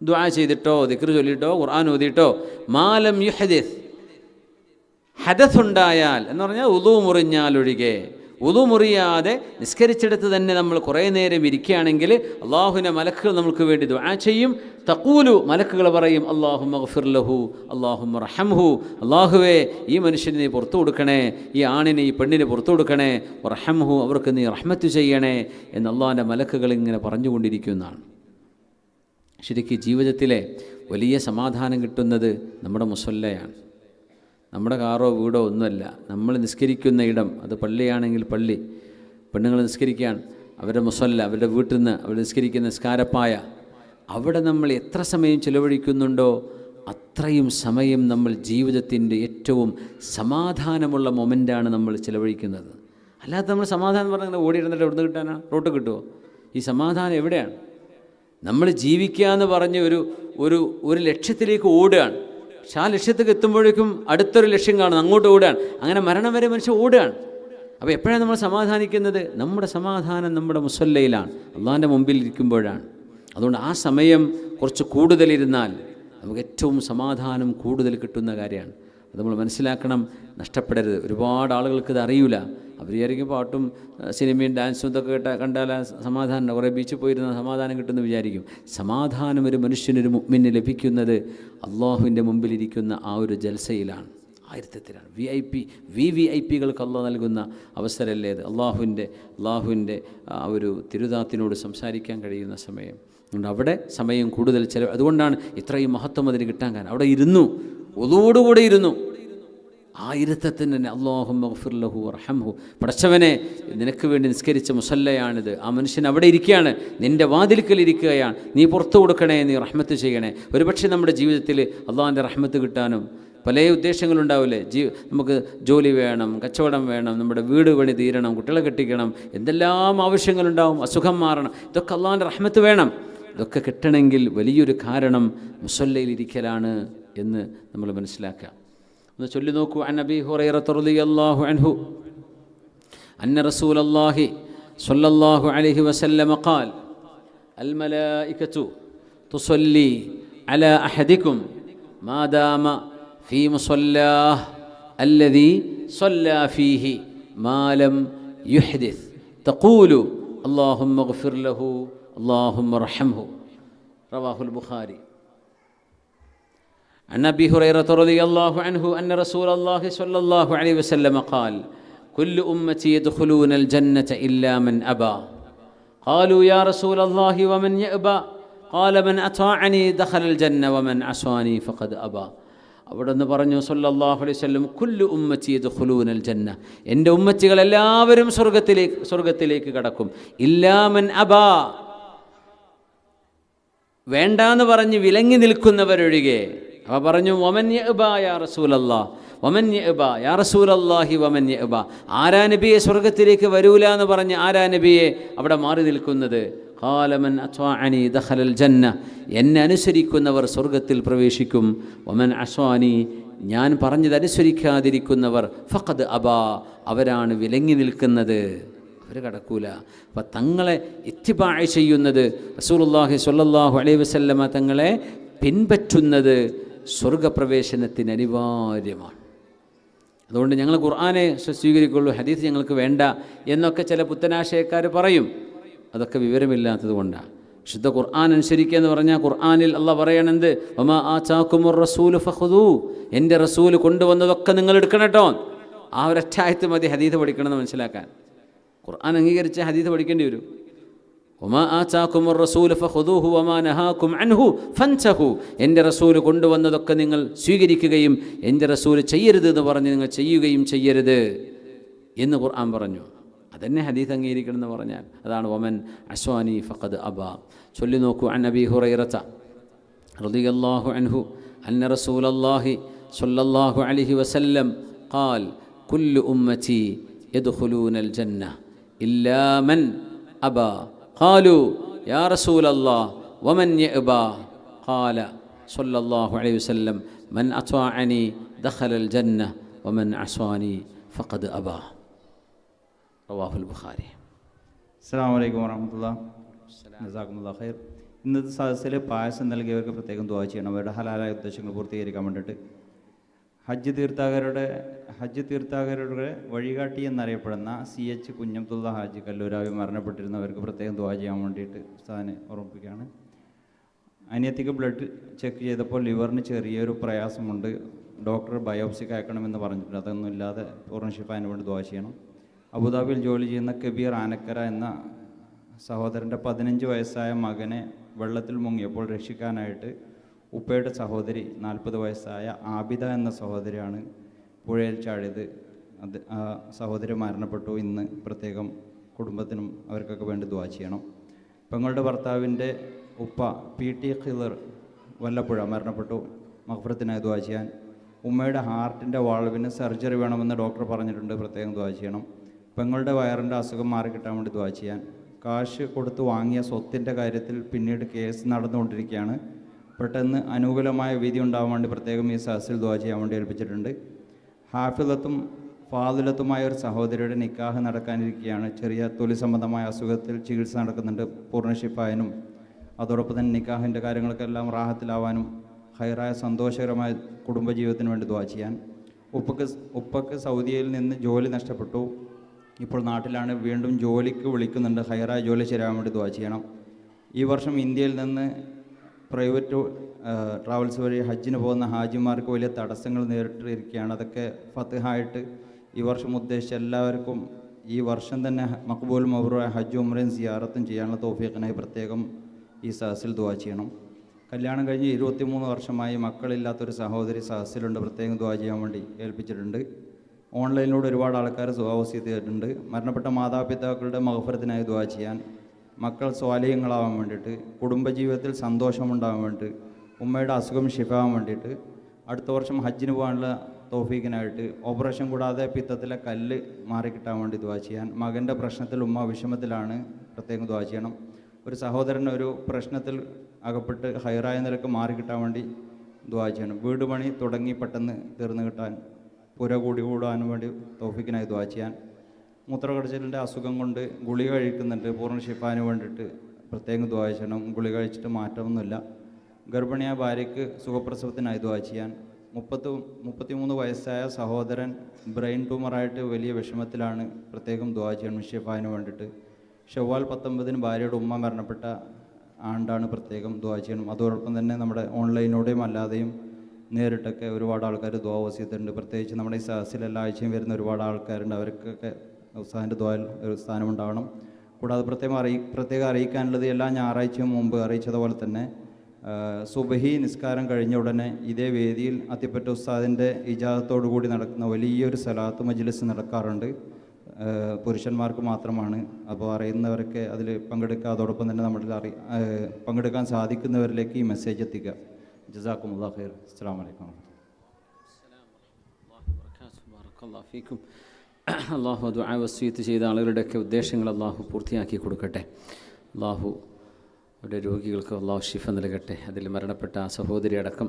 ദുആ ചെയ്തിട്ടോ ദിക്ർ ചൊല്ലിയിട്ടോ ഖുർആൻ ഓതിയിട്ടോ, മാലം യുഹദിസ്, ഹദസ് ഉണ്ടായാൽ എന്ന് പറഞ്ഞാൽ വുളൂ മുറിഞ്ഞാൽ ഒഴികെ, വുളു മുറിയാതെ നിസ്കരിച്ചെടുത്ത് തന്നെ നമ്മൾ കുറേ നേരം ഇരിക്കുകയാണെങ്കിൽ അള്ളാഹുവിൻ്റെ മലക്കുകൾ നമുക്ക് വേണ്ടി ദുആ ചെയ്യും. തഖൂലു, മലക്കുകൾ പറയും, അല്ലാഹുമ്മ ഗ്ഫിർ ലഹു അല്ലാഹുമ്മ റഹംഹു, അള്ളാഹുവേ ഈ മനുഷ്യന് നീ പുറത്തു കൊടുക്കണേ, ഈ ആണിന് ഈ പെണ്ണിന് പുറത്തു കൊടുക്കണേ, റഹംഹു അവർക്ക് നീ റഹ്മത്ത് ചെയ്യണേ എന്ന് അള്ളാഹിൻ്റെ മലക്കുകൾ ഇങ്ങനെ പറഞ്ഞുകൊണ്ടിരിക്കുന്നതാണ്. ശരിക്കും ജീവിതത്തിലെ വലിയ സമാധാനം കിട്ടുന്നത് നമ്മുടെ മുസല്ലയാണ്. നമ്മുടെ കാറോ വീടോ ഒന്നുമല്ല, നമ്മൾ നിസ്കരിക്കുന്ന ഇടം. അത് പള്ളിയാണെങ്കിൽ പള്ളി, പെണ്ണുങ്ങൾ നിസ്കരിക്കാൻ അവരുടെ മുസല്ല, അവരുടെ വീട്ടിൽ നിന്ന് അവർ നിസ്കരിക്കുന്ന നിസ്കാരപ്പായ, അവിടെ നമ്മൾ എത്ര സമയം ചിലവഴിക്കുന്നുണ്ടോ അത്രയും സമയം നമ്മൾ ജീവിതത്തിൻ്റെ ഏറ്റവും സമാധാനമുള്ള മൊമെൻ്റാണ് നമ്മൾ ചിലവഴിക്കുന്നത്. അല്ലാതെ നമ്മൾ സമാധാനം പറഞ്ഞാൽ ഓടിയിരുന്നിട്ട് എവിടെ നിന്ന് കിട്ടാനാണ്? റോട്ട് കിട്ടുമോ? ഈ സമാധാനം എവിടെയാണ്? നമ്മൾ ജീവിക്കുക എന്ന് പറഞ്ഞ് ഒരു ലക്ഷ്യത്തിലേക്ക് ഓടുകയാണ്. പക്ഷെ ആ ലക്ഷ്യത്തേക്ക് എത്തുമ്പോഴേക്കും അടുത്തൊരു ലക്ഷ്യം കാണും, അങ്ങോട്ട് ഓടുകയാണ്. അങ്ങനെ മരണം വരെ മനുഷ്യൻ ഓടുകയാണ്. അപ്പോൾ എപ്പോഴാണ് നമ്മൾ സമാധാനിക്കുന്നത്? നമ്മുടെ സമാധാനം നമ്മുടെ മുസല്ലയിലാണ്, അള്ളാഹിൻ്റെ മുമ്പിൽ ഇരിക്കുമ്പോഴാണ്. അതുകൊണ്ട് ആ സമയം കുറച്ച് കൂടുതലിരുന്നാൽ നമുക്ക് ഏറ്റവും സമാധാനം കൂടുതൽ കിട്ടുന്ന കാര്യമാണ്. അത് നമ്മൾ മനസ്സിലാക്കണം, നഷ്ടപ്പെടരുത്. ഒരുപാട് ആളുകൾക്ക് ഇത് അറിയില്ല. അവർ വിചാരിക്കും പാട്ടും സിനിമയും ഡാൻസും ഇതൊക്കെ കണ്ടാൽ സമാധാനം, കുറേ ബീച്ചിൽ പോയിരുന്ന സമാധാനം കിട്ടുമെന്ന് വിചാരിക്കും. സമാധാനം ഒരു മനുഷ്യനൊരു മുഅ്മിന് ലഭിക്കുന്നത് അള്ളാഹുവിൻ്റെ മുമ്പിലിരിക്കുന്ന ആ ഒരു ജൽസയിലാണ്, ആയിരത്തിലാണ്. വിഐപികൾക്ക് അള്ളാഹ് നൽകുന്ന അവസരമല്ലേ അത്? അള്ളാഹുവിൻ്റെ ആ ഒരു തിരുദാത്തിനോട് സംസാരിക്കാൻ കഴിയുന്ന സമയം. അതുകൊണ്ട് അവിടെ സമയം കൂടുതൽ അതുകൊണ്ടാണ് ഇത്രയും മഹത്വം അതിന് കിട്ടാൻ കാരണം. അവിടെ ഇരുന്നു, ഒതോടുകൂടെ ഇരുന്നു. ആ ഇരുത്തത്തിന് തന്നെ അല്ലാഹുമ്മ ഗ്ഫിർ ലഹു വർഹംഹു, പടച്ചവനെ നിനക്ക് വേണ്ടി നിസ്കരിച്ച മുസല്ലയാണിത്, ആ മനുഷ്യൻ അവിടെ ഇരിക്കുകയാണ്, നിൻ്റെ വാതിൽക്കൽ ഇരിക്കുകയാണ്, നീ പുറത്തു കൊടുക്കണേ, നീ റഹ്മത്ത് ചെയ്യണേ. ഒരുപക്ഷെ നമ്മുടെ ജീവിതത്തിൽ അള്ളാഹിൻ്റെ റഹ്മത്ത് കിട്ടാനും പല ഉദ്ദേശങ്ങളുണ്ടാവില്ലേ. നമുക്ക് ജോലി വേണം, കച്ചവടം വേണം, നമ്മുടെ വീട് പണി തീരണം, കുട്ടികളെ കെട്ടിക്കണം, എന്തെല്ലാം ആവശ്യങ്ങളുണ്ടാവും, അസുഖം മാറണം, ഇതൊക്കെ അള്ളാഹിൻ്റെ റഹ്മത്ത് വേണം. ഇതൊക്കെ കിട്ടണമെങ്കിൽ വലിയൊരു കാരണം മുസല്ലയിലിരിക്കലാണ് എന്ന് നമ്മൾ മനസ്സിലാക്കുക. ഒന്ന് ചൊല്ലി നോക്കൂ. അൻ അബീ ഹുറൈറത റളിയല്ലാഹു അൻഹു അന്ന റസൂലല്ലാഹി സ്വല്ലല്ലാഹു അലൈഹി വസല്ലമ ഖാൽ അൽ മലായികതു തുസല്ലി അലാ അഹദികും മാ ദാമ ഫീ മുസല്ലാഹ് അല്ലദീ സ്വല്ലാ ഫീഹി മാ ലം യുഹ്ദിസ് തഖൂലു അല്ലാഹുമ്മ ഗ്ഫിർ ലഹു അല്ലാഹുമ്മ റഹംഹു. റവാഹുൽ ബുഖാരി. عن أبي هريرة رضي الله عنه أن رسول الله صلى الله عليه وسلم قال كل أمتي يدخلون الجنة إلا من أبى قالوا يا رسول الله ومن يأبى قال من أطاعني دخل الجنة ومن عصاني فقد أبى. അവിടെ നിന്ന് പറഞ്ഞു സല്ലല്ലാഹു അലൈഹി വസല്ലം, കുല്ലു ഉമ്മത്തി യദ്ഖുലൂനൽ ജന്ന, എൻ്റെ ഉമ്മത്തികൾ എല്ലാവരും സ്വർഗത്തിലേക്ക് കടക്കും. ഇല്ലാ മൻ അബാ, വേണ്ടാന്ന് പറഞ്ഞ് വിലങ്ങി നിൽക്കുന്നവരൊഴികെ. അവ പറഞ്ഞു വമൻ യഅബാ യാ റസൂലല്ലാഹ്, വമൻ യഅബാ യാ റസൂലല്ലാഹി വമൻ യഅബാ, ആരാ നബിയെ സ്വർഗത്തിലേക്ക് വരൂല എന്ന് പറഞ്ഞ് ആരാ നബിയെ അവിടെ മാറി നിൽക്കുന്നത്? ഖാല മൻ അത്വഅനി ദഖലൽ ജന്ന, എന്നെ അനുസരിക്കുന്നവർ സ്വർഗത്തിൽ പ്രവേശിക്കും. വമൻ അസ്വാനി, ഞാൻ പറഞ്ഞതനുസരിക്കാതിരിക്കുന്നവർ ഫഖദ് അബാ, അവരാണ് വിലങ്ങി നിൽക്കുന്നത്, അവർ കടക്കൂല. അപ്പം തങ്ങളെ ഇത്തിബാ ചെയ്യുന്നത്, റസൂലുള്ളാഹി സ്വല്ലല്ലാഹു അലൈഹി വസല്ലമ തങ്ങളെ പിൻപറ്റുന്നത് സ്വർഗപ്രവേശനത്തിന് അനിവാര്യമാണ്. അതുകൊണ്ട് ഞങ്ങൾ ഖുർആനെ സ്വീകരിക്കുള്ളൂ, ഹദീസ് ഞങ്ങൾക്ക് വേണ്ട എന്നൊക്കെ ചില പുത്തനാശയക്കാർ പറയും. അതൊക്കെ വിവരമില്ലാത്തത് കൊണ്ടാണ്. ശുദ്ധ ഖുർആൻ അനുസരിക്കുക എന്ന് പറഞ്ഞാൽ ഖുർആനിൽ അള്ളാഹ് പറയണത് വമാ ആതാകുമുർ റസൂലു ഫഖുദൂ, എൻ്റെ റസൂൽ കൊണ്ടുവന്നതൊക്കെ നിങ്ങൾ എടുക്കണം കേട്ടോ. ആ ഒരൊറ്റായത്ത് മതി ഹദീസ് പഠിക്കണമെന്ന് മനസ്സിലാക്കാൻ. ഖുർആൻ അംഗീകരിച്ച ഹദീസ് പഠിക്കേണ്ടി വരും. വമാ ആതാകുമുർ റസൂലു ഫഖുദൂഹു വമാ നഹാകും അൻഹു ഫൻതഹു, എൻ്റെ റസൂൽ കൊണ്ടുവന്നതൊക്കെ നിങ്ങൾ സ്വീകരിക്കുകയും എൻ്റെ റസൂൽ ചെയ്യരുത് എന്ന് പറഞ്ഞ് നിങ്ങൾ ചെയ്യുകയും ചെയ്യരുത് എന്ന് ഖുർആൻ പറഞ്ഞു. അതന്നെ ഹദീസ് അംഗീകരിക്കണം എന്ന് പറഞ്ഞാൽ അതാണ് വമൻ അസ്വാനി ഫഖദ് അബാ. ചൊല്ലി നോക്കൂ. അൻ അബീ ഹുറൈറത റളിയല്ലാഹു അൻഹു അന്ന റസൂലല്ലാഹി സ്വല്ലല്ലാഹു അലൈഹി വസല്ലം ഖാൽ കുല്ലു ഉമ്മതി യദ്ഖുലൂനൽ ജന്ന ഇല്ലാ മൻ അബാ ഖാലു യാ റസൂലല്ലാഹ് വമൻ യഅബാ ഖാല സ്വല്ലല്ലാഹു അലൈഹി വസല്ലം മൻ അത്വഅനി ദഖലൽ ജന്ന വമൻ അസ്വാനി ഫഖദ് അബാ. റവാഹുൽ ബുഖാരി. അസ്സലാമു അലൈക്കും വറഹ്മത്തുള്ളാഹി. ജസാക്കുമുല്ലാഹ് ഖൈർ. ഇന്നത്തെ സദസ്സിൽ പായസം നൽകിയവർക്ക് പ്രത്യേകം ദുആ ചെയ്യണം, അവരുടെ ഹലാലായ ഉദ്ദേശങ്ങൾ പൂർത്തീകരിക്കാൻ വേണ്ടിയിട്ട്. ഹജ്ജ് തീർത്ഥാടകരുടെ വഴികാട്ടി എന്നറിയപ്പെടുന്ന CH കുഞ്ഞബ്ദുള്ള ഹാജി കല്ലൂരാവി മരണപ്പെട്ടിരുന്നവർക്ക് പ്രത്യേകം ദുആ ചെയ്യാൻ വേണ്ടിയിട്ട് ഉസ്താദിനെ ഓർമ്മിപ്പിക്കുകയാണ്. അനിയത്തിക്ക് ബ്ലഡ് ചെക്ക് ചെയ്തപ്പോൾ ലിവറിന് ചെറിയൊരു പ്രയാസമുണ്ട്. ഡോക്ടർ ബയോപ്സിക്ക് അയക്കണമെന്ന് പറഞ്ഞിട്ടുണ്ട്. അതൊന്നും ഇല്ലാതെ പൂർണ്ണ ഷിഫാന് വേണ്ടി ദുആ ചെയ്യണം. അബുദാബിയിൽ ജോലി ചെയ്യുന്ന കബീർ ആനക്കര എന്ന സഹോദരൻ്റെ 15 വയസ്സായ മകനെ വെള്ളത്തിൽ മുങ്ങിയപ്പോൾ രക്ഷിക്കാനായിട്ട് ഉപ്പയുടെ സഹോദരി 40 വയസ്സായ ആബിദ എന്ന സഹോദരിയാണ് പുഴയിൽ ചാടിയത്. ആ സഹോദരി മരണപ്പെട്ടു. ഇന്ന് പ്രത്യേകം കുടുംബത്തിനും അവർക്കൊക്കെ വേണ്ടി ദുആ ചെയ്യണം. പെങ്ങളുടെ ഭർത്താവിൻ്റെ ഉപ്പ PT ഖിദർ വല്ലപ്പുഴ മരണപ്പെട്ടു. മഗ്ഫിറത്തിനായി ദുആ ചെയ്യാൻ. ഉമ്മയുടെ ഹാർട്ടിൻ്റെ വാൾവിന് സർജറി വേണമെന്ന് ഡോക്ടർ പറഞ്ഞിട്ടുണ്ട്. പ്രത്യേകം ദുആ ചെയ്യണം. പെങ്ങളുടെ വയറിൻ്റെ അസുഖം മാറിക്കിട്ടാൻ വേണ്ടി ദുആ ചെയ്യാൻ. കാശ് കൊടുത്ത് വാങ്ങിയ സ്വത്തിൻ്റെ കാര്യത്തിൽ പിന്നീട് കേസ് നടന്നുകൊണ്ടിരിക്കുകയാണ്. പെട്ടെന്ന് അനുകൂലമായ വിധി ഉണ്ടാവാൻ വേണ്ടി പ്രത്യേകം ഈ സഹസിൽ ദുആ ചെയ്യാൻ വേണ്ടി ഏൽപ്പിച്ചിട്ടുണ്ട്. ഹാഫിലത്തും ഫാദിലത്തുമായ ഒരു സഹോദരിയുടെ നിക്കാഹ് നടക്കാനിരിക്കുകയാണ്. ചെറിയ തൊലി സംബന്ധമായ അസുഖത്തിൽ ചികിത്സ നടക്കുന്നുണ്ട്. പൂർണ്ണ ഷിഫായനും അതോടൊപ്പം തന്നെ നിക്കാഹിൻ്റെ കാര്യങ്ങൾക്കെല്ലാം റാഹത്തിലാവാനും ഹൈറായ സന്തോഷകരമായ കുടുംബജീവിതത്തിന് വേണ്ടി ദുആ ചെയ്യാൻ. ഉപ്പക്ക് സൗദിയിൽ നിന്ന് ജോലി നഷ്ടപ്പെട്ടു. ഇപ്പോൾ നാട്ടിലാണ്. വീണ്ടും ജോലിക്ക് വിളിക്കുന്നുണ്ട്. ഹൈറായ ജോലി ശരിയാവാൻ വേണ്ടി ദുആ ചെയ്യണം. ഈ വർഷം ഇന്ത്യയിൽ നിന്ന് പ്രൈവറ്റ് ട്രാവൽസ് വഴി ഹജ്ജിന് പോകുന്ന ഹാജിമാർക്ക് വലിയ തടസ്സങ്ങൾ നേരിട്ടിരിക്കുകയാണ്. അതൊക്കെ ഫത്ഹായിട്ട് ഈ വർഷം ഉദ്ദേശിച്ച എല്ലാവർക്കും ഈ വർഷം തന്നെ മഖ്ബൂൽ മബ്റൂറായ ഹജ്ജും ഉംറയും സിയാറത്തും ചെയ്യാനുള്ള തൗഫീഖിനായി പ്രത്യേകം ഈ സഹസിൽ ദുആ ചെയ്യണം. കല്യാണം കഴിഞ്ഞ് 23 വർഷമായി മക്കളില്ലാത്തൊരു സഹോദരി സഹസിലുണ്ട്. പ്രത്യേകം ദുആ ചെയ്യാൻ വേണ്ടി ഏൽപ്പിച്ചിട്ടുണ്ട്. ഓൺലൈനിലൂടെ ഒരുപാട് ആൾക്കാർ ദുആ വസിയത്ത് ചെയ്തിട്ടുണ്ട്. മരണപ്പെട്ട മാതാപിതാക്കളുടെ മഗ്ഫിറത്തിനായി ദുആ ചെയ്യാൻ. മക്കൾ സ്വാലിഹ്യങ്ങളാവാൻ വേണ്ടിയിട്ട്, കുടുംബജീവിതത്തിൽ സന്തോഷമുണ്ടാകാൻ വേണ്ടിയിട്ട്, ഉമ്മയുടെ അസുഖം ഷിഫാവാൻ വേണ്ടിയിട്ട്, അടുത്ത വർഷം ഹജ്ജിന് പോകാനുള്ള തൗഫീഖിനായിട്ട്, ഓപ്പറേഷൻ കൂടാതെ പിത്തത്തിലെ കല്ല് മാറിക്കിട്ടാൻ വേണ്ടി ദുആ ചെയ്യാൻ. മകൻ്റെ പ്രശ്നത്തിൽ ഉമ്മ വിഷമത്തിലാണ്. പ്രത്യേകം ദുആ ചെയ്യണം. ഒരു സഹോദരൻ ഒരു പ്രശ്നത്തിൽ അകപ്പെട്ട് ഹൈറായ നിലക്ക് മാറിക്കിട്ടാൻ വേണ്ടി ദുആ ചെയ്യണം. വീട് പണി തുടങ്ങി പെട്ടെന്ന് തീർന്നു കിട്ടാൻ, പുര കൂടാനും വേണ്ടി തൗഫീഖിനായി ദുആ ചെയ്യാൻ. മൂത്രകടച്ചിലിൻ്റെ അസുഖം കൊണ്ട് ഗുളിക കഴിക്കുന്നുണ്ട്. പൂർണ്ണ ഷിഫാന് വേണ്ടിയിട്ട് പ്രത്യേകം ദുആ ചെയ്യണം. ഗുളിക കഴിച്ചിട്ട് മാറ്റമൊന്നുമില്ല. ഗർഭിണിയായ ഭാര്യയ്ക്ക് സുഖപ്രസവത്തിനായി ദുആ ചെയ്യാൻ. 33 വയസ്സായ സഹോദരൻ ബ്രെയിൻ ട്യൂമറായിട്ട് വലിയ വിഷമത്തിലാണ്. പ്രത്യേകം ദുആ ചെയ്യണം ഷിഫാന് വേണ്ടിയിട്ട്. ഷവ്വാൽ 19 ഭാര്യയുടെ ഉമ്മ മരണപ്പെട്ട ആണ്ടാണ്. പ്രത്യേകം ദുആ ചെയ്യണം. അതോടൊപ്പം തന്നെ നമ്മുടെ ഓൺലൈനിലൂടെയും അല്ലാതെയും നേരിട്ടൊക്കെ ഒരുപാട് ആൾക്കാർ ദുആ വസിയത്തുണ്ട്. പ്രത്യേകിച്ച് നമ്മുടെ ഈ സഹസിൽ എല്ലാ ആഴ്ചയും വരുന്ന ഒരുപാട് ആൾക്കാരുണ്ട്. അവർക്കൊക്കെ ഉസ്താദിൻ്റെ ദുആയിൽ ഒരു സ്ഥാനമുണ്ടാവണം. കൂടാതെ പ്രത്യേകം അറിയിക്കാനുള്ളത് എല്ലാ ഞായറാഴ്ചയും മുമ്പ് അറിയിച്ചതുപോലെ തന്നെ സുബഹി നിസ്കാരം കഴിഞ്ഞ ഉടനെ ഇതേ വേദിയിൽ അത്തിപ്പറ്റ ഉസ്താദിൻ്റെ ഇജാസത്തോടു കൂടി നടക്കുന്ന വലിയൊരു സലാത്ത് മജ്ലിസ് നടക്കാറുണ്ട്. പുരുഷന്മാർക്ക് മാത്രമാണ്. അപ്പോൾ അറിയുന്നവരൊക്കെ അതിൽ പങ്കെടുക്കുക. അതോടൊപ്പം തന്നെ നമ്മൾ പങ്കെടുക്കാൻ സാധിക്കുന്നവരിലേക്ക് ഈ മെസ്സേജ് എത്തിക്കുക. ജസാക്കുമുല്ലാഹ് ഖൈർ. അസ്സലാമു അലൈക്കും. അള്ളാഹു ദുആ വസിയത്ത് ചെയ്ത ആളുകളുടെയൊക്കെ ഉദ്ദേശങ്ങൾ അള്ളാഹു പൂർത്തിയാക്കി കൊടുക്കട്ടെ. അള്ളാഹു അവരുടെ രോഗികൾക്ക് അള്ളാഹു ഷിഫ നൽകട്ടെ. അതിൽ മരണപ്പെട്ട ആ സഹോദരി അടക്കം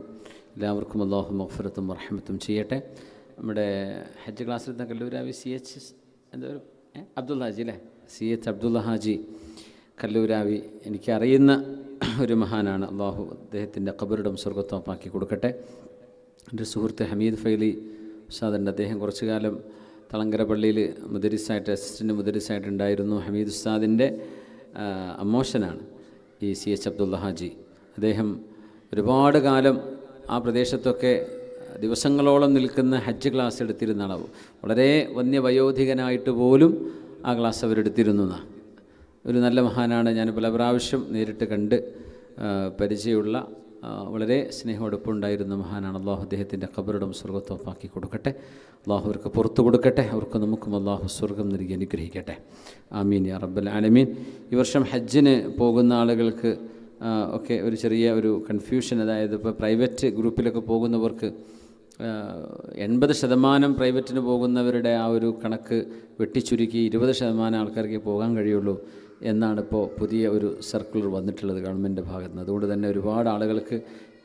എല്ലാവർക്കും അള്ളാഹു മഗ്ഫിറത്തും റഹ്മത്തും ചെയ്യട്ടെ. നമ്മുടെ ഹജ്ജ് ക്ലാസ്സിൽ കല്ലൂരാവി CH എന്തൊരു അബ്ദുള്ള ഹാജി അല്ലേ? CH അബ്ദുള്ള ഹാജി കല്ലൂരാവി എനിക്കറിയുന്ന ഒരു മഹാനാണ്. അള്ളാഹു അദ്ദേഹത്തിൻ്റെ ഖബറിടം സ്വർഗത്തോപ്പാക്കി കൊടുക്കട്ടെ. എൻ്റെ സുഹൃത്ത് ഹമീദ് ഫൈലി ഉസ്താദുണ്ട്. അദ്ദേഹം കുറച്ചു കാലം തളങ്കര പള്ളിയിൽ മുദരിസായിട്ട് അസിസ്റ്റൻ്റ് മുദരിസായിട്ട് ഉണ്ടായിരുന്നു. ഹമീദ് ഉസ്താദിൻ്റെ അമ്മോഷനാണ് ഈ CH അബ്ദുള്ള ഹാജി. അദ്ദേഹം ഒരുപാട് കാലം ആ പ്രദേശത്തൊക്കെ ദിവസങ്ങളോളം നിൽക്കുന്ന ഹജ്ജ് ക്ലാസ് എടുത്തിരുന്ന ആളാവും. വളരെ വന്യവയോധികനായിട്ട് പോലും ആ ക്ലാസ് അവരെടുത്തിരുന്നതാണ്. ഒരു നല്ല മഹാനാണ്. ഞാൻ പല പ്രാവശ്യം നേരിട്ട് കണ്ട് പരിചയമുള്ള വളരെ സ്നേഹമെടുപ്പുണ്ടായിരുന്ന മഹാനാണ്. അള്ളാഹു അദ്ദേഹത്തിൻ്റെ ഖബറിടം സ്വർഗത്തോപ്പാക്കി കൊടുക്കട്ടെ. അള്ളാഹു അവർക്ക് പുറത്തു കൊടുക്കട്ടെ. അവർക്ക് നമുക്കും അള്ളാഹു സ്വർഗം നൽകി അനുഗ്രഹിക്കട്ടെ. ആമീൻ യാ റബ്ബൽ ആലമീൻ. ഈ വർഷം ഹജ്ജിന് പോകുന്ന ആളുകൾക്ക് ഒക്കെ ഒരു ചെറിയ ഒരു കൺഫ്യൂഷൻ. അതായത് ഇപ്പോൾ പ്രൈവറ്റ് ഗ്രൂപ്പിലൊക്കെ പോകുന്നവർക്ക് 80% പ്രൈവറ്റിന് പോകുന്നവരുടെ ആ ഒരു കണക്ക് വെട്ടിച്ചുരുക്കി 20% ആൾക്കാർക്ക് പോകാൻ കഴിയുള്ളൂ എന്നാണ് ഇപ്പോൾ പുതിയ ഒരു സർക്കുലർ വന്നിട്ടുള്ളത് ഗവൺമെൻറ്റിൻ്റെ ഭാഗത്ത് നിന്ന്. അതുകൊണ്ട് തന്നെ ഒരുപാട് ആളുകൾക്ക്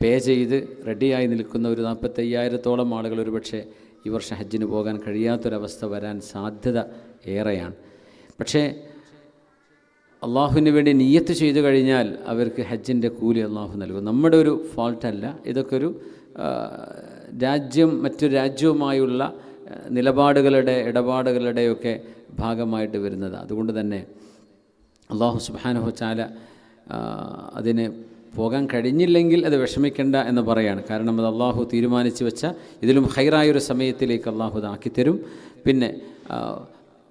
പേ ചെയ്ത് റെഡിയായി നിൽക്കുന്ന ഒരു 45,000-ഓളം ആളുകൾ ഒരുപക്ഷെ ഈ വർഷം ഹജ്ജിന് പോകാൻ കഴിയാത്തൊരവസ്ഥ വരാൻ സാധ്യത ഏറെയാണ്. പക്ഷേ അള്ളാഹുവിന് വേണ്ടി നിയ്യത്ത് ചെയ്തു കഴിഞ്ഞാൽ അവർക്ക് ഹജ്ജിൻ്റെ കൂലി അള്ളാഹു നൽകും. നമ്മുടെ ഒരു ഫാൾട്ടല്ല. ഇതൊക്കെ ഒരു രാജ്യം മറ്റൊരു രാജ്യവുമായുള്ള നിലപാടുകളുടെ ഇടപാടുകളുടെയൊക്കെ ഭാഗമായിട്ട് വരുന്നത്. അതുകൊണ്ട് തന്നെ അല്ലാഹു സുബ്ഹാനഹു വ തആല അതിന് പോകാൻ കഴിഞ്ഞില്ലെങ്കിൽ അത് വിഷമിക്കേണ്ട എന്ന് പറയാണ്. കാരണം അത് അള്ളാഹു തീരുമാനിച്ചു വെച്ച ഇതിലും ഹൈറായൊരു സമയത്തിലേക്ക് അള്ളാഹു ഇതാക്കിത്തരും. പിന്നെ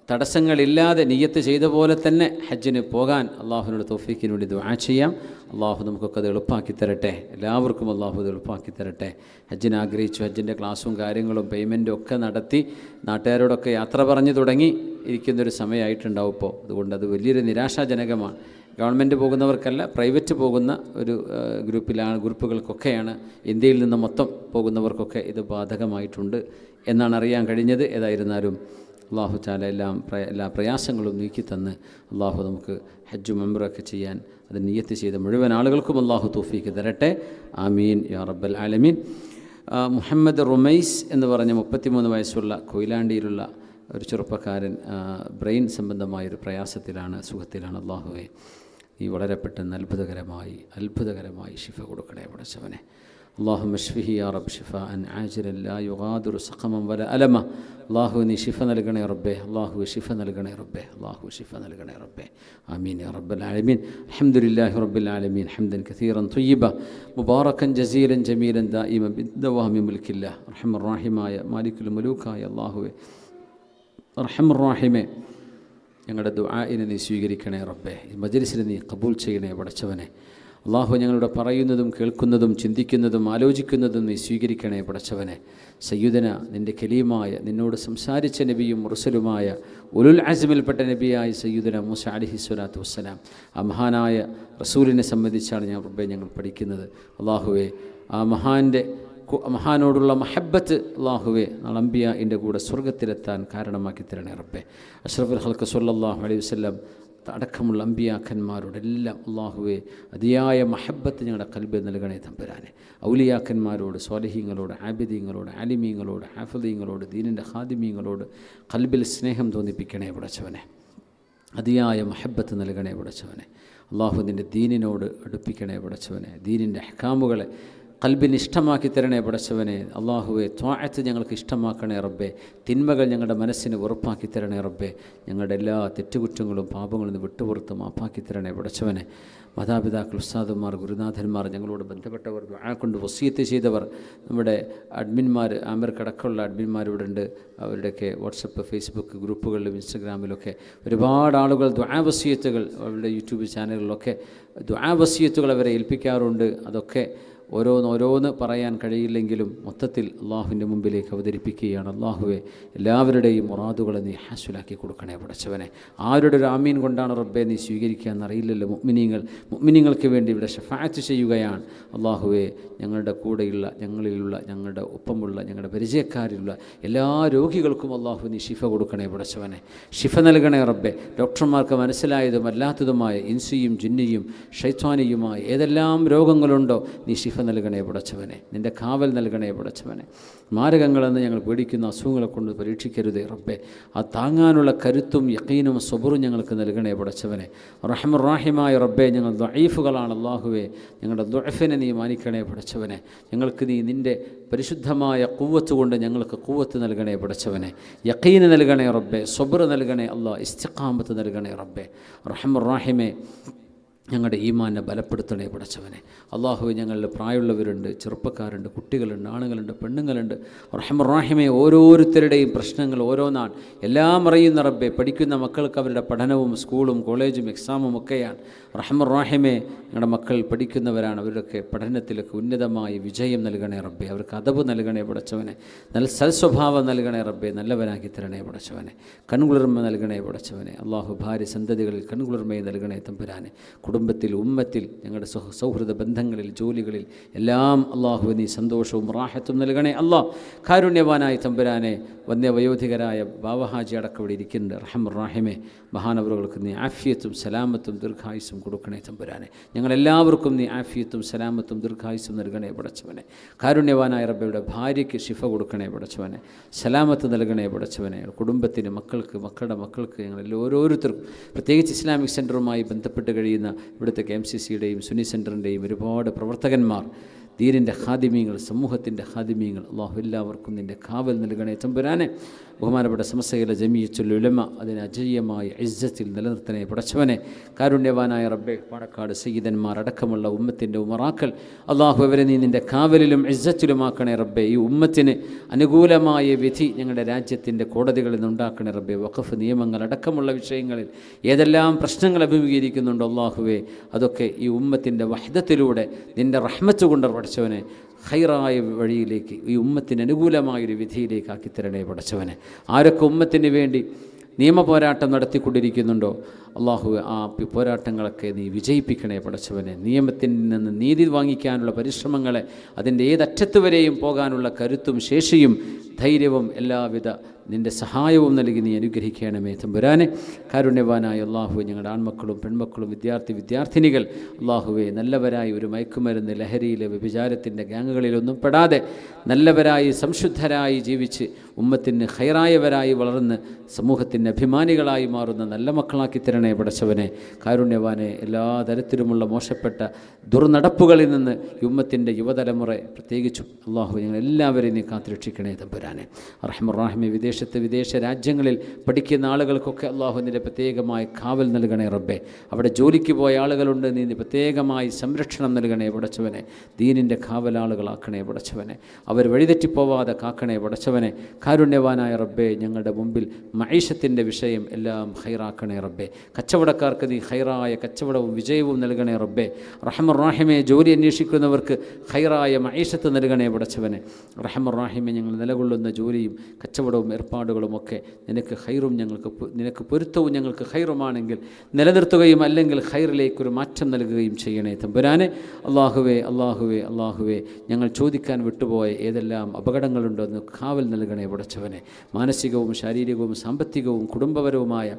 തടസ്സങ്ങളില്ലാതെ നിയ്യത്ത് ചെയ്ത പോലെ തന്നെ ഹജ്ജിന് പോകാൻ അള്ളാഹുവിനോട് തൗഫീഖിന് വേണ്ടി ദുആ ചെയ്യാം. അള്ളാഹു നമുക്കൊക്കെ അത് എളുപ്പമാക്കി തരട്ടെ. എല്ലാവർക്കും അള്ളാഹു അത് എളുപ്പമാക്കി തരട്ടെ. ഹജ്ജിന് ആഗ്രഹിച്ചു, ഹജ്ജിൻ്റെ ക്ലാസ്സും കാര്യങ്ങളും പേയ്മെൻറ്റും ഒക്കെ നടത്തി നാട്ടുകാരോടൊക്കെ യാത്ര പറഞ്ഞു തുടങ്ങി ഇരിക്കുന്നൊരു സമയമായിട്ടുണ്ടാവും ഇപ്പോൾ. അതുകൊണ്ട് അത് വലിയൊരു നിരാശാജനകമാണ്. ഗവൺമെൻറ് പോകുന്നവർക്കല്ല, പ്രൈവറ്റ് പോകുന്ന ഒരു ഗ്രൂപ്പുകൾക്കൊക്കെയാണ്, ഇന്ത്യയിൽ നിന്ന് മൊത്തം പോകുന്നവർക്കൊക്കെ ഇത് ബാധകമായിട്ടുണ്ട് എന്നാണ് അറിയാൻ കഴിഞ്ഞത്. ഏതായിരുന്നാലും അള്ളാഹു തആല എല്ലാ പ്രയാസങ്ങളും നീക്കി തന്ന് അള്ളാഹു നമുക്ക് ഹജ്ജും ഉംറയൊക്കെ ചെയ്യാൻ അത് നിയ്യത്ത് ചെയ്ത മുഴുവൻ ആളുകൾക്കും അള്ളാഹു തൗഫീഖ് തരട്ടെ. ആമീൻ യാ റബ്ബൽ ആലമീൻ. മുഹമ്മദ് റുമൈസ് എന്ന് പറഞ്ഞ 33 വയസ്സുള്ള കൊയിലാണ്ടിയിലുള്ള ഒരു ചെറുപ്പക്കാരൻ ബ്രെയിൻ സംബന്ധമായൊരു പ്രയാസത്തിലാണ്, സുഖത്തിലാണ്. അള്ളാഹുവേ, നീ വളരെ പെട്ടെന്ന് അത്ഭുതകരമായി ശിഫ കൊടുക്കണേ പടച്ചവനെ. അല്ലാഹുമ്മ ശ്ഫിഹി യാ റബ്ബ് ശിഫാഅൻ ആജിലൻ ലാ യുഗാദിറു സഖമൻ വല അലമ. അല്ലാഹു നീ ശിഫ നൽകണേ റബ്ബേ, അല്ലാഹു ശിഫ നൽകണേ റബ്ബേ, അല്ലാഹു ശിഫ നൽകണേ റബ്ബേ. ആമീൻ യാ റബ്ബൽ ആലമീൻ. അൽഹംദുലില്ലാഹി റബ്ബിൽ ആലമീൻ ഹംദൻ കസീറൻ ത്വയ്യിബ മുബാറകൻ ജസീലൻ ജമീലൻ ദായിമൻ ബിദ്ദവാമി മുൽക്കില്ലാ. അർഹമർ റഹീമായ മാലിക്കുൽ മുലൂക്കായ അല്ലാഹുവേ, അർഹമർ റഹീമേ, ഞങ്ങളുടെ ദുആഇനെ നീ സ്വീകരിക്കണേ റബ്ബേ. ഈ മജ്ലിസിനെ നീ ഖബൂൽ ചെയ്യണേ പടച്ചവനെ. അള്ളാഹു ഞങ്ങളുടെ പറയുന്നതും കേൾക്കുന്നതും ചിന്തിക്കുന്നതും ആലോചിക്കുന്നതും നീ സ്വീകരിക്കണേ പടച്ചവനെ. സയ്യിദന നിൻ്റെ കലീമായ നിന്നോട് സംസാരിച്ച നബിയും റസൂലുമായ ഉലുൽ അസ്മിൽപ്പെട്ട നബിയായ സയ്യിദന മൂസ അലൈഹിസ്സലാത്തു വസ്സലാം, ആ മഹാനായ റസൂലിനെ സംബന്ധിച്ചാണ് ഞങ്ങൾ പഠിക്കുന്നത്. അള്ളാഹുവേ, ആ മഹാനോടുള്ള മഹബ്ബത്ത് അള്ളാഹുവേ അംബിയാഇൻ്റെ കൂടെ സ്വർഗത്തിലെത്താൻ കാരണമാക്കി തരണേ റബ്ബേ. അഷ്റഫുൽ ഖൽഖ് സ്വല്ലല്ലാഹു അലൈഹി വസല്ലം അടക്കമുള്ള അമ്പിയാക്കന്മാരോടെല്ലാം അള്ളാഹുവേ അതിയായ മഹബ്ബത്ത് ഞങ്ങളുടെ ഖൽബിൽ നൽകണേ തമ്പുരാനെ. ഔലിയാക്കന്മാരോട്, സ്വാലിഹീങ്ങളോട്, ആബിദീങ്ങളോട്, ആലിമീങ്ങളോട്, ഹാഫിദീങ്ങളോട്, ദീനിൻ്റെ ഖാദിമീങ്ങളോട് ഖൽബിൽ സ്നേഹം തോന്നിപ്പിക്കണേ പടച്ചവനെ. അതിയായ മഹബ്ബത്ത് നൽകണേ പടച്ചവനെ. അള്ളാഹു നിൻ്റെ ദീനിനോട് അടുപ്പിക്കണേ പടച്ചവനെ. ദീനിൻ്റെ അഹ്കാമുകളെ ഖൽബിന് ഇഷ്ടമാക്കി തരണേ പടച്ചവനെ. അള്ളാഹുവെ, ത്വാഅത്ത് ഞങ്ങൾക്ക് ഇഷ്ടമാക്കണേ റബ്ബേ. തിന്മകൾ ഞങ്ങളുടെ മനസ്സിന് വെറുപ്പാക്കി തരണേ റബ്ബേ. ഞങ്ങളുടെ എല്ലാ തെറ്റുകുറ്റങ്ങളും പാപങ്ങളും വിട്ടുപുറത്ത് മാപ്പാക്കി തരണേ പടച്ചവനെ. മാതാപിതാക്കൾ, ഉസ്താദന്മാർ, ഗുരുനാഥന്മാർ, ഞങ്ങളോട് ബന്ധപ്പെട്ടവർ, ദുആ കൊണ്ട് വസിയത്ത് ചെയ്തവർ, നമ്മുടെ അഡ്മിന്മാർ, ആമിർക്കടക്കമുള്ള അഡ്മിന്മാരിവിടെ ഉണ്ട്. അവരുടെയൊക്കെ വാട്സപ്പ്, ഫേസ്ബുക്ക് ഗ്രൂപ്പുകളിലും ഇൻസ്റ്റഗ്രാമിലൊക്കെ ഒരുപാട് ആളുകൾ ദുആ വസിയത്തുകൾ, അവരുടെ യൂട്യൂബ് ചാനലുകളിലൊക്കെ ദുആ വസിയത്തുകൾ അവരെ ഏൽപ്പിക്കാറുണ്ട്. അതൊക്കെ ഓരോന്ന് പറയാൻ കഴിയില്ലെങ്കിലും മൊത്തത്തിൽ അള്ളാഹുവിൻ്റെ മുമ്പിലേക്ക് അവതരിപ്പിക്കുകയാണ്. അള്ളാഹുവെ, എല്ലാവരുടെയും മുറാദുകളെ നീ ഹാസുലാക്കി കൊടുക്കണേ പടച്ചവനെ. ആരുടെ ഒരു ആമീൻ കൊണ്ടാണ് റബ്ബെ നീ സ്വീകരിക്കുക എന്നറിയില്ലല്ലോ. മുഅ്മിനീങ്ങൾക്ക് വേണ്ടി ഇവിടെ ശഫാഅത്ത് ചെയ്യുകയാണ്. അള്ളാഹുവെ, ഞങ്ങളുടെ കൂടെയുള്ള, ഞങ്ങളുടെ ഒപ്പമുള്ള, ഞങ്ങളുടെ പരിചയക്കാരിലുള്ള എല്ലാ രോഗികൾക്കും അള്ളാഹു നീ ശിഫ കൊടുക്കണേ പടച്ചവനെ. ശിഫ നൽകണേ റബ്ബെ. ഡോക്ടർമാർക്ക് മനസ്സിലായതും അല്ലാത്തതുമായ ഇൻസിയും ജിന്നിയും ഷൈത്വാനിയുമായ ഏതെല്ലാം രോഗങ്ങളുണ്ടോ നീ ശിഫ നൽകണേ പടച്ചവനെ. നിൻ്റെ കാവൽ നൽകണേ പടച്ചവനെ. മാരകങ്ങളെന്ന് ഞങ്ങൾ പേടിക്കുന്ന അസുഖങ്ങളെ കൊണ്ട് പരീക്ഷിക്കരുതേ റബ്ബെ. ആ താങ്ങാനുള്ള കരുത്തും യഖീനും സബറും ഞങ്ങൾക്ക് നൽകണേ പടച്ചവനെ. റഹ്മർ റഹീമായ റബ്ബെ, ഞങ്ങൾ ദഈഫുകളാണ് അല്ലാഹുവേ. ഞങ്ങളുടെ ദുഅഫിനെ നീ മാനിക്കണേ പടച്ചവനെ. ഞങ്ങൾക്ക് നീ നിൻ്റെ പരിശുദ്ധമായ ഖുവ്വത്ത് കൊണ്ട് ഞങ്ങൾക്ക് ഖുവ്വത്ത് നൽകണേ പടച്ചവനെ. യഖീൻ നൽകണേ റബ്ബെ. സബർ നൽകണേ അല്ലാ. ഇസ്തിഖാമത്ത് നൽകണേ റബ്ബെ. റഹ്മർ റഹീമേ, ഞങ്ങളുടെ ഈമാനെ ബലപ്പെടുത്തണേ പടച്ചവനെ. അള്ളാഹുവെ, ഞങ്ങളിൽ പ്രായമുള്ളവരുണ്ട്, ചെറുപ്പക്കാരുണ്ട്, കുട്ടികളുണ്ട്, ആണുങ്ങളുണ്ട്, പെണ്ണുങ്ങളുണ്ട്. റഹ്മർ റഹീമേ, ഓരോരുത്തരുടെയും പ്രശ്നങ്ങൾ ഓരോന്നാണ്. എല്ലാം അറിയുന്ന റബ്ബെ. പഠിക്കുന്ന മക്കൾക്ക് അവരുടെ പഠനവും സ്കൂളും കോളേജും എക്സാമും ഒക്കെയാണ്. റഹ്മർ റഹീമേ, ഞങ്ങളുടെ മക്കൾ പഠിക്കുന്നവരാണ്. അവരുടെയൊക്കെ പഠനത്തിലൊക്കെ ഉന്നതമായ വിജയം നൽകണേ റബ്ബെ. അവർക്ക് അദബ് നൽകണേ പടച്ചവനെ. നല്ല സൽസ്വഭാവം നൽകണേ റബ്ബെ. നല്ലവനാക്കി തരണേ പടച്ചവനെ. കൺകുളിർമ നൽകണേ പടച്ചവനെ. അള്ളാഹു, ഭാര്യ സന്തതികളിൽ കൺകുളിർമയെ നൽകണേ തമ്പുരാനെ. കുടുംബത്തിൽ, ഉമ്മത്തിൽ, ഞങ്ങളുടെ സൗഹൃദ ബന്ധങ്ങളിൽ, ജോലികളിൽ എല്ലാം അള്ളാഹു നീ സന്തോഷവും റാഹത്തും നൽകണേ അല്ലാ. കാരുണ്യവാനായ തമ്പുരാനെ, വന്യവയോധികരായ ബാവഹാജി അടക്കം ഇവിടെ ഇരിക്കുന്നുണ്ട്. റഹ്മർ റഹീമേ, മഹാനവറുകൾക്ക് നീ ആഫിയത്തും സലാമത്തും ദീർഘായുസ്സും കൊടുക്കണേ തമ്പുരാനെ. ഞങ്ങളെല്ലാവർക്കും നീ ആഫിയത്തും സലാമത്തും ദീർഘായുസ്സും നൽകണേ പടച്ചവനെ. കാരുണ്യവാനായ റബ്ബയുടെ ഭാര്യയ്ക്ക് ശിഫ കൊടുക്കണേ പടച്ചവനെ. സലാമത്ത് നൽകണേ പടച്ചവനെ. കുടുംബത്തിന്, മക്കളുടെ മക്കൾക്ക്, ഞങ്ങൾ ഓരോരുത്തർക്കും, പ്രത്യേകിച്ച് ഇസ്ലാമിക് സെൻറ്ററുമായി ബന്ധപ്പെട്ട് കഴിയുന്ന ഇവിടുത്തെ KMCCയുടെയും സുന്നി സെൻറ്ററിൻ്റെയും ഒരുപാട് പ്രവർത്തകന്മാർ, ദീനിൻ്റെ ഖാദിമീങ്ങൾ, സമൂഹത്തിൻ്റെ ഖാദിമീങ്ങൾ, അള്ളാഹു എല്ലാവർക്കും നിൻ്റെ കാവൽ നൽകണേ തമ്പുരാനെ. ബഹുമാനപ്പെട്ട സമസ്തയിലെ ജമീയത്തുൽ ഉലമ അതിനെ അജയ്യമായ ഇസ്സത്തിൽ നിലനിർത്തണേ പടച്ചവനെ. കാരുണ്യവാനായ റബ്ബെ, പാണക്കാട് സയ്യിദന്മാർ അടക്കമുള്ള ഉമ്മത്തിൻ്റെ ഉമറാക്കൾ, അള്ളാഹു അവരെ നീ നിൻ്റെ കാവലിലും ഇസ്സത്തിലുമാക്കണേ റബ്ബെ. ഈ ഉമ്മത്തിന് അനുകൂലമായ വിധി ഞങ്ങളുടെ രാജ്യത്തിൻ്റെ കോടതികളിൽ നിന്നുണ്ടാക്കണേ റബ്ബെ. വഖഫ് നിയമങ്ങൾ അടക്കമുള്ള വിഷയങ്ങളിൽ ഏതെല്ലാം പ്രശ്നങ്ങൾ അഭിമുഖീകരിക്കുന്നുണ്ടോ അള്ളാഹുവേ, അതൊക്കെ ഈ ഉമ്മത്തിൻ്റെ വഹ്ദത്തിലൂടെ നിൻ്റെ റഹ്മത്ത് കൊണ്ട് പടച്ചവനെ ഖൈറായ വഴിയിലേക്ക്, ഈ ഉമ്മത്തിന് അനുകൂലമായൊരു വിധിയിലേക്ക് ആക്കിത്തരണേ പടച്ചവനെ. ആരൊക്കെ ഉമ്മത്തിന് വേണ്ടി നിയമപോരാട്ടം നടത്തിക്കൊണ്ടിരിക്കുന്നുണ്ടോ അള്ളാഹു, ആ പോരാട്ടങ്ങളൊക്കെ നീ വിജയിപ്പിക്കണേ പടച്ചവനെ. നിയമത്തിൽ നിന്ന് നീതി വാങ്ങിക്കാനുള്ള പരിശ്രമങ്ങളെ, അതിൻ്റെ ഏതറ്റത്ത് വരെയും പോകാനുള്ള കരുത്തും ശേഷിയും ധൈര്യവും എല്ലാവിധ നിൻ്റെ സഹായവും നൽകി നീ അനുഗ്രഹിക്കണമേ തമ്പുരാനെ. കാരുണ്യവാനായ അള്ളാഹു, ഞങ്ങളുടെ ആൺമക്കളും പെൺമക്കളും വിദ്യാർത്ഥിനികൾ അള്ളാഹുവെ നല്ലവരായി ഒരു മയക്കുമരുന്ന് ലഹരിയിലെ വ്യഭിചാരത്തിൻ്റെ ഗാങ്ങുകളിലൊന്നും പെടാതെ നല്ലവരായി സംശുദ്ധരായി ജീവിച്ച് ഉമ്മത്തിന് ഖൈറായവരായി വളർന്ന് സമൂഹത്തിൻ്റെ അഭിമാനികളായി മാറുന്ന നല്ല മക്കളാക്കി തരണേ പടച്ചവനെ. കാരുണ്യവാനെ, എല്ലാ തരത്തിലുമുള്ള മോശപ്പെട്ട ദുർനടപ്പുകളിൽ നിന്ന് ഈ ഉമ്മത്തിൻ്റെ യുവതലമുറ പ്രത്യേകിച്ചും അള്ളാഹു ഞങ്ങളെല്ലാവരെയും നീ കാത്തുരക്ഷിക്കണേ തമ്പുരാനെ. റഹ്മാൻ വിദേശ രാജ്യങ്ങളിൽ പഠിക്കുന്ന ആളുകൾക്കൊക്കെ അള്ളാഹുവിൻ്റെ പ്രത്യേകമായി കാവൽ നൽകണേ റബ്ബെ. അവിടെ ജോലിക്ക് പോയ ആളുകളുണ്ട്, നീ പ്രത്യേകമായി സംരക്ഷണം നൽകണേ പടച്ചവനെ. ദീനിൻ്റെ കാവലാളുകളാക്കണേ പടച്ചവനെ. അവർ വഴിതെറ്റിപ്പോവാതെ കാക്കണേ പടച്ചവനെ. കാരുണ്യവാനായ റബ്ബെ, ഞങ്ങളുടെ മുമ്പിൽ മഈശത്തിൻ്റെ വിഷയം എല്ലാം ഖൈറാക്കണേ റബ്ബെ. കച്ചവടക്കാർക്ക് നീ ഖൈറായ കച്ചവടവും വിജയവും നൽകണേ റബ്ബെ. റഹ്മാൻ ജോലി അന്വേഷിക്കുന്നവർക്ക് ഖൈറായ മഈശത്ത് നൽകണേ പടച്ചവനെ. റഹ്മാൻ ഞങ്ങൾ നിലകൊള്ളുന്ന ജോലിയും കച്ചവടവും ഏർപ്പാടുകളുമൊക്കെ നിനക്ക് ഖൈറും നിനക്ക് പൊരുത്തവും ഞങ്ങൾക്ക് ഖൈറുമാണെങ്കിൽ നിലനിർത്തുകയും അല്ലെങ്കിൽ ഖൈറിലേക്കൊരു മാറ്റം നൽകുകയും ചെയ്യണേ തമ്പുരാനെ. അള്ളാഹുവേ ഞങ്ങൾ ചോദിക്കാൻ വിട്ടുപോയ ഏതെല്ലാം അപകടങ്ങളുണ്ടോ എന്ന് കാവൽ നൽകണേ പടച്ചവനെ. മാനസികവും ശാരീരികവും സാമ്പത്തികവും കുടുംബപരവുമായ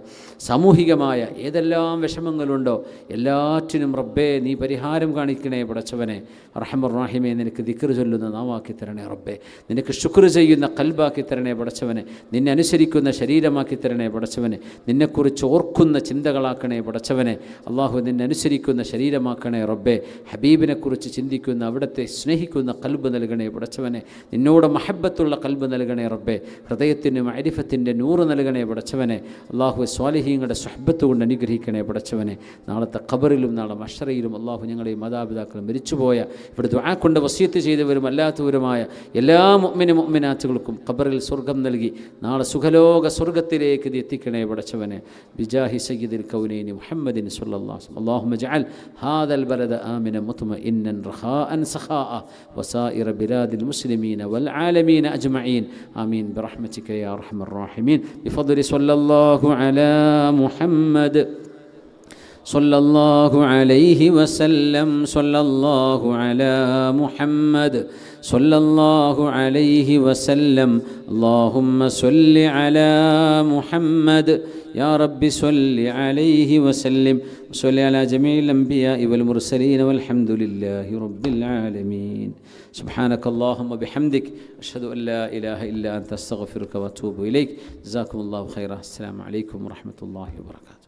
സാമൂഹികമായ ഏതെല്ലാം വിഷമങ്ങളുണ്ടോ എല്ലാറ്റിനും റബ്ബേ നീ പരിഹാരം കാണിക്കണേ പടച്ചവനെ. റഹ്മാൻ നിനക്ക് ദിക്ർ ചൊല്ലുന്ന നാവാക്കി തരണേ റബ്ബേ. നിനക്ക് ശുക്ർ ചെയ്യുന്ന ഖൽബാക്കി തരണേ പടച്ചവനെ. നിന്നെ അനുസരിക്കുന്ന ശരീരമാക്കി തരണേ പടച്ചവനെ. നിന്നെക്കുറിച്ച് ഓർക്കുന്ന ചിന്തകളാക്കണേ പടച്ചവനെ. അള്ളാഹു നിന്നെ അനുസരിക്കുന്ന ശരീരമാക്കണേ റബ്ബേ. ഹബീബിനെക്കുറിച്ച് ചിന്തിക്കുന്ന, അവിടുത്തെ സ്നേഹിക്കുന്ന ഖൽബ് നൽകണേ പടച്ചവനെ. നിന്നോട് മഹബ്ബത്തുള്ള ഖൽബ് നൽകണേ റബ്ബേ. ഹൃദയത്തിന് മഅരിഫത്തിൻ്റെ നൂറ് നൽകണേ പടച്ചവനെ. അള്ളാഹു സ്വാലിഹീങ്ങളുടെ സുഹബത്ത് കൊണ്ട് അനുഗ്രഹിക്കണേ പടച്ചവനെ. നാളത്തെ ഖബറിലും നാളെ മഹ്ശറയിലും അള്ളാഹു ഞങ്ങളെയും മാതാപിതാക്കളും മരിച്ചുപോയ, ഇവിടെ ദുആ കൊണ്ട് വസിയത്ത് ചെയ്തവരും അല്ലാത്തവരുമായ എല്ലാ മുഅ്മിനാത്തുകൾക്കും ഖബറിൽ സ്വർഗം നൽകി നാളെ സുഖലോക സ്വർഗത്തിലേക്ക് എത്തിക്കണേ പടച്ചവനെ. ബിജാഹി സയ്യിദിൽ കൗനൈനി മുഹമ്മദിൻ സ്വല്ലല്ലാഹു അലൈഹി വസല്ലം. അല്ലാഹുമ്മ ജഅൽ ഹാദൽ ബലദ ആമിന മുത്മഇന്നൻ റഖാഅൻ സഖാഅ വസായിറ ബിലാദിൽ മുസ്ലിമീന വൽ ആലമീന അജ്മഈൻ. ആമീൻ ബിറഹ്മതിക യാ അർഹമർ റഹീമീൻ. ബിഫദ്ലി സ്വല്ലല്ലാഹു അലാ മുഹമ്മദ് സല്ലല്ലാഹു അലൈഹി വസല്ലം. സല്ലല്ലാഹു അലാ മുഹമ്മദ് സല്ലല്ലാഹു അലൈഹി വസല്ലം. അല്ലാഹുമ്മ സ്വല്ലി അലാ മുഹമ്മദ് യാ റബ്ബി സ്വല്ലി അലൈഹി വസല്ലം. സ്വല്ലി അലാ ജമീഇൽ അംബിയാഇ വൽ മുർസലീൻ വൽഹംദുലില്ലാഹി റബ്ബിൽ ആലമീൻ. സുബ്ഹാനകല്ലാഹുമ്മ ബിഹംദിക അഷ്ഹദു അൻ ലാ ഇലാഹ ഇല്ലാ അൻത അസ്തഗ്ഫിറുക വഅതൂബു ഇലൈക്. ജസാകുമുല്ലാഹു ഖൈറൻ. അസ്സലാമു അലൈക്കും വറഹ്മത്തുള്ളാഹി വബറകാതുഹു.